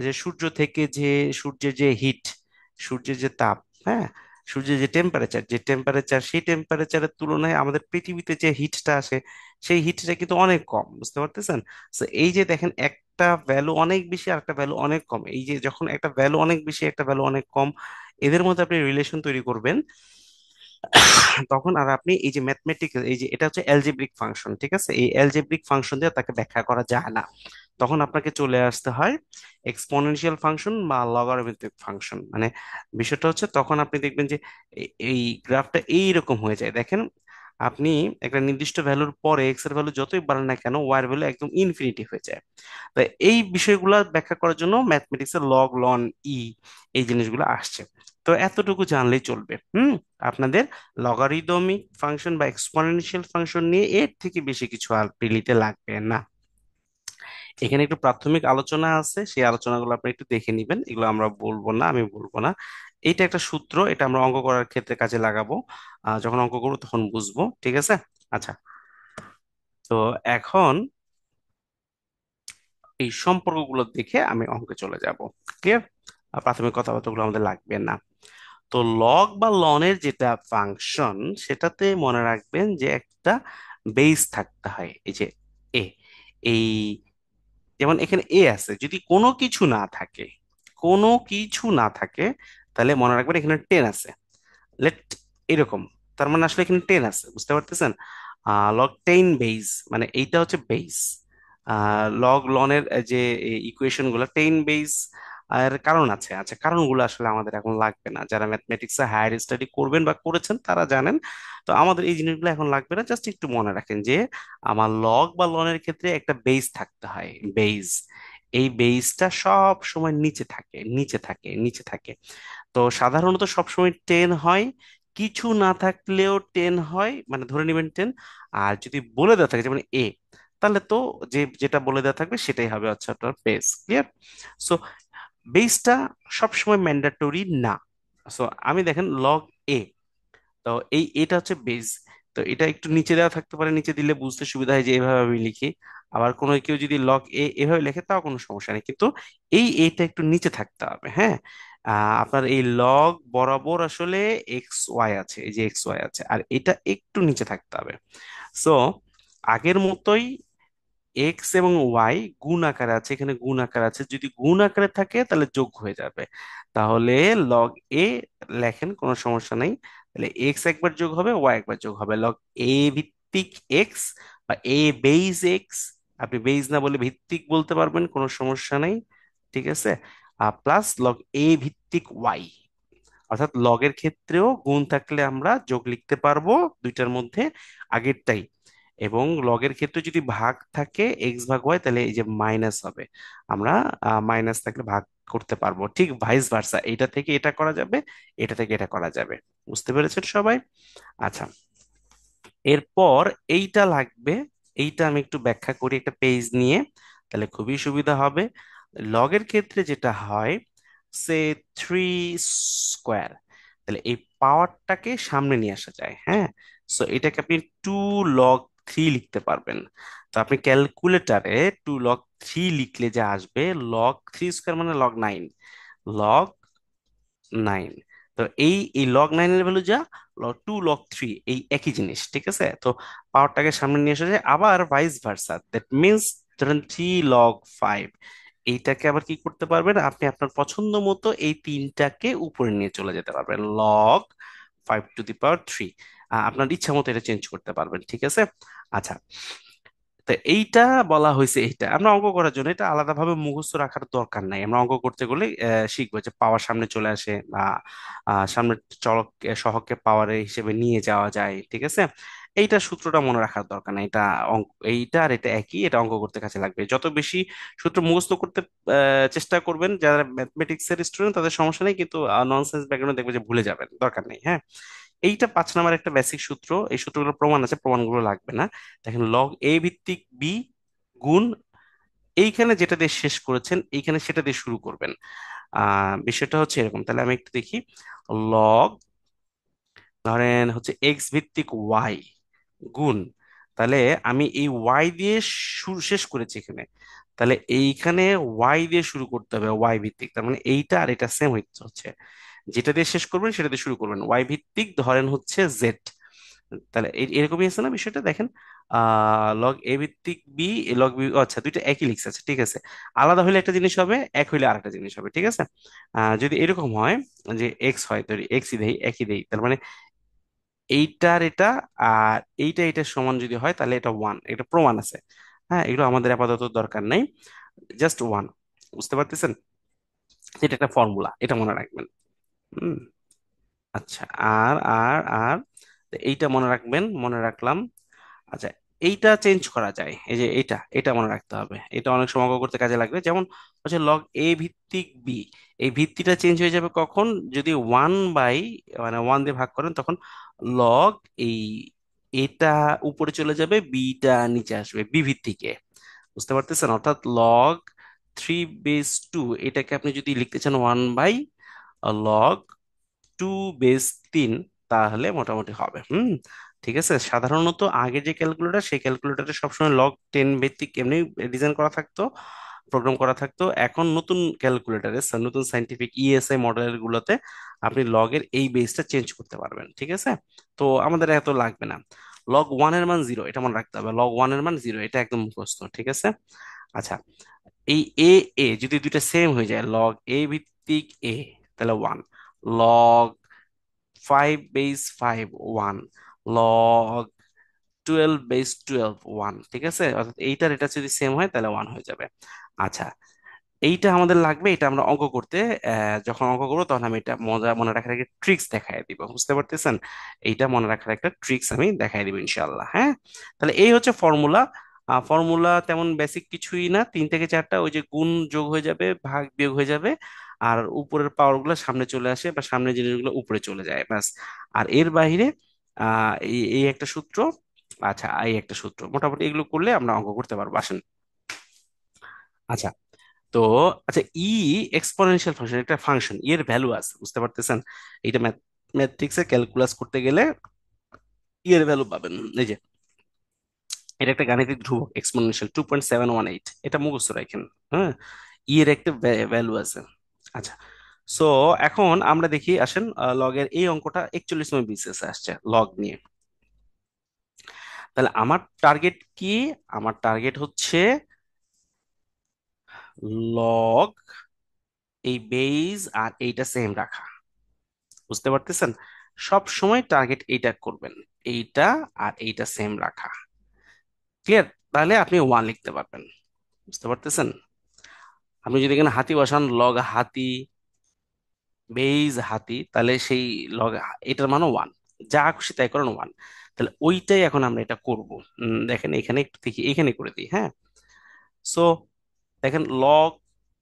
যে সূর্য থেকে যে সূর্যের যে হিট, সূর্যের যে তাপ, হ্যাঁ, সূর্যের যে টেম্পারেচার, সেই টেম্পারেচারের তুলনায় আমাদের পৃথিবীতে যে হিটটা আসে, সেই হিটটা কিন্তু অনেক কম। বুঝতে পারতেছেন? তো এই যে দেখেন, একটা ভ্যালু অনেক বেশি আর একটা ভ্যালু অনেক কম, এই যে যখন একটা ভ্যালু অনেক বেশি একটা ভ্যালু অনেক কম, এদের মধ্যে আপনি রিলেশন তৈরি করবেন, তখন আর আপনি এই যে ম্যাথমেটিক্যাল, এই যে এটা হচ্ছে অ্যালজেব্রিক ফাংশন, ঠিক আছে, এই অ্যালজেব্রিক ফাংশন দিয়ে তাকে ব্যাখ্যা করা যায় না। তখন আপনাকে চলে আসতে হয় এক্সপোনেনশিয়াল ফাংশন বা লগারিদমিক ফাংশন। মানে বিষয়টা হচ্ছে, তখন আপনি দেখবেন যে এই গ্রাফটা এইরকম হয়ে যায়। দেখেন, আপনি একটা নির্দিষ্ট ভ্যালুর পরে এক্স এর ভ্যালু যতই বাড়ান না কেন, ওয়াই এর ভ্যালু একদম ইনফিনিটি হয়ে যায়। তো এই বিষয়গুলো ব্যাখ্যা করার জন্য ম্যাথমেটিক্সের লগ লন ই, এই জিনিসগুলো আসছে। তো এতটুকু জানলেই চলবে। আপনাদের লগারিদমিক ফাংশন বা এক্সপোনেনশিয়াল ফাংশন নিয়ে এর থেকে বেশি কিছু আর প্রিলিতে লাগবে না। এখানে একটু প্রাথমিক আলোচনা আছে, সেই আলোচনাগুলো আপনি একটু দেখে নিবেন, এগুলো আমরা বলবো না, আমি বলবো না। এইটা একটা সূত্র, এটা আমরা অঙ্ক করার ক্ষেত্রে কাজে লাগাবো। যখন অঙ্ক করবো তখন বুঝবো। ঠিক আছে। আচ্ছা, তো এখন এই সম্পর্কগুলো দেখে আমি অঙ্কে চলে যাব। ক্লিয়ার? প্রাথমিক কথাবার্তাগুলো আমাদের লাগবে না। তো লগ বা লনের যেটা ফাংশন, সেটাতে মনে রাখবেন যে একটা বেস থাকতে হয়। এই যে এ, এই যেমন এখানে এ আছে, যদি কোনো কিছু না থাকে, কোনো কিছু না থাকে, তাহলে মনে রাখবেন এখানে 10 আছে। লেট, এরকম, তার মানে আসলে এখানে 10 আছে। বুঝতে পারতেছেন? লগ 10 বেস, মানে এইটা হচ্ছে বেস। লগ লনের যে ইকুয়েশন গুলো 10 বেস, আর কারণ আছে। আচ্ছা, কারণগুলো আসলে আমাদের এখন লাগবে না, যারা ম্যাথমেটিক্সে হায়ার স্টাডি করবেন বা করেছেন তারা জানেন। তো আমাদের এই জিনিসগুলো এখন লাগবে না, জাস্ট একটু মনে রাখেন যে আমার লগ বা লনের ক্ষেত্রে একটা বেস থাকতে হয়, বেস। এই বেসটা সব সময় নিচে থাকে, নিচে থাকে, নিচে থাকে। তো সাধারণত সবসময় 10 হয়, কিছু না থাকলেও 10 হয়, মানে ধরে নেবেন 10। আর যদি বলে দেওয়া থাকে যেমন এ, তাহলে তো যেটা বলে দেওয়া থাকবে সেটাই হবে হচ্ছে আপনার বেস। ক্লিয়ার? সো বেসটা সবসময় ম্যান্ডেটরি না। সো আমি দেখেন লগ এ, তো এটা হচ্ছে বেজ। তো এটা একটু নিচে দেওয়া থাকতে পারে, নিচে দিলে বুঝতে সুবিধা হয় যে এভাবে আমি লিখি। আবার কোনো কেউ যদি লগ এ এভাবে লেখে তাও কোনো সমস্যা নেই, কিন্তু এটা একটু নিচে থাকতে হবে, হ্যাঁ। আপনার এই লগ বরাবর আসলে এক্স ওয়াই আছে, এই যে এক্স ওয়াই আছে, আর এটা একটু নিচে থাকতে হবে। সো আগের মতোই এক্স এবং ওয়াই গুণ আকারে আছে, এখানে গুণ আকারে আছে, যদি গুণ আকারে থাকে তাহলে যোগ হয়ে যাবে। তাহলে লগ এ লেখেন, কোনো সমস্যা নেই। তাহলে এক্স একবার যোগ হবে, ওয়াই একবার যোগ হবে, লগ এ ভিত্তিক এক্স বা এ বেইজ এক্স। আপনি বেইজ না বলে ভিত্তিক বলতে পারবেন, কোনো সমস্যা নেই, ঠিক আছে। প্লাস লগ এ ভিত্তিক ওয়াই, অর্থাৎ লগের ক্ষেত্রেও গুণ থাকলে আমরা যোগ লিখতে পারবো দুইটার মধ্যে আগেরটাই। এবং লগের ক্ষেত্রে যদি ভাগ থাকে এক্স ভাগ ওয়াই, তাহলে এই যে মাইনাস হবে। আমরা মাইনাস থাকলে ভাগ করতে পারবো, ঠিক ভাইস ভার্সা, এটা থেকে এটা করা যাবে, এটা থেকে এটা করা যাবে। বুঝতে পেরেছেন সবাই? আচ্ছা, এরপর এইটা লাগবে। এইটা আমি একটু ব্যাখ্যা করি একটা পেজ নিয়ে, তাহলে খুবই সুবিধা হবে। লগের ক্ষেত্রে যেটা হয়, সে 3 স্কোয়ার, তাহলে এই পাওয়ারটাকে সামনে নিয়ে আসা যায়, হ্যাঁ। সো এটাকে আপনি 2 log 3 লিখতে পারবেন। তো আপনি ক্যালকুলেটারে 2 log 3 লিখলে যা আসবে, log 3 স্কোয়ার মানে লগ 9, লগ 9। তো এই লগ 9 এর ভ্যালু যা, লগ 2 লগ 3 এই একই জিনিস, ঠিক আছে। তো পাওয়ারটাকে সামনে নিয়ে এসে যায়, আবার ভাইস ভার্সা, দ্যাট মিনস ধরেন 3 log 5, এইটাকে আবার কি করতে পারবেন আপনি, আপনার পছন্দ মতো এই তিনটাকে উপরে নিয়ে চলে যেতে পারবেন, log 5 to the power 3। আপনার ইচ্ছা মতো এটা চেঞ্জ করতে পারবেন, ঠিক আছে। আচ্ছা, তো এইটা বলা হয়েছে, এইটা আমরা অঙ্ক করার জন্য, এটা আলাদাভাবে মুখস্থ রাখার দরকার নাই। আমরা অঙ্ক করতে গেলে শিখবো যে পাওয়ার সামনে চলে আসে, বা সামনে চলক সহগকে পাওয়ারে হিসেবে নিয়ে যাওয়া যায়, ঠিক আছে। এইটা সূত্রটা মনে রাখার দরকার নাই, এটা অঙ্ক, এইটা আর এটা একই, এটা অঙ্ক করতে কাজে লাগবে। যত বেশি সূত্র মুখস্থ করতে চেষ্টা করবেন, যারা ম্যাথমেটিক্স এর স্টুডেন্ট তাদের সমস্যা নেই, কিন্তু ননসেন্স ব্যাকগ্রাউন্ড দেখবে যে ভুলে যাবেন, দরকার নেই, হ্যাঁ। এইটা 5 নাম্বার একটা বেসিক সূত্র, এই সূত্রগুলো প্রমাণ আছে, প্রমাণগুলো লাগবে না। দেখেন, লগ এ ভিত্তিক বি গুণ, এইখানে যেটা দিয়ে শেষ করেছেন এইখানে সেটা দিয়ে শুরু করবেন। বিষয়টা হচ্ছে এরকম, তাহলে আমি একটু দেখি। লগ, ধরেন হচ্ছে এক্স ভিত্তিক ওয়াই গুণ, তাহলে আমি এই ওয়াই দিয়ে শুরু শেষ করেছি এখানে, তাহলে এইখানে ওয়াই দিয়ে শুরু করতে হবে, ওয়াই ভিত্তিক, তার মানে এইটা আর এটা সেম হচ্ছে, যেটা দিয়ে শেষ করবেন সেটা দিয়ে শুরু করবেন, ওয়াই ভিত্তিক ধরেন হচ্ছে জেড। তাহলে এরকমই আছে না বিষয়টা, দেখেন। লগ এ ভিত্তিক বি, লগ বি, আচ্ছা দুইটা একই লিখছে, আচ্ছা ঠিক আছে। আলাদা হইলে একটা জিনিস হবে, এক হইলে আরেকটা জিনিস হবে, ঠিক আছে। যদি এরকম হয় যে এক্স হয়, তো এক্সই দেই, একই দেই, তার মানে এইটার এটা আর এইটার সমান যদি হয় তাহলে এটা ওয়ান, এটা প্রমাণ আছে। হ্যাঁ, এগুলো আমাদের আপাতত দরকার নেই, জাস্ট ওয়ান। বুঝতে পারতেছেন? এটা একটা ফর্মুলা, এটা মনে রাখবেন। হুম। আচ্ছা, আর আর আর তো এইটা মনে রাখবেন, মনে রাখলাম। আচ্ছা, এইটা চেঞ্জ করা যায়, এই যে এটা মনে রাখতে হবে, এটা অনেক সময় অঙ্ক করতে কাজে লাগবে। যেমন হচ্ছে লগ এ ভিত্তিক বি, এই ভিত্তিটা চেঞ্জ হয়ে যাবে কখন, যদি 1 বাই, মানে 1 দিয়ে ভাগ করেন, তখন লগ এই এটা উপরে চলে যাবে, বিটা নিচে আসবে বি ভিত্তিকে। বুঝতে পারতেছেন? অর্থাৎ log 3/2, এটাকে আপনি যদি লিখতে চান 1/log 2/3, তাহলে মোটামুটি হবে। ঠিক আছে। সাধারণত আগে যে ক্যালকুলেটর, সেই ক্যালকুলেটরে সবসময় log 10 ভিত্তিক এমনি ডিজাইন করা থাকতো, প্রোগ্রাম করা থাকতো। এখন নতুন ক্যালকুলেটরে, নতুন সাইন্টিফিক ইএসআই মডেলের গুলোতে আপনি লগের এই বেসটা চেঞ্জ করতে পারবেন, ঠিক আছে। তো আমাদের এত লাগবে না। log 1 এর মান 0, এটা মনে রাখতে হবে, log 1 এর মান 0, এটা একদম মুখস্থ, ঠিক আছে। আচ্ছা, এই এ এ যদি দুইটা সেম হয়ে যায়, লগ এ ভিত্তিক এ, তাহলে 1, log 5/5 1, log 12/12 1, ঠিক আছে। অর্থাৎ এইটার এটা যদি সেম হয় তাহলে 1 হয়ে যাবে। আচ্ছা, এইটা আমাদের লাগবে, এটা আমরা অঙ্ক করতে, যখন অঙ্ক করবো তখন আমি এটা মনে রাখার একটা ট্রিক্স দেখাই দিব, বুঝতে পারতেছেন? এইটা মনে রাখার একটা ট্রিক্স আমি দেখাই দিব ইনশাল্লাহ, হ্যাঁ। তাহলে এই হচ্ছে ফর্মুলা। ফর্মুলা তেমন বেসিক কিছুই না, 3 থেকে 4টা, ওই যে গুণ যোগ হয়ে যাবে, ভাগ বিয়োগ হয়ে যাবে, আর উপরের পাওয়ার গুলো সামনে চলে আসে, বা সামনের জিনিসগুলো উপরে চলে যায়, ব্যাস। আর এর বাইরে এই একটা সূত্র, আচ্ছা এই একটা সূত্র, মোটামুটি এগুলো করলে আমরা অঙ্ক করতে পারবো, আসেন। আচ্ছা, তো আচ্ছা, এক্সপোনেনশিয়াল ফাংশন, একটা ফাংশন, এর ভ্যালু আছে, বুঝতে পারতেছেন? এটা ম্যাথ, ম্যাট্রিক্সে ক্যালকুলাস করতে গেলে ই এর ভ্যালু পাবেন। এই যে এটা একটা গাণিতিক ধ্রুবক এক্সপোনেনশিয়াল 2.718, এটা মুখস্থ রাখেন। হ্যাঁ, ই এর একটা ভ্যালু আছে। আচ্ছা, সো এখন আমরা দেখি আসেন, লগের এই অঙ্কটা 41তম বিসিএস আসছে লগ নিয়ে। তাহলে আমার টার্গেট কি? আমার টার্গেট হচ্ছে লগ এই বেজ আর এইটা সেম রাখা। বুঝতে পারতেছেন? সব সময় টার্গেট এইটা করবেন, এইটা আর এইটা সেম রাখা। ক্লিয়ার? তাহলে আপনি ওয়ান লিখতে পারবেন। বুঝতে পারতেছেন? আপনি যদি এখানে হাতি বসান, লগ হাতি বেজ হাতি, তাহলে সেই লগ এটার মানও ওয়ান। যা খুশি তাই করেন ওয়ান। তাহলে ওইটাই এখন আমরা এটা করব। দেখেন এখানে একটু দেখি, এখানে করে দিই। হ্যাঁ, সো দেখেন লগ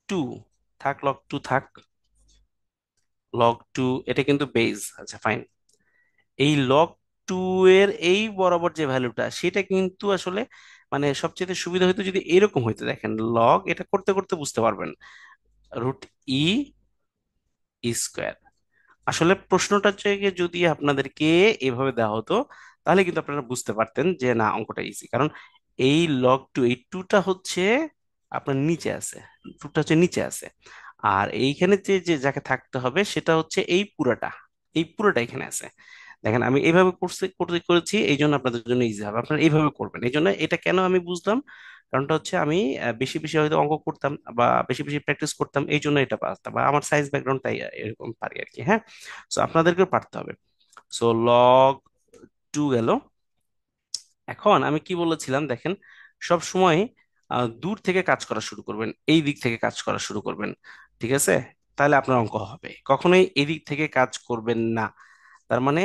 টু থাক, লগ টু থাক, লগ টু এটা কিন্তু বেজ। আচ্ছা ফাইন। এই লগ টু এর এই বরাবর যে ভ্যালুটা, সেটা কিন্তু আসলে মানে সবচেয়ে সুবিধা হতো যদি এরকম হইতো। দেখেন লগ এটা করতে করতে বুঝতে পারবেন, রুট ই স্কোয়ার। আসলে প্রশ্নটা হচ্ছে গিয়ে যদি আপনাদেরকে এভাবে দেওয়া হতো, তাহলে কিন্তু আপনারা বুঝতে পারতেন যে না, অঙ্কটা ইজি। কারণ এই লগ টু, এই টুটা হচ্ছে আপনার নিচে আছে, টুটা হচ্ছে নিচে আছে। আর এইখানে যে যে যাকে থাকতে হবে সেটা হচ্ছে এই পুরাটা, এই পুরোটা এখানে আছে। দেখেন আমি এইভাবে করেছি, এই জন্য আপনাদের জন্য ইজি হবে, আপনারা এইভাবে করবেন। এই জন্য এটা কেন আমি বুঝলাম, কারণটা হচ্ছে আমি বেশি বেশি হয়তো অঙ্ক করতাম বা বেশি বেশি প্র্যাকটিস করতাম, এই জন্য এটা পারতাম, বা আমার সায়েন্স ব্যাকগ্রাউন্ড তাই এরকম পারি আর কি। হ্যাঁ, সো আপনাদেরকেও পারতে হবে। সো লগ টু গেল। এখন আমি কি বলেছিলাম দেখেন, সব সময় দূর থেকে কাজ করা শুরু করবেন, এই দিক থেকে কাজ করা শুরু করবেন। ঠিক আছে? তাহলে আপনার অঙ্ক হবে। কখনোই এদিক থেকে কাজ করবেন না। তার মানে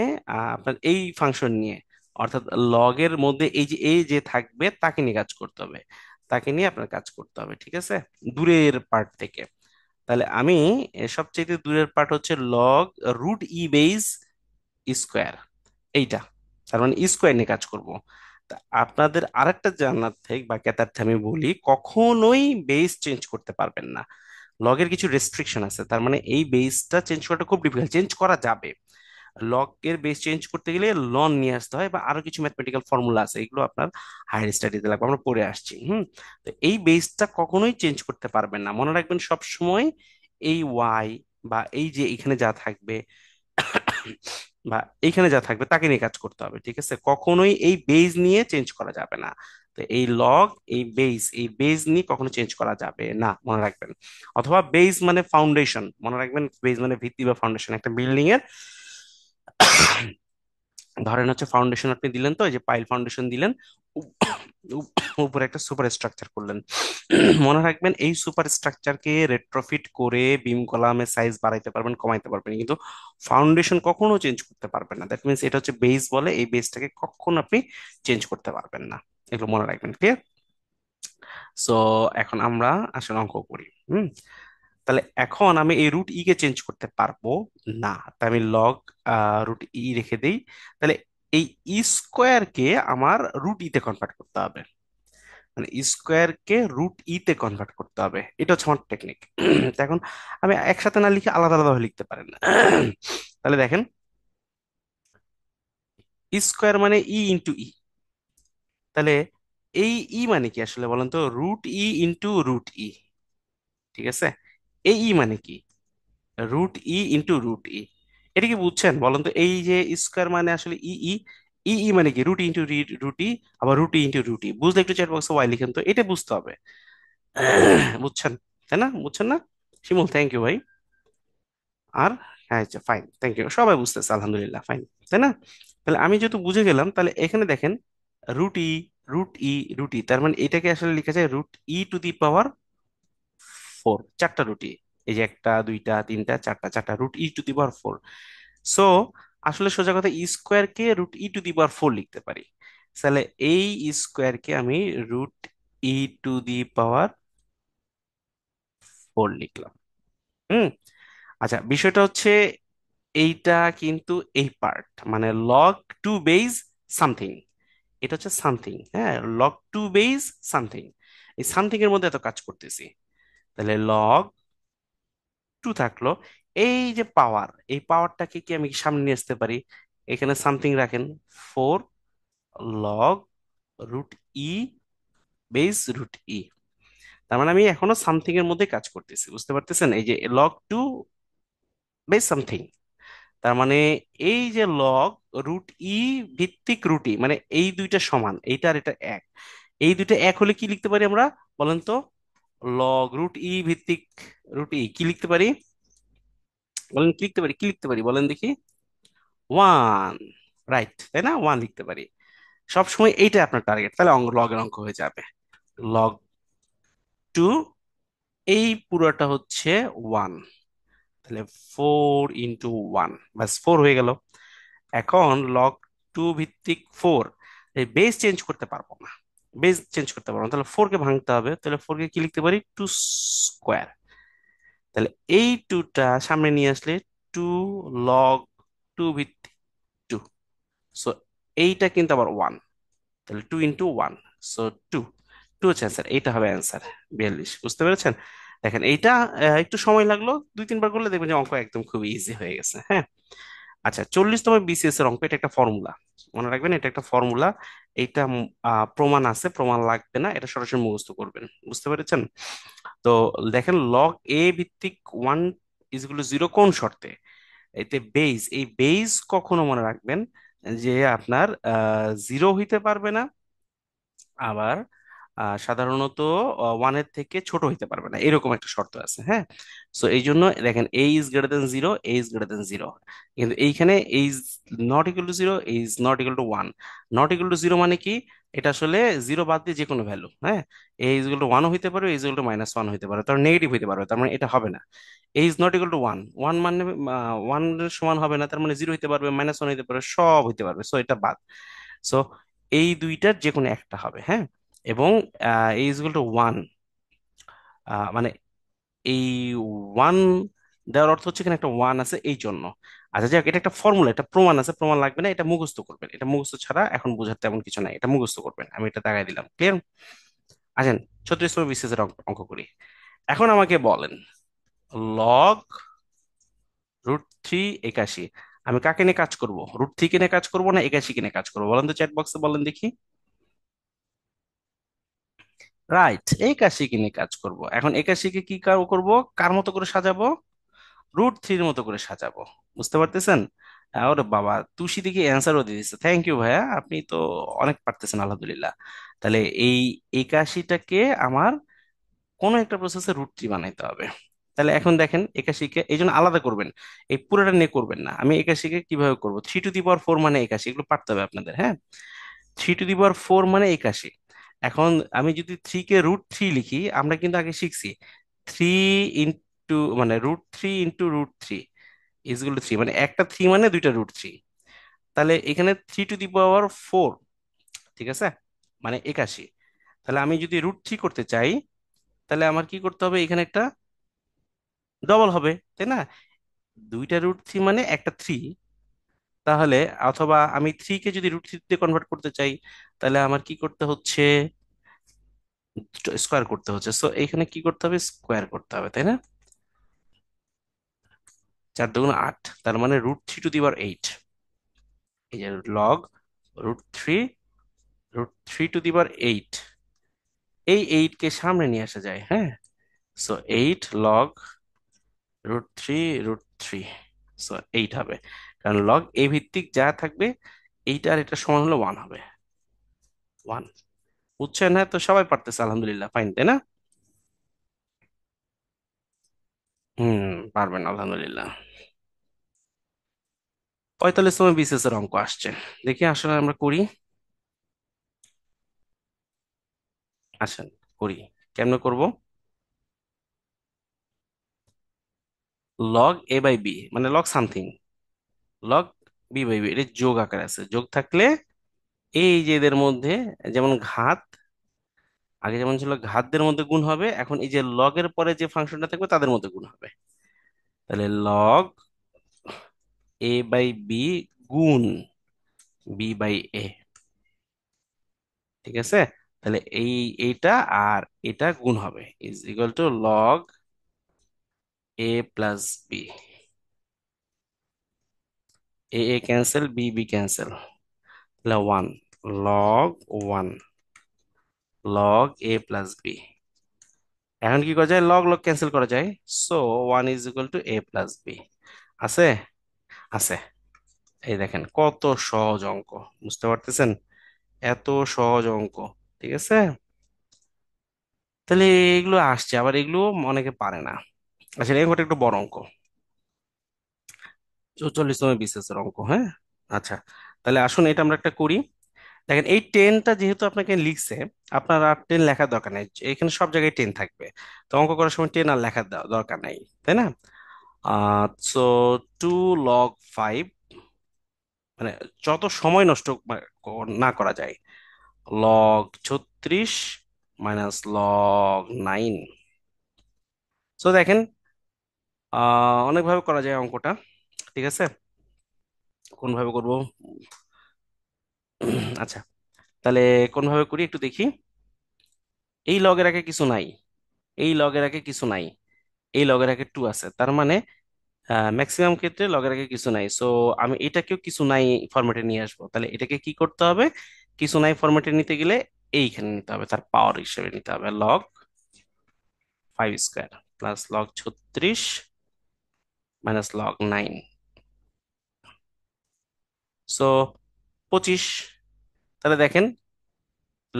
আপনার এই ফাংশন নিয়ে, অর্থাৎ লগের মধ্যে এই যে থাকবে তাকে নিয়ে কাজ করতে হবে, তাকে নিয়ে আপনার কাজ করতে হবে। ঠিক আছে? দূরের পার্ট থেকে। তাহলে আমি সবচেয়ে দূরের পার্ট হচ্ছে লগ রুট ই বেস স্কোয়ার, এইটা। তার মানে স্কোয়ার নিয়ে কাজ করব। তা আপনাদের আরেকটা জানার থেকে বা জ্ঞাতার্থে আমি বলি, কখনোই বেস চেঞ্জ করতে পারবেন না। লগের কিছু রেস্ট্রিকশন আছে, তার মানে এই বেসটা চেঞ্জ করাটা খুব ডিফিকাল্ট। চেঞ্জ করা যাবে, লকের বেস চেঞ্জ করতে গেলে লন নিয়ে আসতে হয়, বা আরো কিছু ম্যাথমেটিক্যাল ফর্মুলা আছে, এগুলো আপনার হায়ার স্টাডিতে লাগবে, আমরা পড়ে আসছি। তো এই বেসটা কখনোই চেঞ্জ করতে পারবেন না, মনে রাখবেন সব সময়। এই ওয়াই বা এই যে এখানে যা থাকবে বা এইখানে যা থাকবে তাকে নিয়ে কাজ করতে হবে। ঠিক আছে? কখনোই এই বেস নিয়ে চেঞ্জ করা যাবে না। তো এই লগ, এই বেস নিয়ে কখনো চেঞ্জ করা যাবে না, মনে রাখবেন। অথবা বেস মানে ফাউন্ডেশন, মনে রাখবেন বেস মানে ভিত্তি বা ফাউন্ডেশন একটা বিল্ডিং এর। ধরেন হচ্ছে ফাউন্ডেশন আপনি দিলেন, তো এই যে পাইল ফাউন্ডেশন দিলেন, উপরে একটা সুপার স্ট্রাকচার করলেন। মনে রাখবেন এই সুপার স্ট্রাকচারকে রেট্রোফিট করে বিম কলামের সাইজ বাড়াইতে পারবেন, কমাইতে পারবেন, কিন্তু ফাউন্ডেশন কখনো চেঞ্জ করতে পারবেন না। দ্যাট মিনস এটা হচ্ছে বেস বলে, এই বেসটাকে কখনো আপনি চেঞ্জ করতে পারবেন না। এগুলো মনে রাখবেন। ক্লিয়ার? সো এখন আমরা আসলে অঙ্ক করি। তাহলে এখন আমি এই রুট ই কে চেঞ্জ করতে পারবো না, তাই আমি লগ রুট ই রেখে দেই। তাহলে এই স্কোয়ার কে আমার রুট ই তে কনভার্ট করতে হবে, মানে স্কোয়ার কে রুট ই তে কনভার্ট করতে হবে। এটা হচ্ছে আমার টেকনিক। এখন আমি একসাথে না লিখে আলাদা আলাদা ভাবে লিখতে পারেন। তাহলে দেখেন, স্কোয়ার মানে ই ইন্টু ই। তাহলে এই ই মানে কি আসলে বলেন তো? রুট ই ইন্টু রুট ই। ঠিক আছে? এই ই মানে কি? রুট ই ইন্টু রুট ই। এটা কি বুঝছেন বলেন তো? এই যে স্কোয়ার মানে আসলে ই ই, ই ই মানে কি? রুট ইন্টু রুট ই, আবার রুট ই ইন্টু রুট ই। বুঝলে একটু চ্যাট বক্সে ওয়াই লিখেন তো, এটা বুঝতে হবে। বুঝছেন? তাই না? বুঝছেন না? শিমুল, থ্যাংক ইউ ভাই। আর হ্যাঁ, আচ্ছা ফাইন, থ্যাংক ইউ, সবাই বুঝতেছে, আলহামদুলিল্লাহ, ফাইন। তাই না? তাহলে আমি যেহেতু বুঝে গেলাম, তাহলে এখানে দেখেন root e, root e, root e, তার মানে এটাকে আসলে লেখা যায় root e to the power four. চারটা রুটি, এই যে একটা দুইটা তিনটা চারটা, চারটা root e to the power four. So আসলে সোজা কথা, ই স্কোয়ার কে root e to the power four লিখতে পারি। তাহলে এই স্কোয়ার কে আমি root e to the power four লিখলাম। হুম। আচ্ছা, বিষয়টা হচ্ছে এইটা কিন্তু এই পার্ট মানে লগ টু বেস সামথিং, এটা হচ্ছে সামথিং। হ্যাঁ, লগ টু বেস সামথিং, এই সামথিং এর মধ্যে এত কাজ করতেছি। তাহলে লগ টু থাকলো, এই যে পাওয়ার, এই পাওয়ারটাকে কি আমি সামনে নিয়ে আসতে পারি? এখানে সামথিং রাখেন, 4 লগ রুট ই বেস রুট ই। তার মানে আমি এখনো সামথিং এর মধ্যে কাজ করতেছি, বুঝতে পারতেছেন? এই যে log 2 বেস সামথিং, তার মানে এই যে লগ রুট ই ভিত্তিক রুট ই, মানে এই দুইটা সমান, এইটা আর এটা এক। এই দুইটা এক হলে কি লিখতে পারি আমরা, বলেন তো? লগ রুট ই ভিত্তিক রুট ই কি লিখতে পারি? বলেন কি লিখতে পারি, কি লিখতে পারি বলেন দেখি? 1। রাইট, তাই না? 1 লিখতে পারি। সবসময় এইটা আপনার টার্গেট, তাহলে লগের অঙ্ক হয়ে যাবে। log 2, এই পুরোটা হচ্ছে 1, তাহলে 4 × 1, ব্যাস 4 হয়ে গেল। এখন log 2 ভিত্তিক 4, এই বেস চেঞ্জ করতে পারবো না, বেস চেঞ্জ করতে পারবো না, তাহলে 4 কে ভাঙতে হবে, তাহলে 4 কে কি লিখতে পারি? 2 স্কোয়ার। তাহলে এই 2টা সামনে নিয়ে আসলে 2 log 2 ভিত্তিক 2, সো এইটা কিন্তু আবার 1, তাহলে 2 × 1, সো 2। 2 হচ্ছে অ্যান্সার, এইটা হবে অ্যান্সার 42, বুঝতে পেরেছেন? দেখেন এইটা একটু সময় লাগলো, 2-3 বার করলে দেখবেন যে অঙ্ক একদম খুব ইজি হয়ে গেছে। হ্যাঁ, আচ্ছা, 40তম বিসিএস এর অঙ্ক, এটা একটা ফর্মুলা, মনে রাখবেন এটা একটা ফর্মুলা। এইটা প্রমাণ আছে, প্রমাণ লাগবে না, এটা সরাসরি মুখস্থ করবেন, বুঝতে পেরেছেন? তো দেখেন, লগ এ ভিত্তিক 1 = 0 কোন শর্তে? এতে বেজ, এই বেজ কখনো মনে রাখবেন যে আপনার 0 হইতে পারবে না, আবার সাধারণত 1-এর থেকে ছোট হইতে পারবে না, এরকম একটা শর্ত আছে। হ্যাঁ, সো এই জন্য দেখেন a > 0, a > 0, কিন্তু এইখানে a ≠ 0, a ≠ 1। ≠ 0 মানে কি? এটা আসলে 0 বাদ দিয়ে যে কোনো ভ্যালু। হ্যাঁ, a = 1 হইতে পারে, a = -1 হইতে পারে, তার নেগেটিভ হইতে পারে, তার মানে এটা হবে না। a ≠ 1, 1 মানে 1 এর সমান হবে না, তার মানে 0 হইতে পারবে, -1 হইতে পারে, সব হইতে পারবে, সো এটা বাদ। সো এই দুইটার যে কোনো একটা হবে। হ্যাঁ, এবং a = 1, মানে এই 1 দেওয়ার অর্থ হচ্ছে এখানে একটা 1 আছে এই জন্য। আচ্ছা যাক, এটা একটা ফর্মুলা, এটা প্রমাণ আছে, প্রমাণ লাগবে না, এটা মুখস্থ করবেন, এটা মুখস্থ ছাড়া এখন বোঝার তেমন কিছু নাই, এটা মুখস্থ করবেন, আমি এটা দাগাই দিলাম, ক্লিয়ার? আসেন 36তম বিসিএস এর অঙ্ক করি। এখন আমাকে বলেন, log √3 81, আমি কাকে নিয়ে কাজ করব? √3 কে নিয়ে কাজ করবো না 81 কে নিয়ে কাজ করবো? বলেন তো, চ্যাট বক্সে বলেন দেখি। রাইট, 81 কে নিয়ে কাজ করব। এখন 81 কে কি করব, কার মতো করে সাজাবো? √3 মতো করে সাজাবো, বুঝতে পারতেছেন? ওরে বাবা, তুষি দেখি অ্যান্সারও দিয়ে দিচ্ছে, থ্যাংক ইউ ভাইয়া, আপনি তো অনেক পারতেছেন, আলহামদুলিল্লাহ। তাহলে এই 81টাকে আমার কোনো একটা প্রসেসে √3 বানাইতে হবে। তাহলে এখন দেখেন, 81কে এই জন্য আলাদা করবেন, এই পুরোটা নিয়ে করবেন না। আমি 81কে কিভাবে করবো? 3⁴ মানে 81, এগুলো পারতে হবে আপনাদের। হ্যাঁ, 3⁴ মানে 81। এখন আমি যদি 3 কে √3 লিখি, আমরা কিন্তু আগে শিখছি 3 মানে √3 × √3 মানে একটা 3 মানে দুইটা √3। তাহলে এখানে 3⁴ ঠিক আছে, মানে 81। তাহলে আমি যদি √3 করতে চাই, তাহলে আমার কি করতে হবে? এখানে একটা ডবল হবে, তাই না? দুইটা √3 মানে একটা 3। তাহলে অথবা আমি 3 কে যদি √3 তে কনভার্ট করতে চাই, তাহলে আমার কি করতে হচ্ছে? স্কোয়ার করতে হচ্ছে। সো এখানে কি করতে হবে? স্কোয়ার করতে হবে, তাই না? 4 × 2 = 8, তার মানে √3⁸। এই যে log √3 √3⁸ এই 8 কে সামনে নিয়ে আসা যায়। হ্যাঁ, সো 8 log √3 √3, সো 8 হবে, কারণ লগ এ ভিত্তিক যা থাকবে, এইটা আর এটা সমান হলে 1 হবে। 1, বুঝছেন? হ্যাঁ, তো সবাই পারতেছে, আলহামদুলিল্লাহ, ফাইন, তাই না? হুম, পারবেন আলহামদুলিল্লাহ। 45তম বিসিএস এর অঙ্ক আসছে, দেখি আসলে আমরা করি। আসেন করি, কেমনে করব? log a/b মানে লগ সামথিং, log b/b, এটা যোগ আকারে আছে, যোগ থাকলে এই যে এদের মধ্যে, যেমন ঘাত, আগে যেমন ছিল ঘাতদের মধ্যে গুণ হবে, এখন এই যে লগের পরে যে ফাংশনটা থাকবে তাদের মধ্যে গুণ হবে। তাহলে log a/b গুণ b/a, ঠিক আছে? তাহলে এইটা আর এটা গুণ হবে, is equal to log a + b। A cancel, B B cancel, তাহলে one, log one, log A plus B. এখন কি করা যায়, লগ লগ ক্যান্সেল করা যায়। So one is equal to A plus B. আছে? আছে। এই দেখেন কত সহজ অঙ্ক, বুঝতে পারতেছেন? এত সহজ অঙ্ক, ঠিক আছে? তাহলে এগুলো আসছে, আবার এগুলো অনেকে পারে না। আচ্ছা, এই অঙ্কটা একটু বড় অঙ্ক, 44তম বিসিএস এর অঙ্ক, হ্যাঁ। আচ্ছা, তাহলে আসুন এটা আমরা একটা করি। দেখেন এই টেনটা যেহেতু আপনাকে লিখছে, আপনার আর টেন লেখার দরকার নেই, এখানে সব জায়গায় টেন থাকবে। তো অঙ্ক করার সময় টেন আর লেখার দরকার নাই, তাই না? সো 2 log 5, মানে যত সময় নষ্ট না করা যায়, log 36 মাইনাস log 9। সো দেখেন অনেকভাবে করা যায় অঙ্কটা, ঠিক আছে? কোন ভাবে করব? আচ্ছা, তাহলে কোন ভাবে করি একটু দেখি। এই লগের আগে কিছু নাই, এই লগের আগে কিছু নাই, এই লগের আগে টু আছে, তার মানে ম্যাক্সিমাম ক্ষেত্রে লগের আগে কিছু নাই। সো আমি এটাকেও কিছু নাই ফরম্যাটে নিয়ে আসবো। তাহলে এটাকে কি করতে হবে, কিছু নাই ফরম্যাটে নিতে গেলে এইখানে নিতে হবে, তার পাওয়ার হিসেবে নিতে হবে, log 5 square plus log 36 minus log 9। So 25। তাহলে দেখেন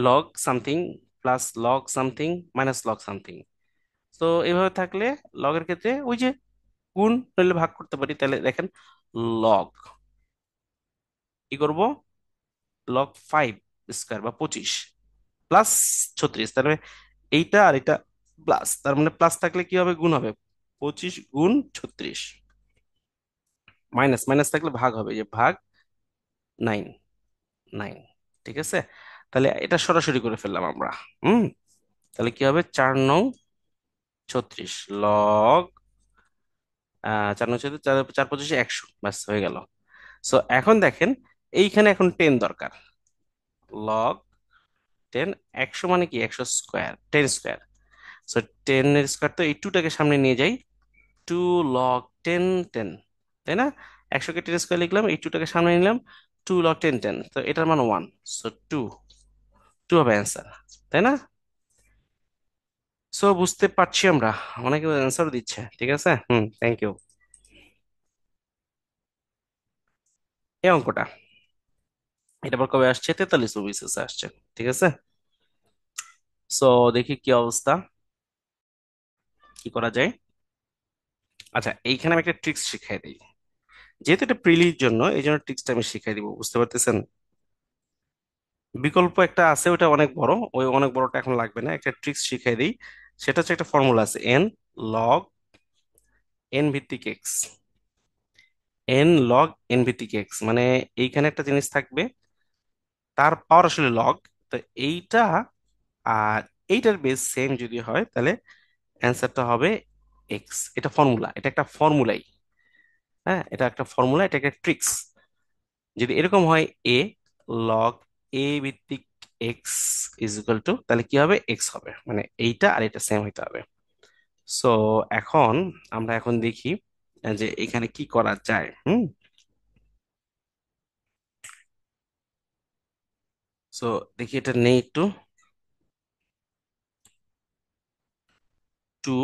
log something plus log something minus log something. তো এইভাবে থাকলে লগের ক্ষেত্রে ওই যে গুণ নইলে ভাগ করতে পারি। তাহলে দেখেন লগ কি করব, log 5 স্কোয়ার বা 25 প্লাস 36, তার মানে এইটা আর এটা প্লাস, তার মানে প্লাস থাকলে কি হবে, গুণ হবে, 25 গুণ 36, মাইনাস মাইনাস থাকলে ভাগ হবে, যে ভাগ 9, 9, ঠিক আছে? তাহলে এটা সরাসরি করে ফেললাম আমরা। হুম, তাহলে কি হবে, 4 9 36 লগ 4 9 36, 4 4 25 100, ব্যাস হয়ে গেল। সো এখন দেখেন এইখানে এখন 10 দরকার, log 10, 100 মানে কি, 100 স্কোয়ার, 10 স্কোয়ার। সো 10 এর স্কোয়ার, তো এই টুটাকে সামনে নিয়ে যাই, 2 log 10 10, তাই না? 100কে 10 স্কোয়ার লিখলাম, এই টুটাকে সামনে নিলাম, 2 log 10 10, তো এটার মান 1। সো টু, টু হবে অ্যান্সার, তাই না? সো বুঝতে পারছি আমরা, অনেকে অ্যান্সার দিচ্ছে, ঠিক আছে, থ্যাংক ইউ। এই অঙ্কটা, এটা আবার কবে আসছে, 43 আসছে, ঠিক আছে? সো দেখি কি অবস্থা, কি করা যায়। আচ্ছা, এইখানে আমি একটা ট্রিক্স শিখাই দিই, যেহেতু এটা প্রিলির জন্য এই জন্য ট্রিক্সটা আমি শিখাই দিব, বুঝতে পারতেছেন? বিকল্প একটা আছে, ওটা অনেক বড়, ওই অনেক বড়টা এখন লাগবে না, একটা ট্রিক্স শিখাই দিই। সেটা হচ্ছে একটা ফর্মুলা আছে, n ভিত্তিক এক্স, n log n ভিত্তিক এক্স, মানে এইখানে একটা জিনিস থাকবে, তার পাওয়ার আসলে লগ। তো এইটা আর এইটার বেস সেম যদি হয়, তাহলে অ্যান্সারটা হবে এক্স। এটা ফর্মুলা, এটা একটা ফর্মুলাই, হ্যাঁ, এটা একটা ফর্মুলা, এটা একটা ট্রিক্স। যদি এরকম হয়, এ লগ এ ভিত্তিক এক্স ইজ ইকুয়াল টু, তাহলে কি হবে, এক্স হবে, মানে এইটা আর এটা সেম হইতে হবে। সো এখন আমরা এখন দেখি যে এখানে কি করা যায়। সো দেখি এটা নেই একটু, 2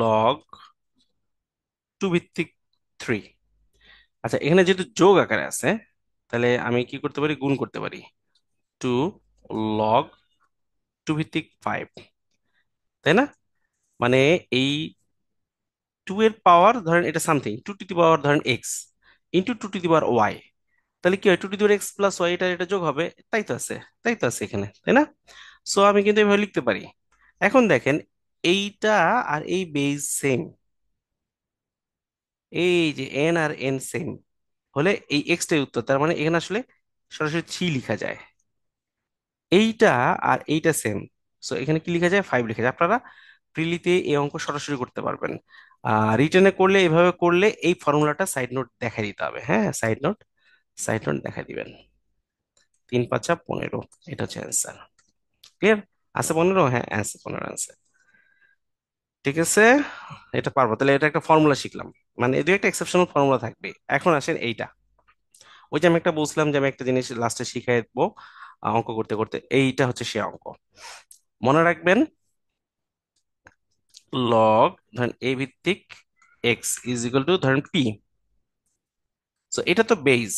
log 2 ভিত্তিক 3। আচ্ছা, এখানে যেহেতু যোগ আকারে আছে, তাহলে আমি কি করতে পারি, গুণ করতে পারি, 2 log 2 ভিত্তিক 5, তাই না? মানে এই 2 এর পাওয়ার ধরেন এটা সামথিং, 2 টু দি পাওয়ার ধরেন X into 2 to the power Y, তাহলে কি হয়, 2 to the power X plus Y, এটা যোগ হবে, তাই তো আছে, তাই তো আছে এখানে, তাই না? সো আমি কিন্তু এভাবে লিখতে পারি। এখন দেখেন এইটা আর এই বেজ সেম, এই যে এন আর এন সেম হলে এই এক্সটাই উত্তর, তার মানে এখানে আসলে সরাসরি 3 লিখা যায়। এইটা আর এইটা সেম, সো এখানে কি লিখা যায়, 5 লিখা যায়। আপনারা প্রিলিতে এই অঙ্ক সরাসরি করতে পারবেন, রিটেনে করলে এভাবে করলে এই ফর্মুলাটা সাইড নোট দেখাই দিতে হবে, হ্যাঁ, সাইড নোট, সাইড নোট দেখা দিবেন। 3 5 15, এটা হচ্ছে অ্যান্সার। ক্লিয়ার? আছে 15, হ্যাঁ আছে 15 অ্যান্সার। ঠিক আছে, এটা পারবো। তাহলে এটা একটা ফর্মুলা শিখলাম, মানে এই দুই একটা এক্সেপশনাল ফর্মুলা থাকবে। এখন আসেন এইটা, ওই যে আমি একটা বলছিলাম যে আমি একটা জিনিস লাস্টে শিখাই দেবো অঙ্ক করতে করতে, এইটা হচ্ছে সে অঙ্ক। মনে রাখবেন, লগ ধরেন এ ভিত্তিক এক্স ইজ ইকুয়াল টু ধরেন পি। তো এটা তো বেজ,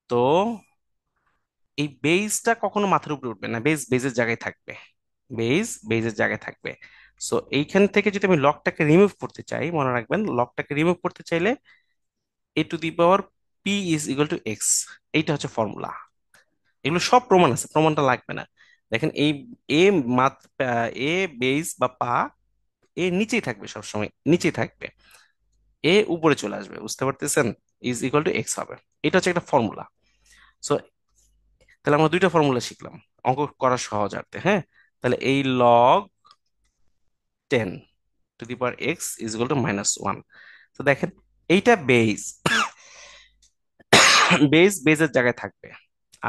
তো এই বেজটা কখনো মাথার উপরে উঠবে না, বেজ বেজের জায়গায় থাকবে, বেজ বেজের জায়গায় থাকবে। সো এইখান থেকে যদি আমি লগটাকে রিমুভ করতে চাই, মনে রাখবেন লগটাকে রিমুভ করতে চাইলে a to the power p is equal to x, এইটা হচ্ছে ফর্মুলা। এগুলো সব প্রমাণ আছে, প্রমাণটা লাগবে না। দেখেন এই এ মাত এ বেজ বা পা, এ নিচেই থাকবে, সবসময় নিচেই থাকবে, এ উপরে চলে আসবে, বুঝতে পারতেছেন? ইজ ইকুয়াল টু এক্স হবে। এটা হচ্ছে একটা ফর্মুলা। সো তাহলে আমরা দুইটা ফর্মুলা শিখলাম অঙ্ক করা সহজার্থে, হ্যাঁ। তাহলে এই log 10 two the power X is equal to -1। তো দেখেন এইটা বেজ, বেজ বেজের জায়গায় থাকবে,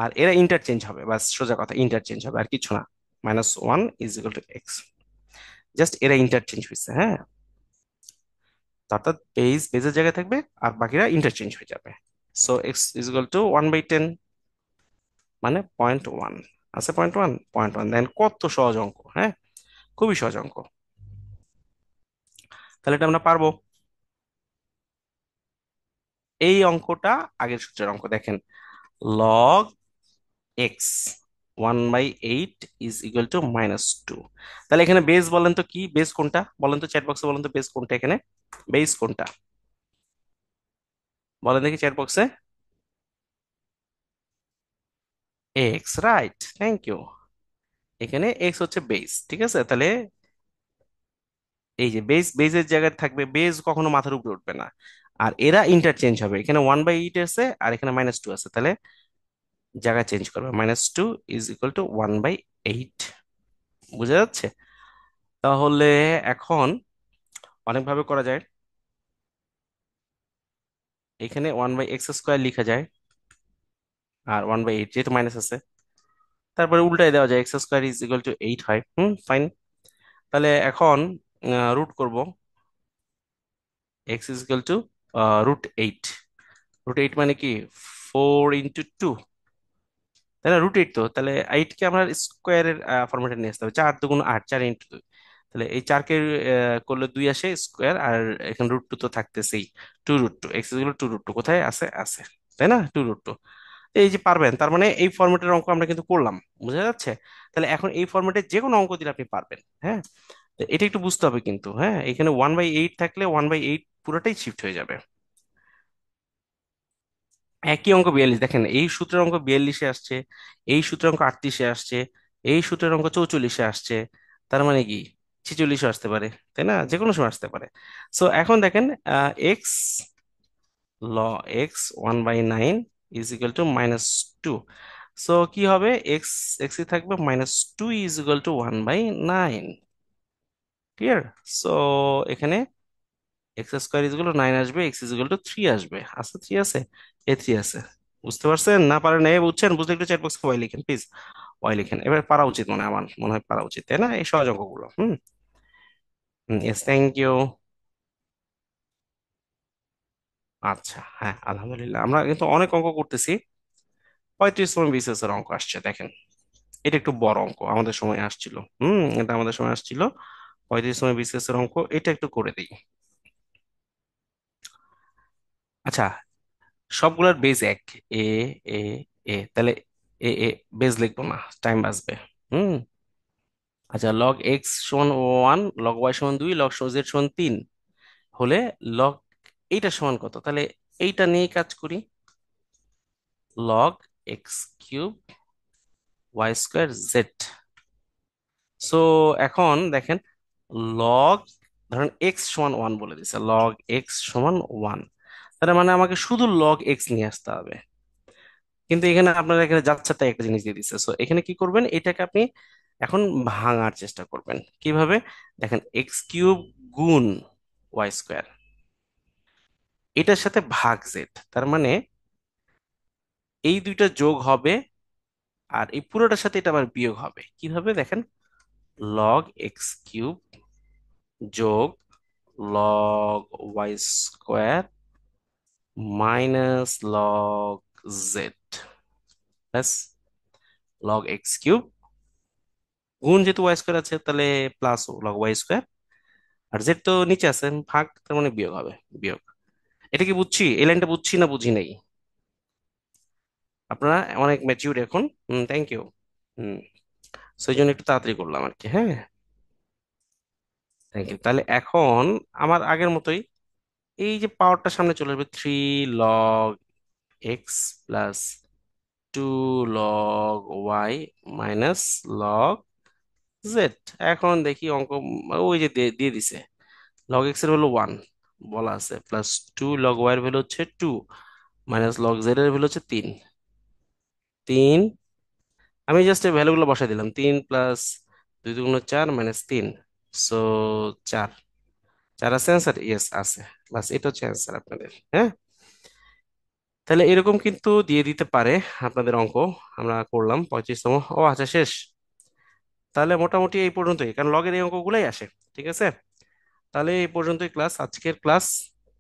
আর এরা ইন্টারচেঞ্জ হবে, বাস সোজা কথা, ইন্টারচেঞ্জ হবে আর কিছু না। -1 is equal to x, just এরা ইন্টারচেঞ্জ হয়েছে, হ্যাঁ। তো অর্থাৎ বেজ বেজের জায়গায় থাকবে আর বাকিরা ইন্টারচেঞ্জ হয়ে যাবে। So x is equal two 1/10, মানে 0.1 আছে, 0.1 দেন কত সহজ অঙ্ক, হ্যাঁ, খুবই সহজ অঙ্ক। তাহলে এটা আমরা পারবো। এই অঙ্কটা আগের সূত্রের অঙ্ক, দেখেন log x 1/8 is equal to -2। তাহলে এখানে বেস বলেন তো, কি বেস কোনটা বলেন তো, চ্যাট বক্সে বলেন তো বেস কোনটা এখানে, বেস কোনটা বলেন দেখি চ্যাট বক্সে। X, right, thank you. এখানে এক্স হচ্ছে বেস, ঠিক আছে। তাহলে এই যে বেস বেসের জায়গায় থাকবে, বেস কখনো মাথার উপরে উঠবে না, আর এরা ইন্টারচেঞ্জ হবে, এখানে 1/8 আছে আর এখানে -2 আছে, তাহলে জায়গা চেঞ্জ করবে, -2 ইজ ইকুয়াল টু 1/8। বুঝা যাচ্ছে? তাহলে এখন অনেকভাবে করা যায়। এখানে 1/x² লিখা যায়, আর 1/8 যেহেতু মাইনাস আছে, তারপরে উল্টাই দেওয়া যায়, x² ইজ ইকুয়াল টু 8 হয়, ফাইন। তাহলে এখন রুট করব, x ইজ ইকুয়াল টু √8। √8 মানে কি 4 × 2, তাই না? √8, তো তাহলে 8 কে আমরা স্কোয়ারের ফরম্যাটে নিয়ে আসতে হবে, 4 × 2 = 8, 4 × 2, তাহলে এই 4 কে করলে 2 আসে স্কোয়ার, আর এখানে √2 তো থাকতেছেই, 2 √2, এক্স ইকুয়াল 2 √2 কোথায় আছে, আছে, তাই না, 2 √2। এই যে পারবেন, তার মানে এই ফরম্যাটের অঙ্ক আমরা কিন্তু করলাম, বোঝা যাচ্ছে? তাহলে এখন এই ফরম্যাটে যে কোনো অঙ্ক দিলে আপনি পারবেন, হ্যাঁ। তো এটা একটু বুঝতে হবে কিন্তু, হ্যাঁ, এখানে 1/8 থাকলে 1/8 পুরোটাই শিফট হয়ে যাবে। একই অঙ্ক 42, দেখেন এই সূত্রের অঙ্ক 42-এ আসছে, এই সূত্রের অঙ্ক 38-এ আসছে, এই সূত্রের অঙ্ক 44-এ আসছে, তার মানে কি 46-এ আসতে পারে, তাই না, যে কোনো সময় আসতে পারে। সো এখন দেখেন এক্স, ল X 1/9 is equal to -2। So কি হবে, এক্স এক্সই থাকবে, -2 is equal to 1/9। Clear? So এখানে x² ইজ ইকুয়াল টু 9 আসবে, এক্স ইজ ইকুয়াল টু 3 আসবে, আছে 3 আছে, এ 3 আছে। বুঝতে পারছেন না? পারেন না, বুঝছেন? বুঝলে একটু চ্যাট বক্সে ওয়াই লিখেন প্লিজ, ওয়াই লিখেন। এবার পারা উচিত, আমার মনে হয় পারা উচিত, তাই না, এই সহজ অঙ্কগুলো। Yes, thank you. আচ্ছা, হ্যাঁ, আলহামদুলিল্লাহ আমরা কিন্তু অনেক অঙ্ক করতেছি। 35তম বিসিএস এর অঙ্ক আসছে, দেখেন এটা একটু বড় অঙ্ক, আমাদের সময় আসছিল, এটা আমাদের সময় আসছিল, 35তম বিসিএস এর অঙ্ক, এটা একটু করে দিই। আচ্ছা, সবগুলোর বেজ এক, এ এ এ, তাহলে এ বেজ লিখবো না, টাইম বাঁচবে। হুম আচ্ছা, লগ এক্স সমান 1, লগ ওয়াই সমান 2, লগ জেড সমান 3 হলে লগ এইটা সমান কত, তাহলে এইটা নিয়ে কাজ করি, log x³ y² z। So এখন দেখেন, লগ ধরেন এক্স সমান 1 বলে দিছে, লগ এক্স সমান 1, তার মানে আমাকে শুধু লগ এক্স নিয়ে আসতে হবে। কিন্তু এখানে আপনারা এখানে যাচ্ছে তাই একটা জিনিস দিয়ে দিচ্ছে, সো এখানে কি করবেন, এটাকে আপনি এখন ভাঙার চেষ্টা করবেন কিভাবে। দেখেন x³ গুণ y², এটার সাথে ভাগ জেড, তার মানে এই দুইটা যোগ হবে, আর এই পুরোটার সাথে এটা আবার বিয়োগ হবে, কিভাবে দেখেন, লগ x³ যোগ log y square minus log z plus log x cube, গুণ যেহেতু ওয়াই স্কোয়ার আছে তাহলে প্লাস লগ ওয়াই স্কোয়ার, আর জেড তো নিচে আছে ভাগ, তার মানে বিয়োগ হবে। বিয়োগ, এটা কি বুঝছি? এই লাইনটা বুঝছি না বুঝি নাই? আপনারা অনেক ম্যাচিউর এখন। Thank you. হুম, সেই জন্য একটু তাড়াতাড়ি করলাম আর কি। হ্যাঁ, থ্যাংক ইউ। তাহলে এখন আমার আগের মতোই এই যে পাওয়ারটা সামনে চলে আসবে, 3 log x plus 2 log y minus log z. এখন দেখি অঙ্ক, ওই যে দিয়ে দিয়ে দিছে, লগ এক্স এর ভ্যালু 1 বলা আছে, প্লাস 2 লগ ওয়াই এর ভ্যালু হচ্ছে 2, মাইনাস লগ জেড এর ভ্যালু হচ্ছে 3। আমি জাস্ট এই ভ্যালুগুলো বসাই দিলাম, 3 প্লাস 2 × 4 মাইনাস 3, সো 4। 4 আছে অ্যান্সার? ইয়েস আছে। বাস এটা হচ্ছে অ্যান্সার আপনাদের। হ্যাঁ, তাহলে এরকম কিন্তু দিয়ে দিতে পারে আপনাদের অঙ্ক। আমরা করলাম 35তম। ও আচ্ছা, শেষ। তাহলে মোটামুটি এই পর্যন্তই, কারণ লগের এই অঙ্কগুলোই আসে। ঠিক আছে, তাহলে এই পর্যন্তই ক্লাস, আজকের ক্লাস।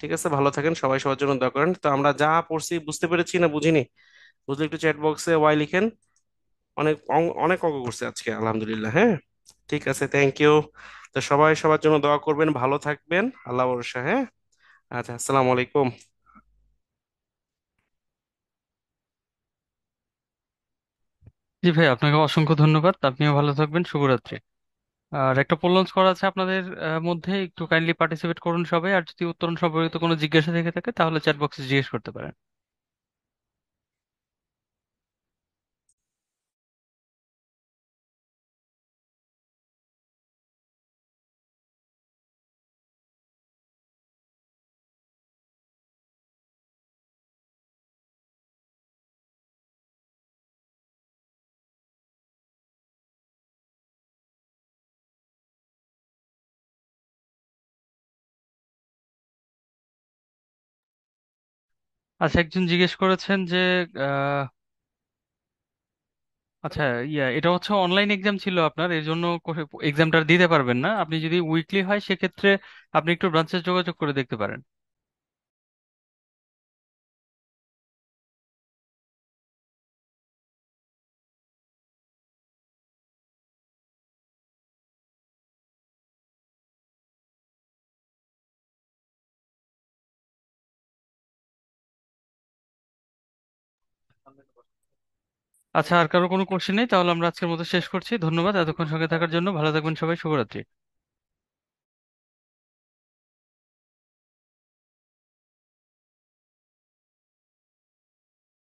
ঠিক আছে, ভালো থাকেন সবাই, সবার জন্য দোয়া করেন। তো আমরা যা পড়ছি বুঝতে পেরেছি না বুঝিনি, বুঝলে একটু চ্যাট বক্সে ওয়াই লিখেন। অনেক অনেক অঙ্ক করছে আজকে আলহামদুলিল্লাহ। হ্যাঁ, ঠিক আছে, থ্যাংক ইউ। তো সবাই সবার জন্য দোয়া করবেন, ভালো থাকবেন, আল্লাহ ভরসা। হ্যাঁ, আচ্ছা, আসসালামু আলাইকুম। জি ভাই, আপনাকে অসংখ্য ধন্যবাদ। আপনিও ভালো থাকবেন। শুভরাত্রি। আর একটা পোল লঞ্চ করা আছে আপনাদের মধ্যে, একটু কাইন্ডলি পার্টিসিপেট করুন সবাই। আর যদি উত্তরণ সম্পর্কিত কোনো জিজ্ঞাসা থেকে থাকে তাহলে চ্যাট বক্সে জিজ্ঞেস করতে পারেন। আচ্ছা, একজন জিজ্ঞেস করেছেন যে আহ, আচ্ছা, এটা হচ্ছে অনলাইন এক্সাম ছিল আপনার, এর জন্য এক্সামটা দিতে পারবেন না। আপনি যদি উইকলি হয় সেক্ষেত্রে আপনি একটু ব্রাঞ্চে যোগাযোগ করে দেখতে পারেন। আচ্ছা, আর কারো কোনো কোশ্চেন নেই? তাহলে আমরা আজকের মতো শেষ করছি। ধন্যবাদ এতক্ষণ সঙ্গে থাকার জন্য। ভালো থাকবেন সবাই। শুভরাত্রি।